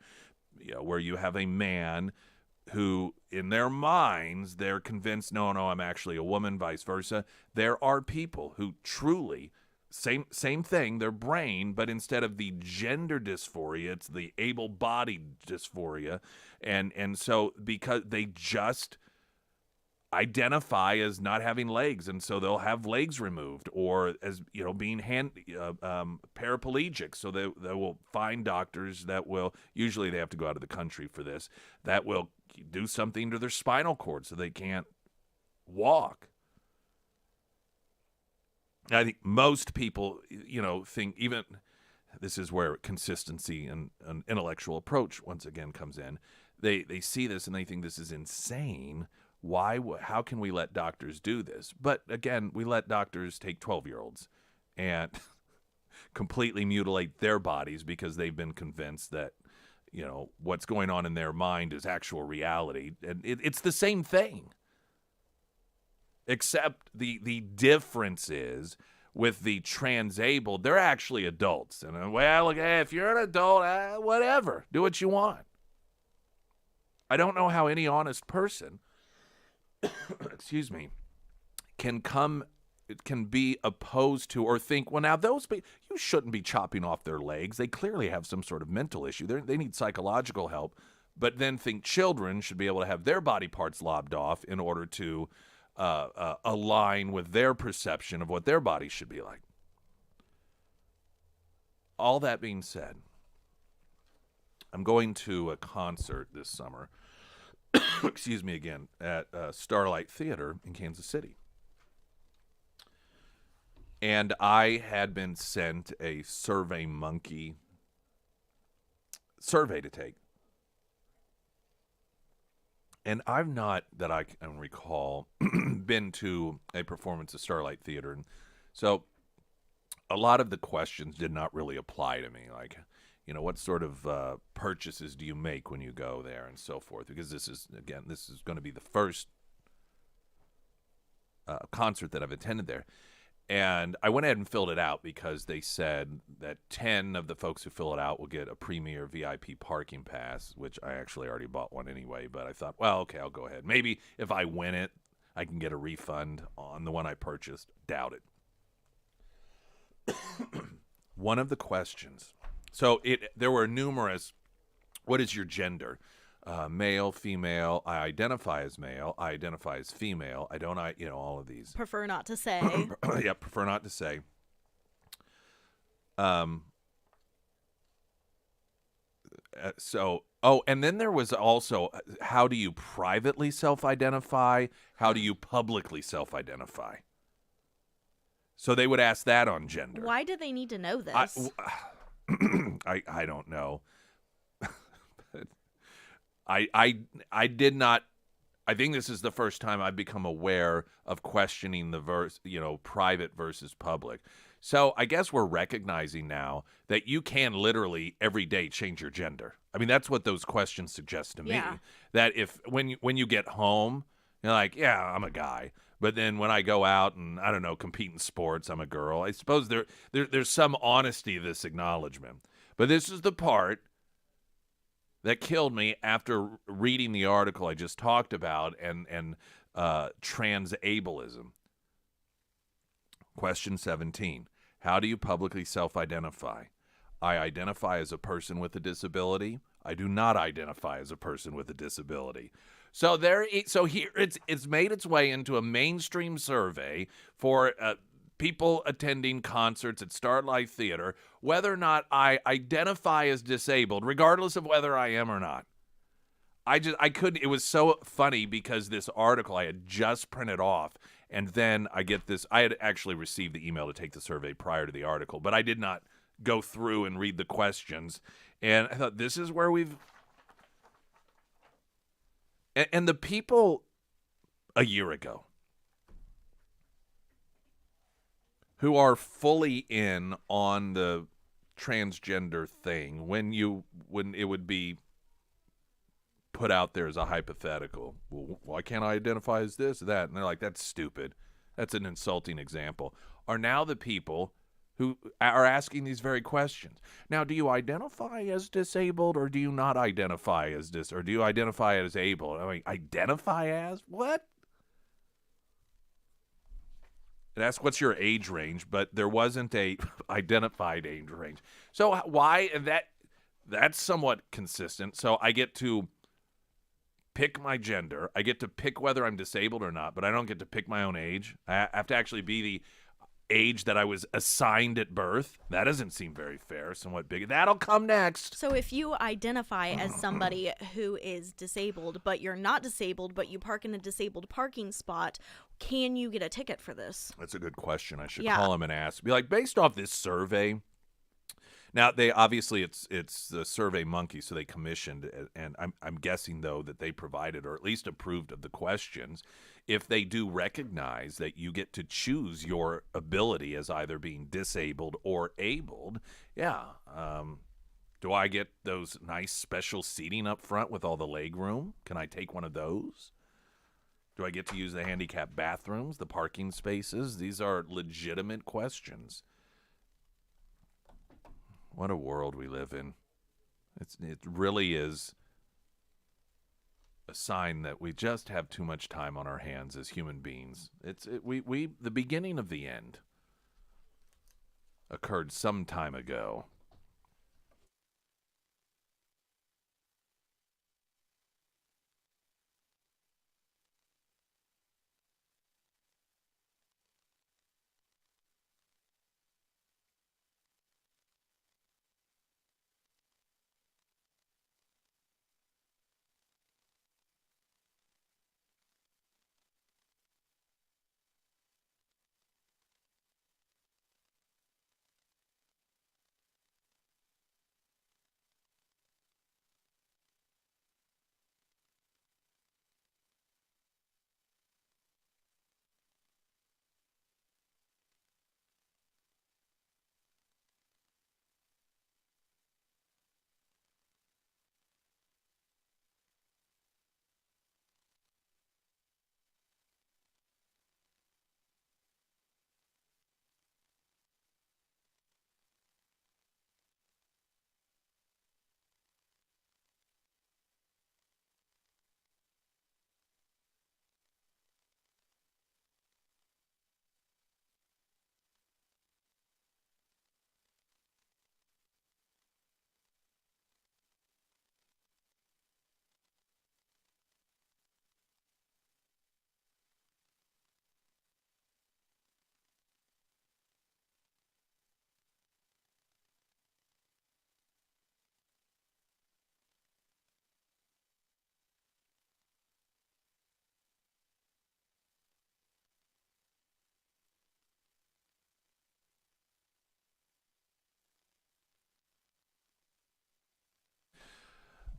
Where you have a man who, in their minds, they're convinced, no, I'm actually a woman, vice versa. There are people who truly Same thing, their brain, but instead of the gender dysphoria, it's the able-bodied dysphoria. And so because they just identify as not having legs, and so they'll have legs removed, or as being paraplegic. So they will find doctors that will, usually they have to go out of the country for this, that will do something to their spinal cord so they can't walk. I think most people, think, even this is where consistency and an intellectual approach once again comes in. They see this and they think this is insane. Why? How can we let doctors do this? But again, we let doctors take 12-year-olds and completely mutilate their bodies because they've been convinced that, what's going on in their mind is actual reality. And it's the same thing. Except the difference is with the transabled, they're actually adults. And, well, if you're an adult, whatever. Do what you want. I don't know how any honest person excuse me, can be opposed to or think, well, now you shouldn't be chopping off their legs. They clearly have some sort of mental issue. They need psychological help, but then think children should be able to have their body parts lopped off in order to align with their perception of what their body should be like. All that being said, I'm going to a concert this summer excuse me again, at Starlight Theater in Kansas City. And I had been sent a SurveyMonkey survey to take. And I've not, that I can recall, been to a performance of Starlight Theater. And so a lot of the questions did not really apply to me. Like, what sort of purchases do you make when you go there and so forth? Because this is going to be the first concert that I've attended there. And I went ahead and filled it out because they said that 10 of the folks who fill it out will get a premier VIP parking pass, which I actually already bought one anyway. But I thought, well, okay, I'll go ahead. Maybe if I win it, I can get a refund on the one I purchased. Doubt it. One of the questions. So there were numerous, what is your gender? Male, female, I identify as male, I identify as female, all of these. Prefer not to say. Yeah, prefer not to say. And then there was also, how do you privately self-identify? How do you publicly self-identify? So they would ask that on gender. Why do they need to know this? I don't know. I did not. I think this is the first time I've become aware of questioning the private versus public. So I guess we're recognizing now that you can literally every day change your gender. I mean, that's what those questions suggest to me. Yeah. That if when you get home, you're like, yeah, I'm a guy. But then when I go out and, I don't know, compete in sports, I'm a girl. I suppose there's some honesty to this acknowledgement. But this is the part that killed me after reading the article I just talked about and transableism. Question 17. How do you publicly self-identify? I identify as a person with a disability. I do not identify as a person with a disability. So here it's made its way into a mainstream survey for people attending concerts at Starlight Theater, whether or not I identify as disabled, regardless of whether I am or not. I couldn't. It was so funny because this article I had just printed off, and then I get this. I had actually received the email to take the survey prior to the article, but I did not go through and read the questions. And I thought, this is where we've. And the people a year ago who are fully in on the transgender thing, when it would be put out there as a hypothetical, well, why can't I identify as this or that? And they're like, that's stupid. That's an insulting example. Are now the people who are asking these very questions. Now, do you identify as disabled or do you not identify as or do you identify as able? I mean, identify as what? ask what's your age range, but there wasn't a identified age range. So why that's somewhat consistent. So I get to pick my gender. I get to pick whether I'm disabled or not, but I don't get to pick my own age. I have to actually be the age that I was assigned at birth. That doesn't seem very fair. Somewhat big. That'll come next. So if you identify as somebody who is disabled, but you're not disabled, but you park in a disabled parking spot, can you get a ticket for this? That's a good question. I should Yeah. call him and ask. Be like, based off this survey. Now they obviously it's the Survey Monkey, so they commissioned, and I'm guessing though that they provided or at least approved of the questions. If they do recognize that you get to choose your ability as either being disabled or abled, yeah. Do I get those nice special seating up front with all the leg room? Can I take one of those? Do I get to use the handicap bathrooms, the parking spaces? These are legitimate questions. What a world we live in. It really is a sign that we just have too much time on our hands as human beings. We the beginning of the end occurred some time ago.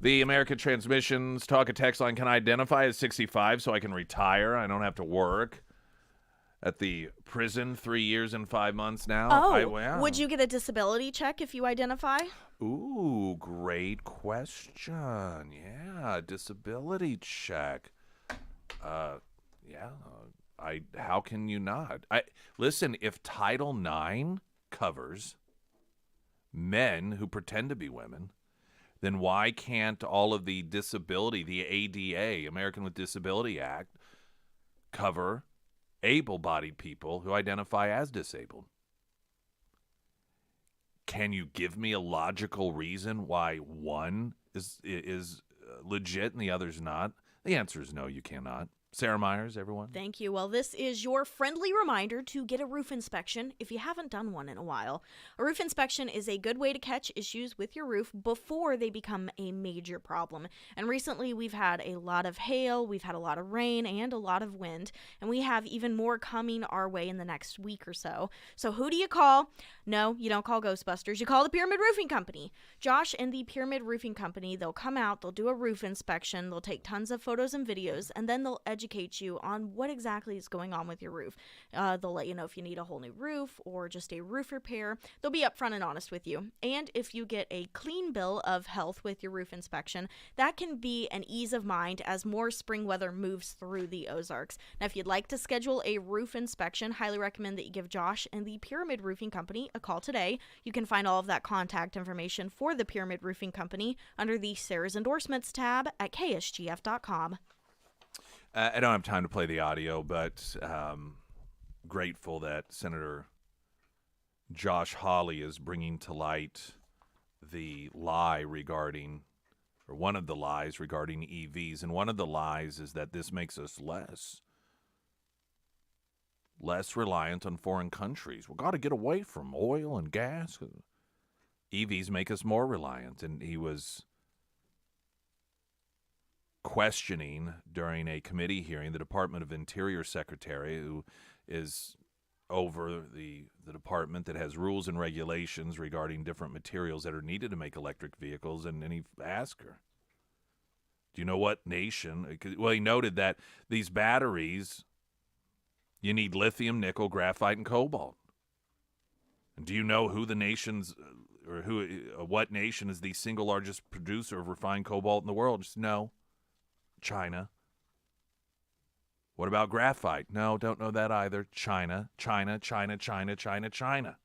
The American Transmissions talk and text line, can I identify as 65 so I can retire? I don't have to work at the prison 3 years and 5 months now. Oh, would you get a disability check if you identify? Ooh, great question. Yeah, disability check. Yeah. How can you not? Listen, if Title IX covers men who pretend to be women, then why can't all of the disability, the ADA, American with Disability Act, cover able-bodied people who identify as disabled? Can you give me a logical reason why one is legit and the other's not? The answer is no, you cannot. Sarah Myers, everyone. Thank you. Well, this is your friendly reminder to get a roof inspection if you haven't done one in a while. A roof inspection is a good way to catch issues with your roof before they become a major problem. And recently we've had a lot of hail, we've had a lot of rain, and a lot of wind, and we have even more coming our way in the next week or so. So who do you call? No, you don't call Ghostbusters. You call the Pyramid Roofing Company. Josh and the Pyramid Roofing Company, they'll come out, they'll do a roof inspection, they'll take tons of photos and videos, and then they'll educate you on what exactly is going on with your roof. They'll let you know if you need a whole new roof or just a roof repair. They'll be upfront and honest with you. And if you get a clean bill of health with your roof inspection, that can be an ease of mind as more spring weather moves through the Ozarks. Now, if you'd like to schedule a roof inspection, highly recommend that you give Josh and the Pyramid Roofing Company a call today. You can find all of that contact information for the Pyramid Roofing Company under the Sarah's Endorsements tab at ksgf.com. I don't have time to play the audio, but grateful that Senator Josh Hawley is bringing to light the lie regarding, or one of the lies regarding EVs. And one of the lies is that this makes us less reliant on foreign countries. We've got to get away from oil and gas. EVs make us more reliant. And he was questioning during a committee hearing the Department of Interior Secretary, who is over the department that has rules and regulations regarding different materials that are needed to make electric vehicles. And he asked her, do you know what nation? Well, he noted that these batteries, you need lithium, nickel, graphite, and cobalt. And do you know who the nations, or what nation is the single largest producer of refined cobalt in the world? Just no. China. What about graphite? No, don't know that either. China, China, China, China, China, China.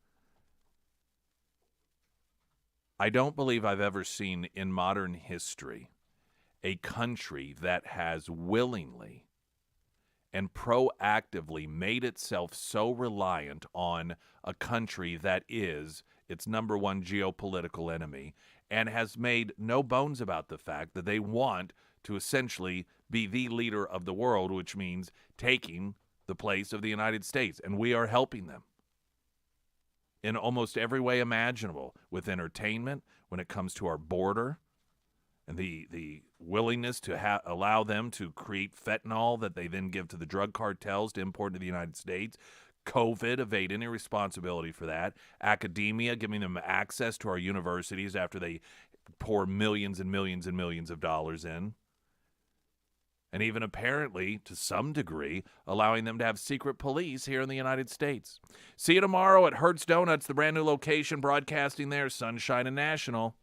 I don't believe I've ever seen in modern history a country that has willingly and proactively made itself so reliant on a country that is its number one geopolitical enemy, and has made no bones about the fact that they want to essentially be the leader of the world, which means taking the place of the United States. And we are helping them in almost every way imaginable, with entertainment, when it comes to our border, and the willingness to allow them to create fentanyl that they then give to the drug cartels to import into the United States. COVID, evade any responsibility for that. Academia, giving them access to our universities after they pour millions and millions and millions of dollars in. And even apparently, to some degree, allowing them to have secret police here in the United States. See you tomorrow at Hertz Donuts, the brand new location broadcasting there, Sunshine and National.